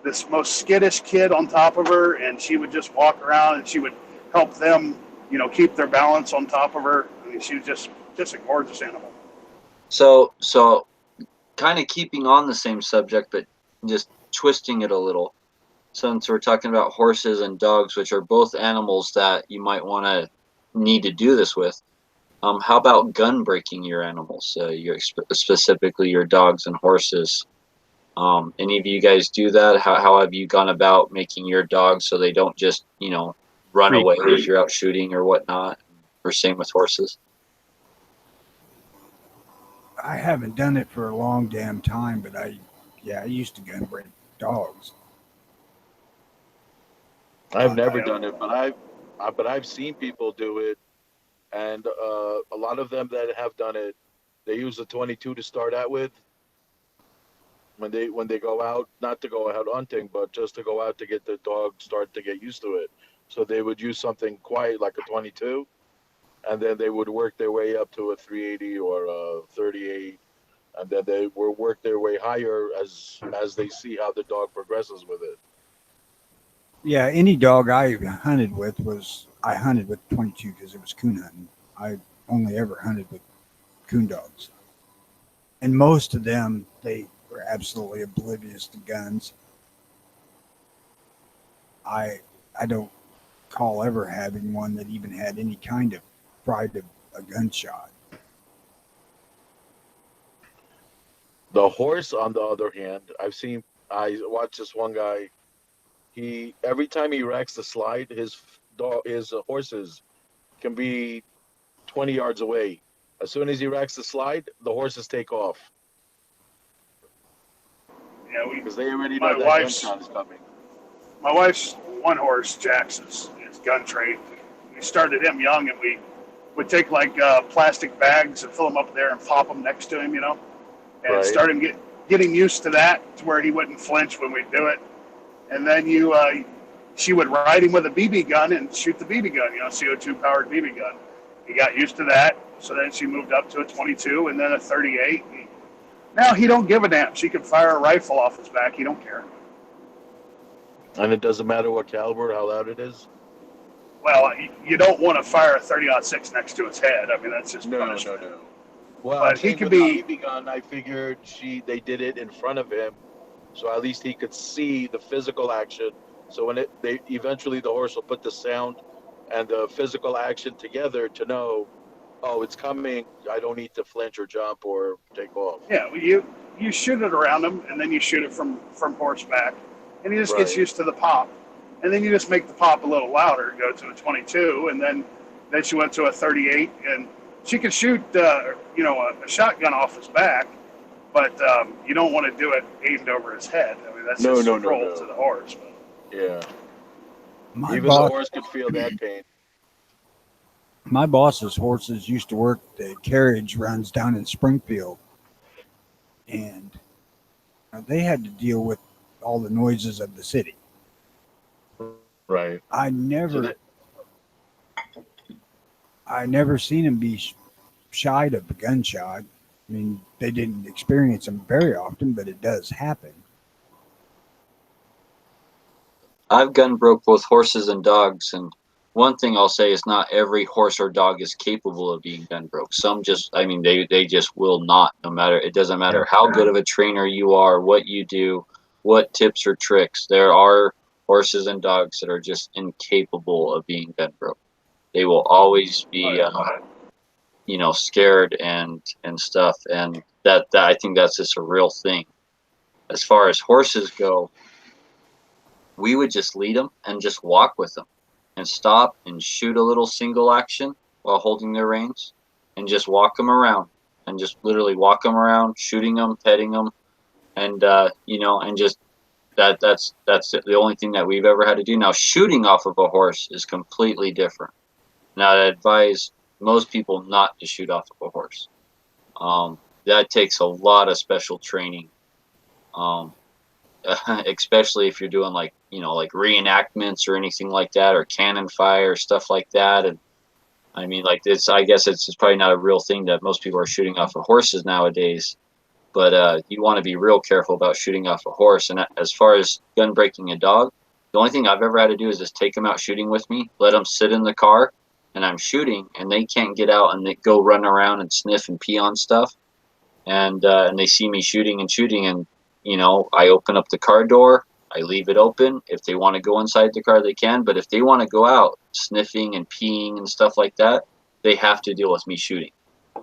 this most skittish kid on top of her, and she would just walk around, and she would help them, you know, keep their balance on top of her. I mean, she was just a gorgeous animal. So kind of keeping on the same subject, but just twisting it a little. Since we're talking about horses and dogs, which are both animals that you might want to need to do this with, how about gun breaking your animals? Specifically your dogs and horses. Any of you guys do that? How have you gone about making your dogs so they don't just, run away if you're out shooting or whatnot? Or same with horses. I haven't done it for a long damn time, but I used to gun break dogs. I've never done it, but I've seen people do it, and a lot of them that have done it, they use a 22 to start out with. When they go out, not to go out hunting, but just to go out to get the dog start to get used to it. So they would use something quiet like a 22, and then they would work their way up to a 380 or a 38, and then they will work their way higher as they see how the dog progresses with it. Yeah, any dog I hunted with I hunted with 22 because it was coon hunting. I only ever hunted with coon dogs. And most of them, they were absolutely oblivious to guns. I don't recall ever having one that even had any kind of fright of a gunshot. The horse, on the other hand, I watched this one guy. He every time he racks the slide, his horses can be 20 yards away. As soon as he racks the slide, the horses take off. Yeah, because they already know that gunshot is coming. My wife's one horse, Jax, is gun trained. We started him young, and we would take like plastic bags and fill them up there and pop them next to him, and Right. start him getting used to that, to where he wouldn't flinch when we do it. And then she would ride him with a BB gun and shoot the BB gun, CO2 powered BB gun. He got used to that, so then she moved up to a 22 and then a 38. And now he don't give a damn. She could fire a rifle off his back. He don't care. And it doesn't matter what caliber, how loud it is. Well, you don't want to fire a 30-06 next to his head. I mean, that's just punishment. No. Well, But he same could with be- the BB gun. I figured they did it in front of him, so at least he could see the physical action. So when eventually the horse will put the sound and the physical action together to know, oh, it's coming. I don't need to flinch or jump or take off. Yeah, well, you shoot it around him, and then you shoot it from horseback. and he just gets Right. used to the pop. And then you just make the pop a little louder, go to a 22, and then she went to a 38, and she could shoot, a shotgun off his back, but you don't want to do it aimed over his head. I mean, that's just cruel to the horse. But. Yeah. My Even the boss, horse could feel that pain. my boss's horses used to work the carriage runs down in Springfield, and they had to deal with all the noises of the city. Right. I So never seen him be shied of a gunshot. I mean, they didn't experience them very often, but it does happen. I've gun broke both horses and dogs, and one thing I'll say is not every horse or dog is capable of being gun broke. Some just, I mean, they just will not. No matter, it doesn't matter how good of a trainer you are, what you do, what tips or tricks. There are horses and dogs that are just incapable of being gun broke. They will always be, scared and stuff, and that I think that's just a real thing. As far as horses go, we would just lead them and just walk with them and stop and shoot a little single action while holding their reins and just walk them around and just literally walk them around, shooting them, petting them, and and just that's the only thing that we've ever had to do. Now, shooting off of a horse is completely different. Now, I advise most people not to shoot off of a horse. That takes a lot of special training. Especially if you're doing like reenactments or anything like that, or cannon fire, stuff like that. And I mean, like, this, I guess it's probably not a real thing that most people are shooting off of horses nowadays, but you want to be real careful about shooting off a horse. And as far as gun breaking a dog, the only thing I've ever had to do is just take them out shooting with me, let them sit in the car, and I'm shooting, and they can't get out, and they go run around and sniff and pee on stuff, and they see me shooting, and I open up the car door, I leave it open. If they want to go inside the car, they can. But if they want to go out sniffing and peeing and stuff like that, they have to deal with me shooting.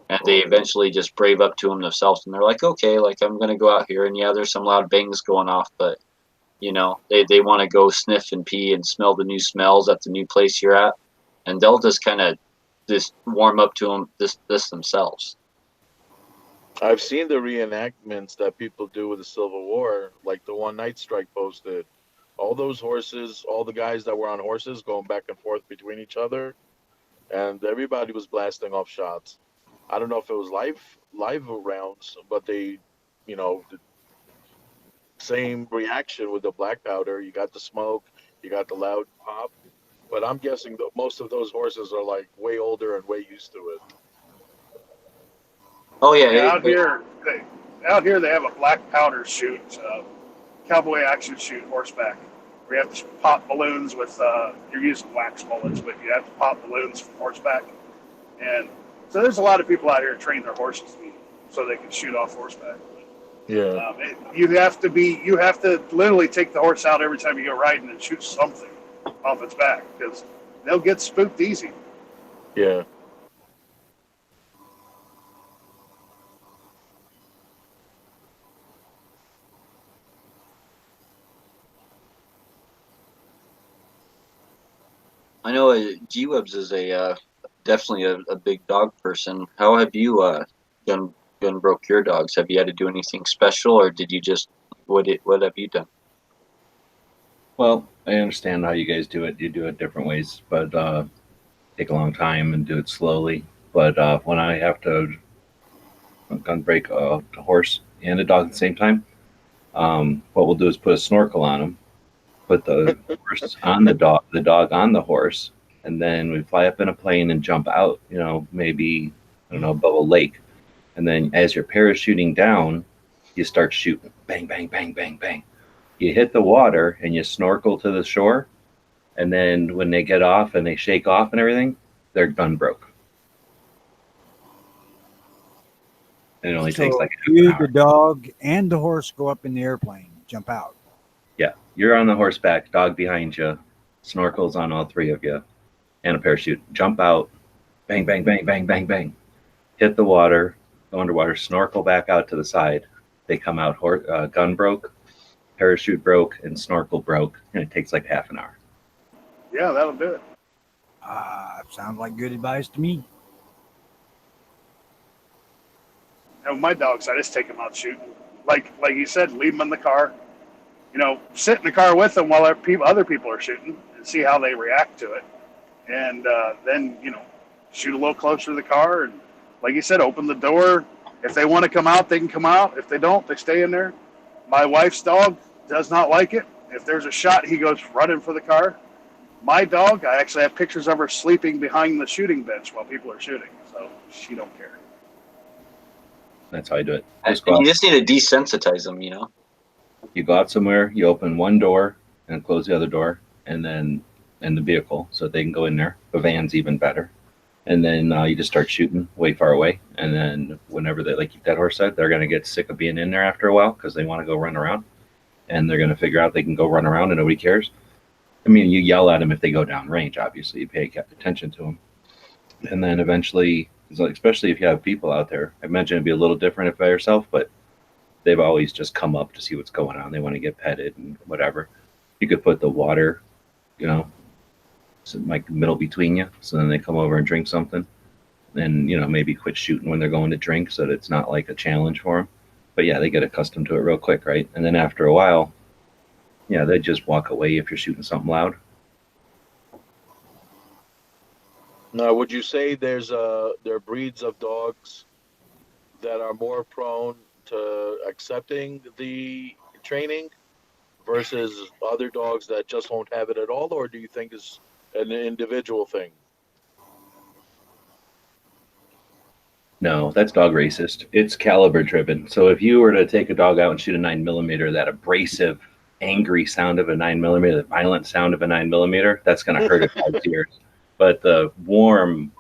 And they eventually just brave up to them themselves, and they're like, okay, like, I'm going to go out here. And yeah, there's some loud bangs going off, but they want to go sniff and pee and smell the new smells at the new place you're at. And they'll just kind of just warm up to them this themselves. I've seen the reenactments that people do with the Civil War, like the one Night Strike posted. All those horses, all the guys that were on horses going back and forth between each other, and everybody was blasting off shots. I don't know if it was live rounds, but the same reaction with the black powder. You got the smoke, you got the loud pop. But I'm guessing that most of those horses are like way older and way used to it. Oh yeah, Yeah, out here they have a black powder shoot, cowboy action shoot horseback. Where you have to pop balloons with you're using wax bullets, but you have to pop balloons from horseback. And so there's a lot of people out here who train their horses so they can shoot off horseback. Yeah. You have to literally take the horse out every time you go riding and shoot something off its back, because they'll get spooked easy. Yeah. I know G-Webs is definitely a big dog person. How have you gun broke your dogs? Have you had to do anything special, or did you just what have you done? Well, I understand how you guys do it. You do it different ways, but take a long time and do it slowly. But when I have to gun break a horse and a dog at the same time, what we'll do is put a snorkel on them, put the horse on the dog on the horse, and then we fly up in a plane and jump out, maybe, I don't know, above a lake. And then as you're parachuting down, you start shooting. Bang, bang, bang, bang, bang. You hit the water and you snorkel to the shore. And then when they get off and they shake off and everything, their gun broke. And it only takes like half you, an hour. the dog, and the horse go up in the airplane, jump out. Yeah, you're on the horseback, dog behind you, snorkels on all three of you, and a parachute. Jump out, bang, bang, bang, bang, bang, bang. Hit the water, go underwater, snorkel back out to the side. They come out, gun broke. parachute broke, and snorkel broke, and it takes like half an hour. Yeah, that'll do it. Sounds like good advice to me. And with my dogs, I just take them out shooting. Like you said, leave them in the car. You know, sit in the car with them while other people are shooting and see how they react to it. And then, you know, shoot a little closer to the car. And like you said, open the door. If they want to come out, they can come out. If they don't, they stay in there. My wife's dog does not like it. If there's a shot, he goes running for the car. My dog, I actually have pictures of her sleeping behind the shooting bench while people are shooting. So she don't care. That's how I do it. You just need to desensitize them, you know. You go out somewhere, you open one door and close the other door, and then in the vehicle so they can go in there. The van's even better. And then you just start shooting way far away. And then whenever they, like that horse said, they're going to get sick of being in there after a while because they want to go run around. And they're going to figure out they can go run around and nobody cares. I mean, you yell at them if they go down range, obviously. You pay attention to them. And then eventually, especially if you have people out there, I imagine it'd be a little different if by yourself, but they've always just come up to see what's going on. They want to get petted and whatever. You could put the water, you know, so like middle between you, so then they come over and drink something. And, you know, maybe quit shooting when they're going to drink so that it's not like a challenge for them. But yeah, they get accustomed to it real quick, right? And then after a while, yeah, they just walk away if you're shooting something loud. Now, would you say there are breeds of dogs that are more prone to accepting the training versus other dogs that just won't have it at all, or do you think it's an individual thing? No, that's dog racist. It's caliber driven. So if you were to take a dog out and shoot a 9mm, that abrasive, angry sound of a 9mm, the violent sound of a 9mm, that's going to hurt a dog's ears. But the warm,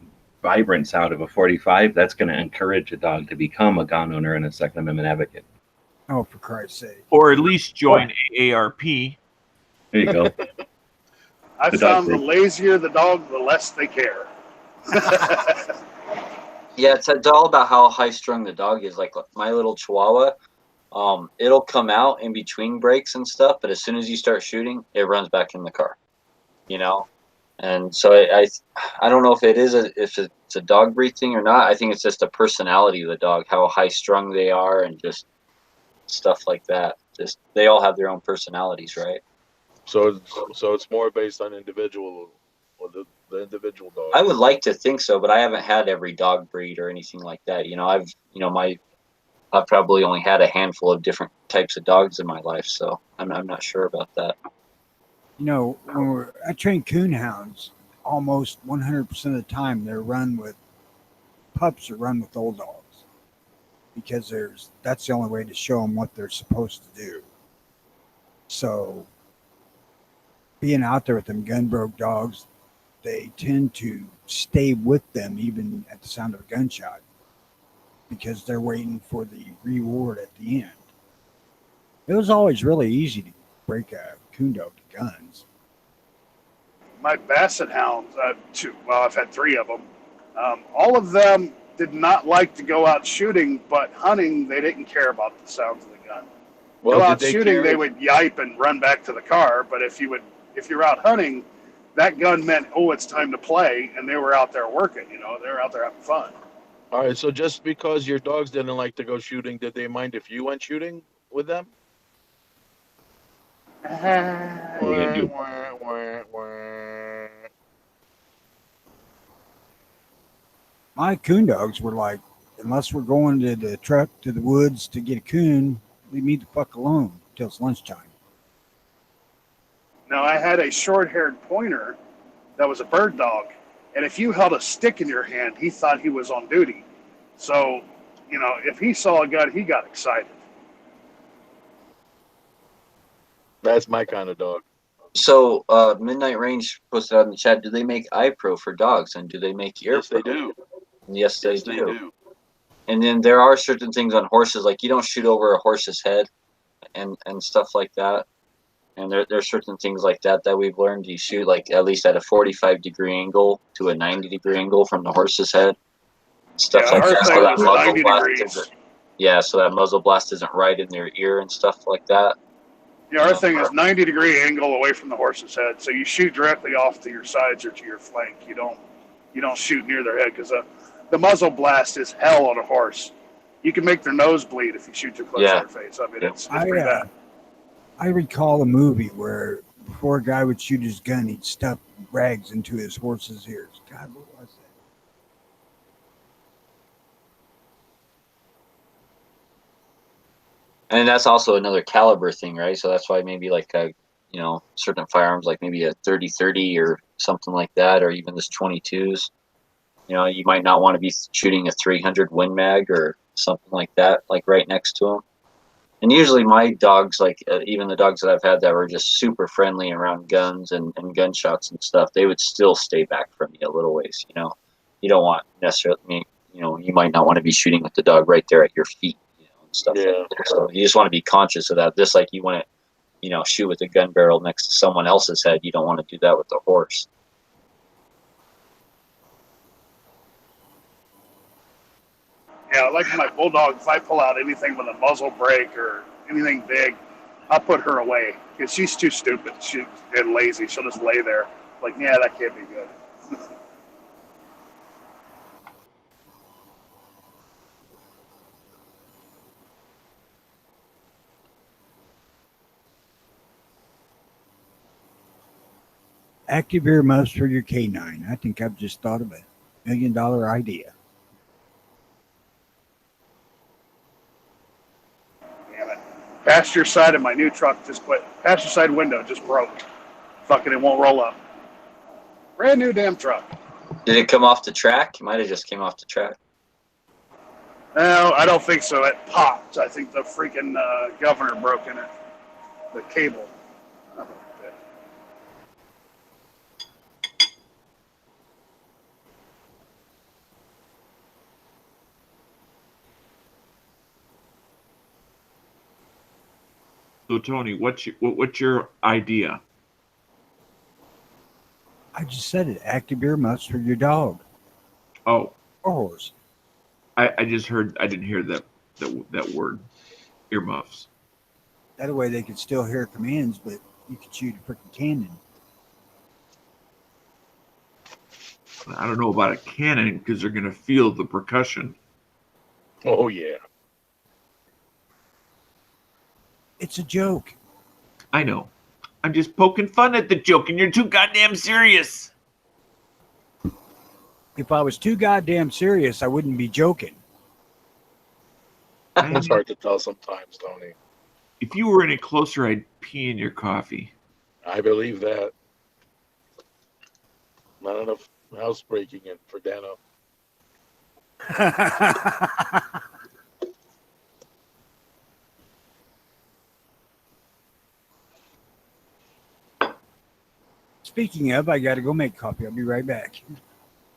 vibrant sound of a 45, that's going to encourage a dog to become a gun owner and a Second Amendment advocate. Oh, for Christ's sake. Or at least join AARP. There you go. I've found the lazier the dog, the less they care. Yeah, it's all about how high strung the dog is. Like my little Chihuahua, it'll come out in between breaks and stuff, but as soon as you start shooting, it runs back in the car. You know, and so I don't know if if it's a dog breed thing or not. I think it's just a personality of the dog, how high strung they are, and just stuff like that. Just they all have their own personalities, right? So it's more based on individual, or the individual dog. I would like to think so, but I haven't had every dog breed or anything like that. You know, I've probably only had a handful of different types of dogs in my life, so I'm not sure about that. You know, I train coonhounds, almost 100% of the time they're run with pups or run with old dogs, because that's the only way to show them what they're supposed to do. So being out there with them gun broke dogs, they tend to stay with them even at the sound of a gunshot because they're waiting for the reward at the end. It was always really easy to break a coon dog to guns. My basset hounds, I've had 3 of them. All of them did not like to go out shooting, but hunting, they didn't care about the sounds of the gun. Well, go out shooting, they would yipe and run back to the car. But if you're out hunting, that gun meant, oh, it's time to play, and they were out there working. You know, they were out there having fun. All right. So just because your dogs didn't like to go shooting, did they mind if you went shooting with them? My coon dogs were like, unless we're going to the truck to the woods to get a coon, leave me the fuck alone till it's lunchtime. Now, I had a short-haired pointer that was a bird dog, and if you held a stick in your hand, he thought he was on duty. So, you know, if he saw a gun, he got excited. That's my kind of dog. So, Midnight Range posted out in the chat, do they make iPro for dogs, and do they make ear Yes, they do. Yes, they do. And then there are certain things on horses, like you don't shoot over a horse's head and stuff like that. And there's certain things like that we've learned. You shoot like at least at a 45-degree angle to a 90-degree angle from the horse's head. Stuff like that. So that muzzle blast isn't, so that muzzle blast isn't right in their ear and stuff like that. Yeah, our thing is 90-degree angle away from the horse's head, so you shoot directly off to your sides or to your flank. You don't shoot near their head because the muzzle blast is hell on a horse. You can make their nose bleed if you shoot too close to their face. I mean, it's pretty bad. I recall a movie where before a guy would shoot his gun, he'd stuff rags into his horse's ears. God, what was that? And that's also another caliber thing, right? So that's why maybe like certain firearms, like maybe a 30-30 or something like that, or even this 22s. You might not want to be shooting a 300 Win Mag or something like that, like right next to them. And usually my dogs, like even the dogs that I've had that were just super friendly around guns and gunshots and stuff, they would still stay back from you a little ways. You don't want necessarily, you might not want to be shooting with the dog right there at your feet, and stuff like that. So you just want to be conscious of that. Just like you want to, shoot with a gun barrel next to someone else's head, you don't want to do that with the horse. Yeah, like my bulldog, if I pull out anything with a muzzle brake or anything big, I'll put her away because she's too stupid and lazy. She'll just lay there like, yeah, that can't be good. Active earmuffs for your canine. I think I've just thought of $1 million idea. Damn it. Passenger side of my new truck just quit. Passenger side window just broke. Fucking it won't roll up. Brand new damn truck. Did it come off the track? It might have just came off the track. No, I don't think so. It popped. I think the freaking governor broke in it. The cable. So Tony, what's your idea? I just said it. Active earmuffs for your dog Oh, or horse. I just heard. I didn't hear that word, earmuffs. That way they could still hear commands, but you could shoot a freaking cannon. I don't know about a cannon because they're going to feel the percussion. Oh yeah. It's a joke. I know. I'm just poking fun at the joke, and you're too goddamn serious. If I was too goddamn serious, I wouldn't be joking. It's hard to tell sometimes, Tony. If you were any closer, I'd pee in your coffee. I believe that. Not enough housebreaking in for Dano. Speaking of, I got to go make coffee. I'll be right back.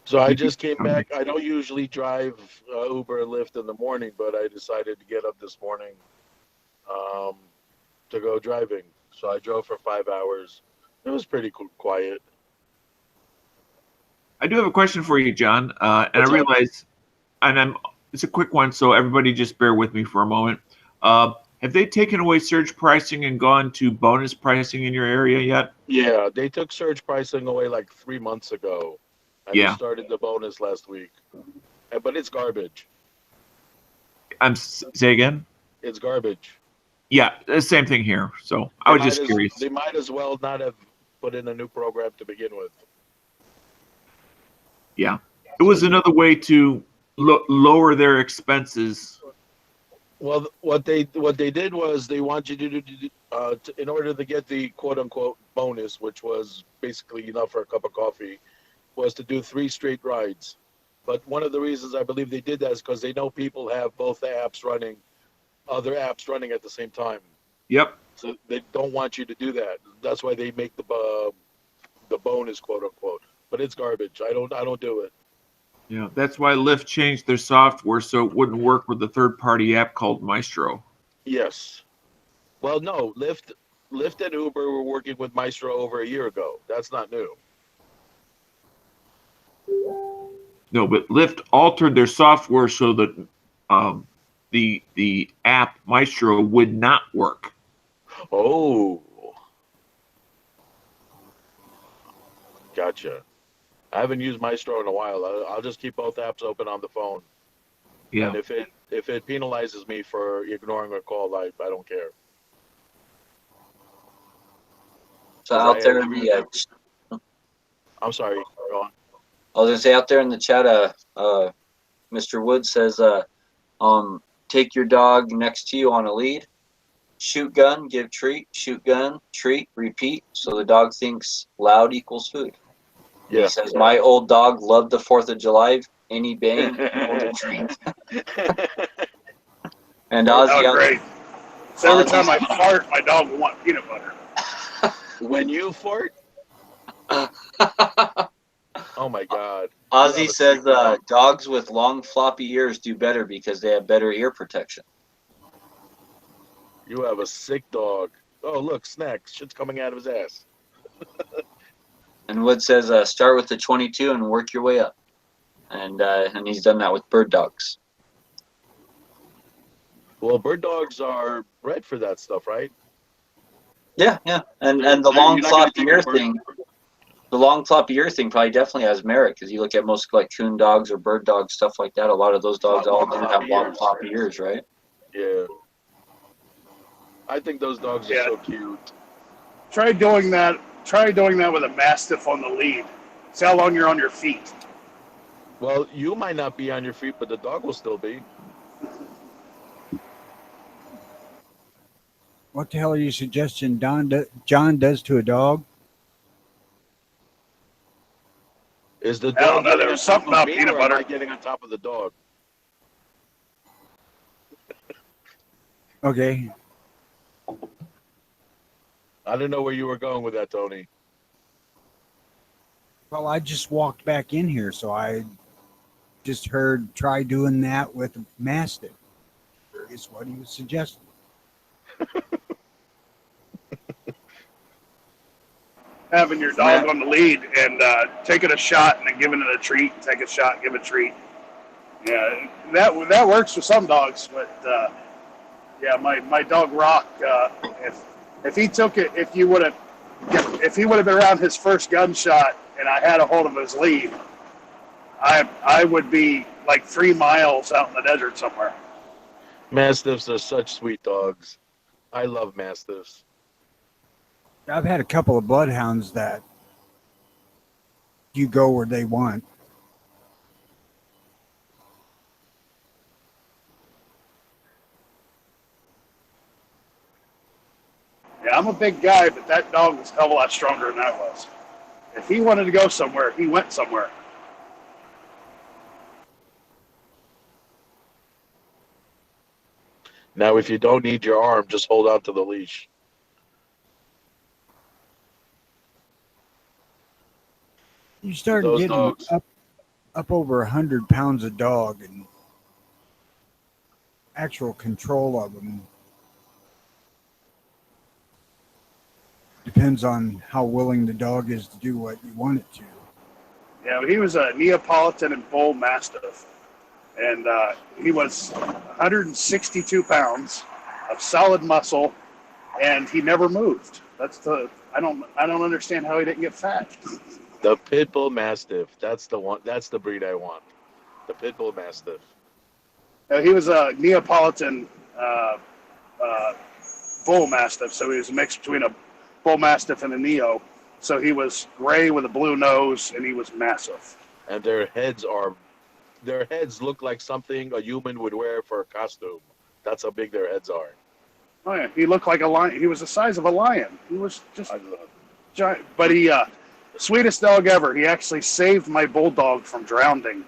So I just came back. I don't usually drive Uber and Lyft in the morning, but I decided to get up this morning to go driving. So I drove for 5 hours. It was pretty quiet. I do have a question for you, John, and I realize, it's a quick one, so everybody just bear with me for a moment. Have they taken away surge pricing and gone to bonus pricing in your area yet? Yeah, they took surge pricing away like 3 months ago. And they started the bonus last week. But it's garbage. Say again? It's garbage. Yeah, the same thing here. So I was just curious. They might as well not have put in a new program to begin with. Yeah, it was another way to lower their expenses. Well, what they did was they want you to do in order to get the quote unquote bonus, which was basically enough for a cup of coffee, was to do 3 straight rides. But one of the reasons I believe they did that is because they know people have both the apps running, other apps running at the same time. Yep. So they don't want you to do that. That's why they make the bonus, quote unquote. But it's garbage. I don't do it. Yeah, that's why Lyft changed their software so it wouldn't work with the third-party app called Maestro. Yes. Well, no, Lyft and Uber were working with Maestro over a year ago. That's not new. No, but Lyft altered their software so that the app Maestro would not work. Oh, gotcha. I haven't used Maestro in a while. I'll just keep both apps open on the phone, Yeah. and if it penalizes me for ignoring a call, I don't care. So 'Cause out there in the, I'm sorry. Go on. I was gonna say out there in the chat, Mr. Wood says, take your dog next to you on a lead, shoot gun, give treat, shoot gun, treat, repeat. So the dog thinks loud equals food. Yeah. He says, my old dog loved the 4th of July. Any bang equals a treat. And Ozzy, Oh, great. So every time I Ozzy, fart, my dog will want peanut butter. When you fart, oh my God. Ozzy says dogs with long floppy ears do better because they have better ear protection. You have a sick dog. Oh, look, snacks. Shit's coming out of his ass. And Wood says start with the 22 and work your way up. And he's done that with bird dogs. Well, bird dogs are bred for that stuff, right? Yeah. And the You're long not gonna floppy take ear a bird- thing. The long floppy ear thing probably definitely has merit because you look at most like coon dogs or bird dogs, stuff like that. A lot of those dogs all do have long floppy ears, right? Yeah. I think those dogs are so cute. Try doing that with a Mastiff on the lead. See how long you're on your feet. Well, you might not be on your feet, but the dog will still be. What the hell are you suggesting John does to a dog? Is the I don't dog know. getting There on was top something of about me, peanut or am butter. I getting on top of the dog? Okay. I didn't know where you were going with that, Tony. Well, I just walked back in here, so I just heard try doing that with a Mastiff. Is what he was suggesting. Having your dog on the lead and taking a shot and then giving it a treat, take a shot, give a treat. Yeah, that works for some dogs, but yeah, my dog Rock, if he took it, if he would have been around his first gunshot and I had a hold of his lead, I would be like 3 miles out in the desert somewhere. Mastiffs are such sweet dogs. I love Mastiffs. I've had a couple of bloodhounds that you go where they want. Yeah, I'm a big guy, but that dog was a hell of a lot stronger than I was. If he wanted to go somewhere, he went somewhere. Now, if you don't need your arm, just hold on to the leash. You start Those getting dogs. up over 100 pounds of dog and actual control of them. Depends on how willing the dog is to do what you want it to. Yeah, he was a Neapolitan and Bull Mastiff, and he was 162 pounds of solid muscle, and he never moved. I don't understand how he didn't get fat. The Pit Bull Mastiff. That's the one. That's the breed I want. The Pit Bull Mastiff. He was a Neapolitan Bull Mastiff, so he was a mix between a Bull Mastiff and a Neo. So he was gray with a blue nose, and he was massive. And their heads look like something a human would wear for a costume. That's how big their heads are. Oh yeah, he looked like a lion. He was the size of a lion. He was just giant. But he, sweetest dog ever. He actually saved my bulldog from drowning.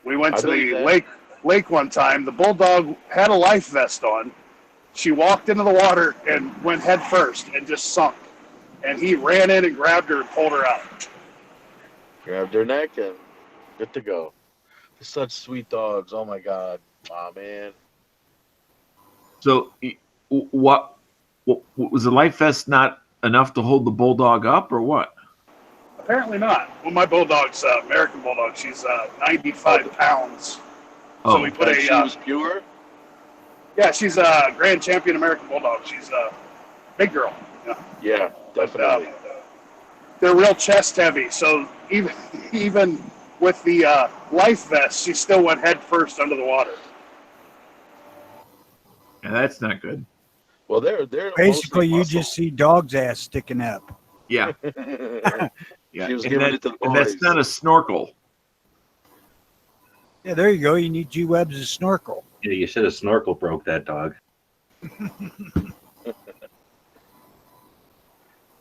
We went to the lake one time. The bulldog had a life vest on. She walked into the water and went head first and just sunk. And he ran in and grabbed her and pulled her out. Grabbed her neck and good to go. They're such sweet dogs. Oh my God. Oh man. So, what was the life vest not enough to hold the bulldog up, or what? Apparently not. Well, my bulldog's American bulldog. She's 95 pounds. So we put she was pure. Yeah, she's a grand champion American bulldog. She's big girl. Yeah, definitely. They're real chest heavy, so even with the life vest, she still went head first under the water. Yeah, that's not good. Well, they're Basically, you mostly just see dog's ass sticking up. Yeah, muscle. yeah. She was and giving that, it to the and that's boys. not a snorkel. Yeah, there you go. You need G-Web's snorkel. Yeah, you said a snorkel broke that dog.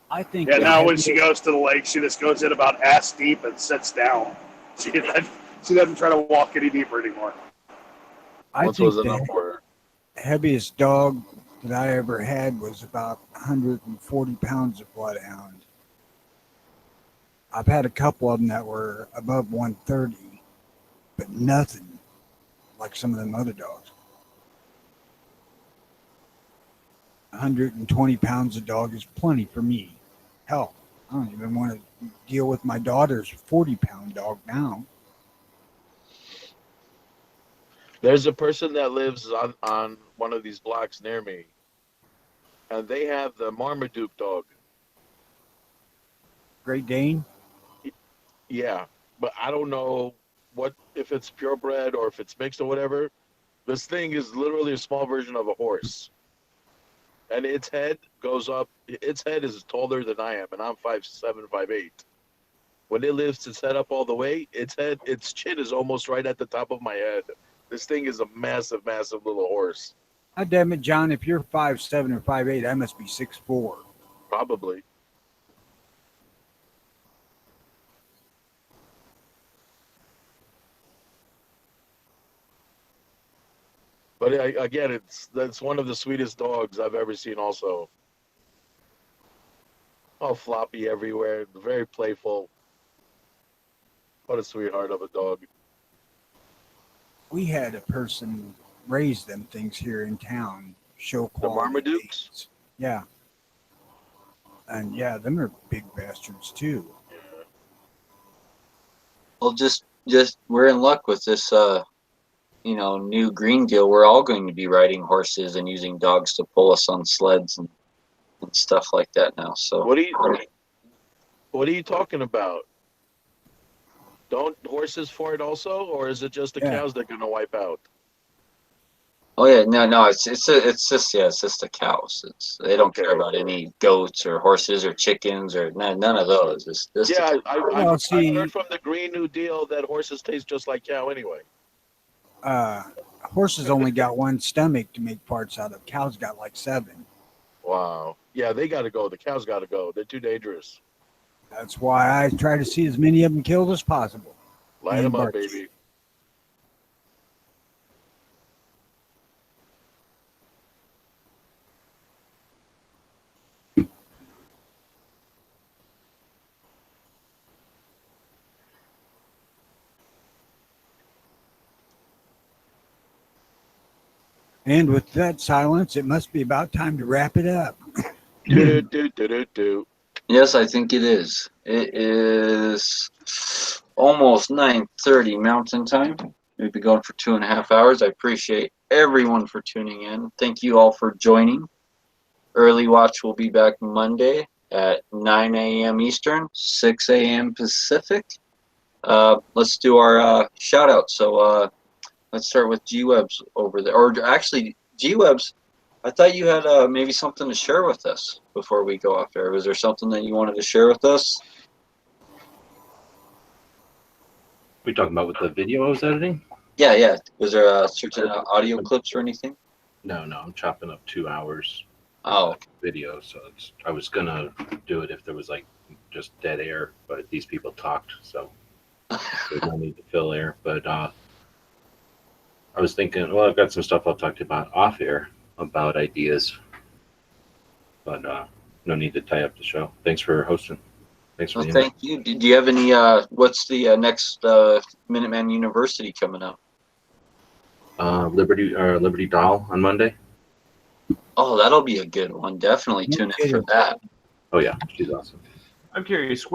I think. Yeah, the now when heaviest- she goes to the lake, she just goes in about ass deep and sits down. She doesn't try to walk any deeper anymore. I Once think was enough the for her. heaviest dog that I ever had was about 140 pounds of bloodhound. I've had a couple of them that were above 130, but nothing like some of them other dogs. 120 pounds of dog is plenty for me. Hell, I don't even want to deal with my daughter's 40-pound dog now. There's a person that lives on one of these blocks near me, and they have the Marmaduke dog. Great Dane. Yeah, but I don't know what if it's purebred or if it's mixed or whatever. This thing is literally a small version of a horse, and its head goes up. Its head is taller than I am, and I'm 5'7", 5'8". When it lifts its head up all the way, its chin is almost right at the top of my head. This thing is a massive, massive little horse. God damn it, John! If you're 5'7" or 5'8", I must be 6'4". Probably. But again, that's one of the sweetest dogs I've ever seen. Also, all floppy everywhere, very playful. What a sweetheart of a dog. We had a person raise them things here in town. Show quality. Marmadukes? Danes. Yeah. And yeah, them are big bastards too. Well, just we're in luck with this new green deal. We're all going to be riding horses and using dogs to pull us on sleds and stuff like that now. So What are you talking about? Don't horses for it also, or is it just the cows that are gonna wipe out? Oh yeah, no, it's just the cows. They don't care about any goats or horses or chickens or none of those. It's just I've heard from the Green New Deal that horses taste just like cow anyway. Horses only got one stomach to make parts out of. Cows got like 7. Wow. Yeah, they got to go. The cows got to go. They're too dangerous. That's why I try to see as many of them killed as possible. Line them up, baby. And with that silence, it must be about time to wrap it up. Yes, I think it is. It is almost 9:30 Mountain Time. We've been going for 2.5 hours. I appreciate everyone for tuning in. Thank you all for joining. Early Watch will be back Monday at 9 a.m. Eastern, 6 a.m. Pacific. Let's do our shout out. So let's start with G-Webs over there. Or actually, G-Webs, I thought you had maybe something to share with us before we go off there. Was there something that you wanted to share with us? We talking about with the video I was editing? Yeah. Was there certain audio clips or anything? No, I'm chopping up 2 hours. Oh. Video, so I was gonna do it if there was like just dead air, but these people talked, so there's no need to fill air. But I was thinking, well, I've got some stuff I'll talk to you about off air about ideas, but no need to tie up the show. Thanks for hosting. Thanks for Thank you. Do you have any? What's the next Minuteman University coming up? Liberty Doll on Monday. Oh, that'll be a good one. Definitely tune in for that. Oh yeah, she's awesome. I'm curious,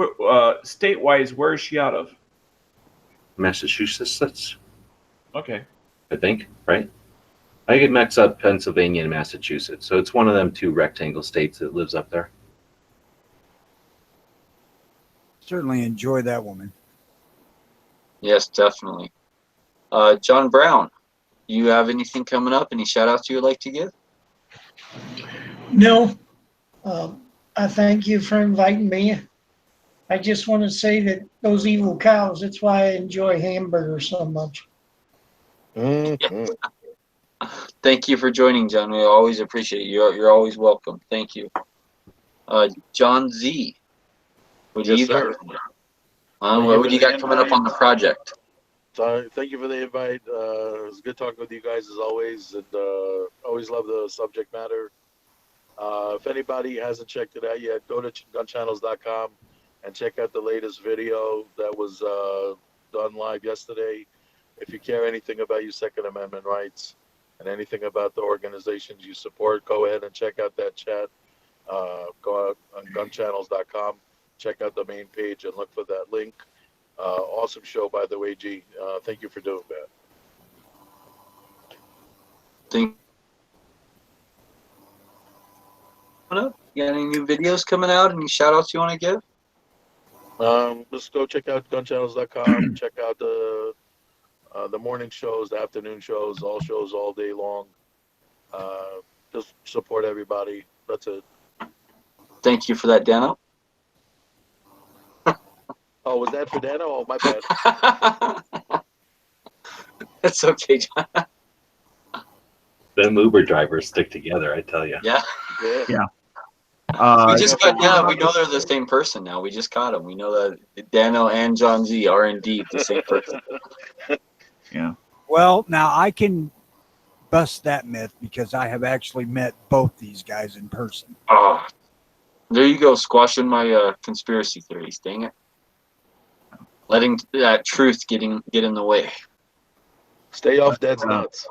state-wise, where is she out of? Massachusetts. Okay. I think, right? I could mix up Pennsylvania and Massachusetts, so it's one of them two rectangle states that lives up there. Certainly enjoy that woman. Yes, definitely. John Brown, you have anything coming up? Any shout outs you would like to give? No, I thank you for inviting me. I just want to say that those evil cows, that's why I enjoy hamburgers so much. Mhm. Thank you for joining, John. We always appreciate you. You're always welcome. Thank you. John Z, what do Yes, you got? sir. What do you got coming up on the project? So thank you for the invite. It was good talking with you guys as always, and always love the subject matter. If anybody hasn't checked it out yet, go to gunchannels.com and check out the latest video that was done live yesterday. If you care anything about your Second Amendment rights and anything about the organizations you support, go ahead and check out that chat. Go out on gunchannels.com, check out the main page and look for that link. Awesome show, by the way, G. Thank you for doing that. Think coming up? You got any new videos coming out? Any shout outs you want to give? Just go check out gunchannels.com. Check out the morning shows, the afternoon shows, all day long. Just support everybody. That's it. Thank you for that, Dano. Oh, was that for Dano? Oh, my bad. That's okay, John. Them Uber drivers stick together, I tell you. Yeah. Yeah. We just got, yeah, we know they're the same person now. We just caught them. We know that Dano and John Z are indeed the same person. Yeah. Well, now I can bust that myth because I have actually met both these guys in person. Oh, there you go, squashing my conspiracy theories. Dang it. Letting that truth get in the way. Stay off Dad's nuts.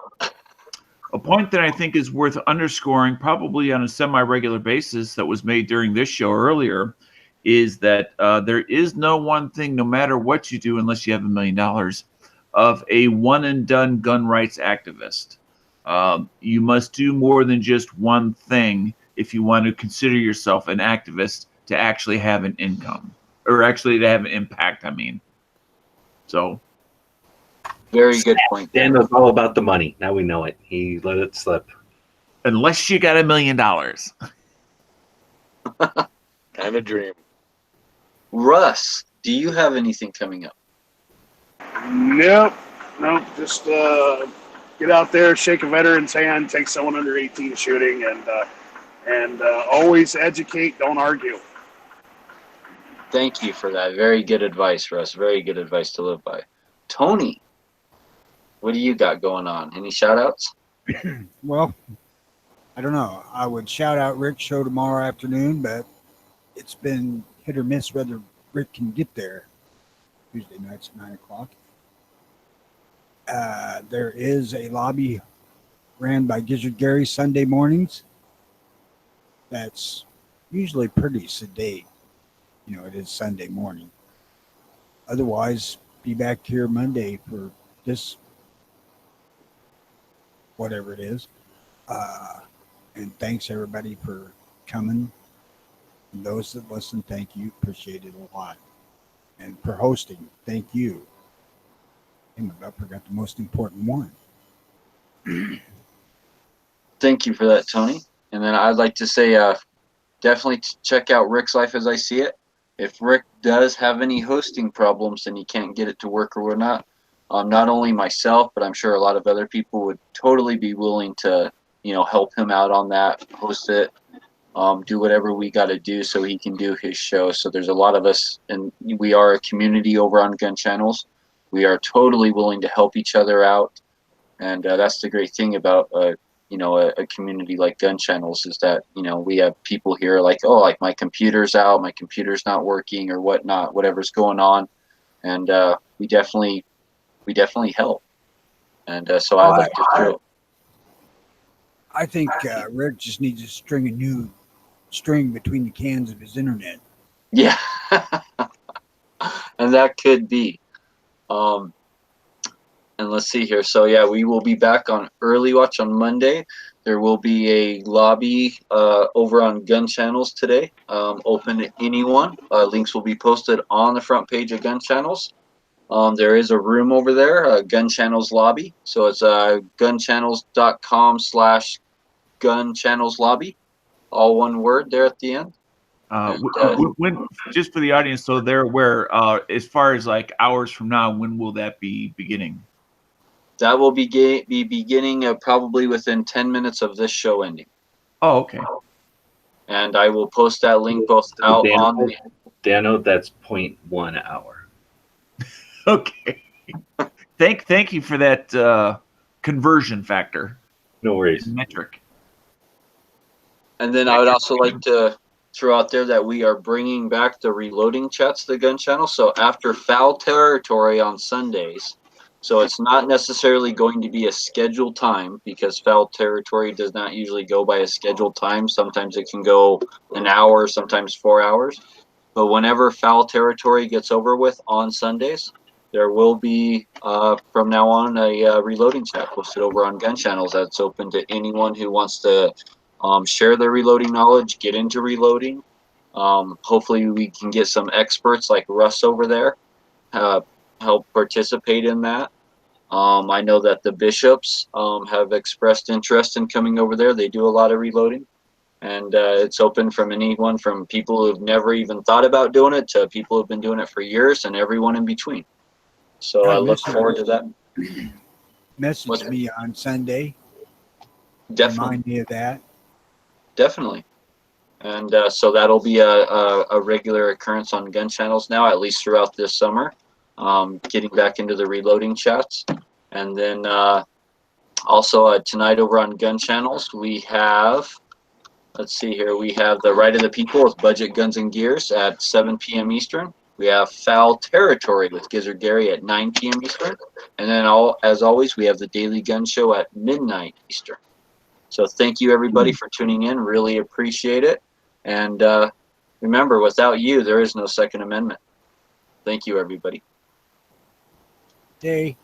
A point that I think is worth underscoring, probably on a semi-regular basis, that was made during this show earlier, is that there is no one thing, no matter what you do, unless you have $1 million, of a one-and-done gun rights activist. You must do more than just one thing if you want to consider yourself an activist to actually have an income, or actually to have an impact, I mean. So... Very good point. Dan knows all about the money. Now we know it. He let it slip. unless you got $1 million. Kind of dream. Russ, do you have anything coming up? Nope. Just get out there, shake a veteran's hand, take someone under 18 shooting, and always educate, don't argue. Thank you for that. Very good advice, Russ. Very good advice to live by. Tony, what do you got going on? Any shout outs? Well, I don't know. I would shout out Rick's show tomorrow afternoon, but it's been hit or miss whether Rick can get there. Tuesday nights at 9 o'clock. There is a lobby ran by Gizzard Gary Sunday mornings. That's usually pretty sedate. You know, it is Sunday morning. Otherwise, be back here Monday for this, whatever it is. And thanks everybody for coming. And those that listen, thank you. Appreciate it a lot. And for hosting, thank you. And I forgot the most important one. Thank you for that, Tony. And then I'd like to say definitely check out Rick's Life as I See It. If Rick does have any hosting problems and he can't get it to work or whatnot, not only myself, but I'm sure a lot of other people would totally be willing to, help him out on that, host it, do whatever we got to do so he can do his show. So there's a lot of us, and we are a community over on Gun Channels. We are totally willing to help each other out, and that's the great thing about a community like Gun Channels is that we have people here like, oh, like my computer's out, my computer's not working or whatnot, whatever's going on, and we definitely help. And so I'd like to throw. I think Rick just needs to string a new string between the cans of his internet. Yeah, and that could be. And And let's see here. So yeah, we will be back on Early Watch on Monday. There will be a lobby over on Gun Channels today, open to anyone. Links will be posted on the front page of Gun Channels. There is a room over there, Gun Channels Lobby. So it's gunchannels.com/Gun Channels Lobby. All one word there at the end. When just for the audience, so they're aware. As far as like hours from now, when will that be beginning? That will be beginning probably within 10 minutes of this show ending. Oh, okay. And I will post that link both out on the. Dano, that's 0.1 hour. Okay. Thank you for that conversion factor No worries. metric. And then I would also like to throw out there that we are bringing back the reloading chats to the Gun Channel. So after Foul Territory on Sundays, so it's not necessarily going to be a scheduled time because Foul Territory does not usually go by a scheduled time. Sometimes it can go an hour, sometimes 4 hours. But whenever Foul Territory gets over with on Sundays, there will be from now on a reloading chat posted over on Gun Channels that's open to anyone who wants to share their reloading knowledge, get into reloading. Hopefully we can get some experts like Russ over there, help participate in that. I know that the bishops have expressed interest in coming over there. They do a lot of reloading. And it's open from anyone from people who've never even thought about doing it to people who've been doing it for years and everyone in between. So I look forward to that. Message me on Sunday. Definitely. Remind me of that. Definitely. And so that'll be a regular occurrence on Gun Channels now, at least throughout this summer, getting back into the reloading chats. And then also tonight over on Gun Channels, we have, let's see here, we have The Right of the People with Budget Guns and Gears at 7 p.m. Eastern. We have Foul Territory with Gizzard Gary at 9 p.m. Eastern. And then, as always, we have the Daily Gun Show at midnight Eastern. So thank you, everybody, for tuning in. Really appreciate it. And remember, without you, there is no Second Amendment. Thank you, everybody. Day.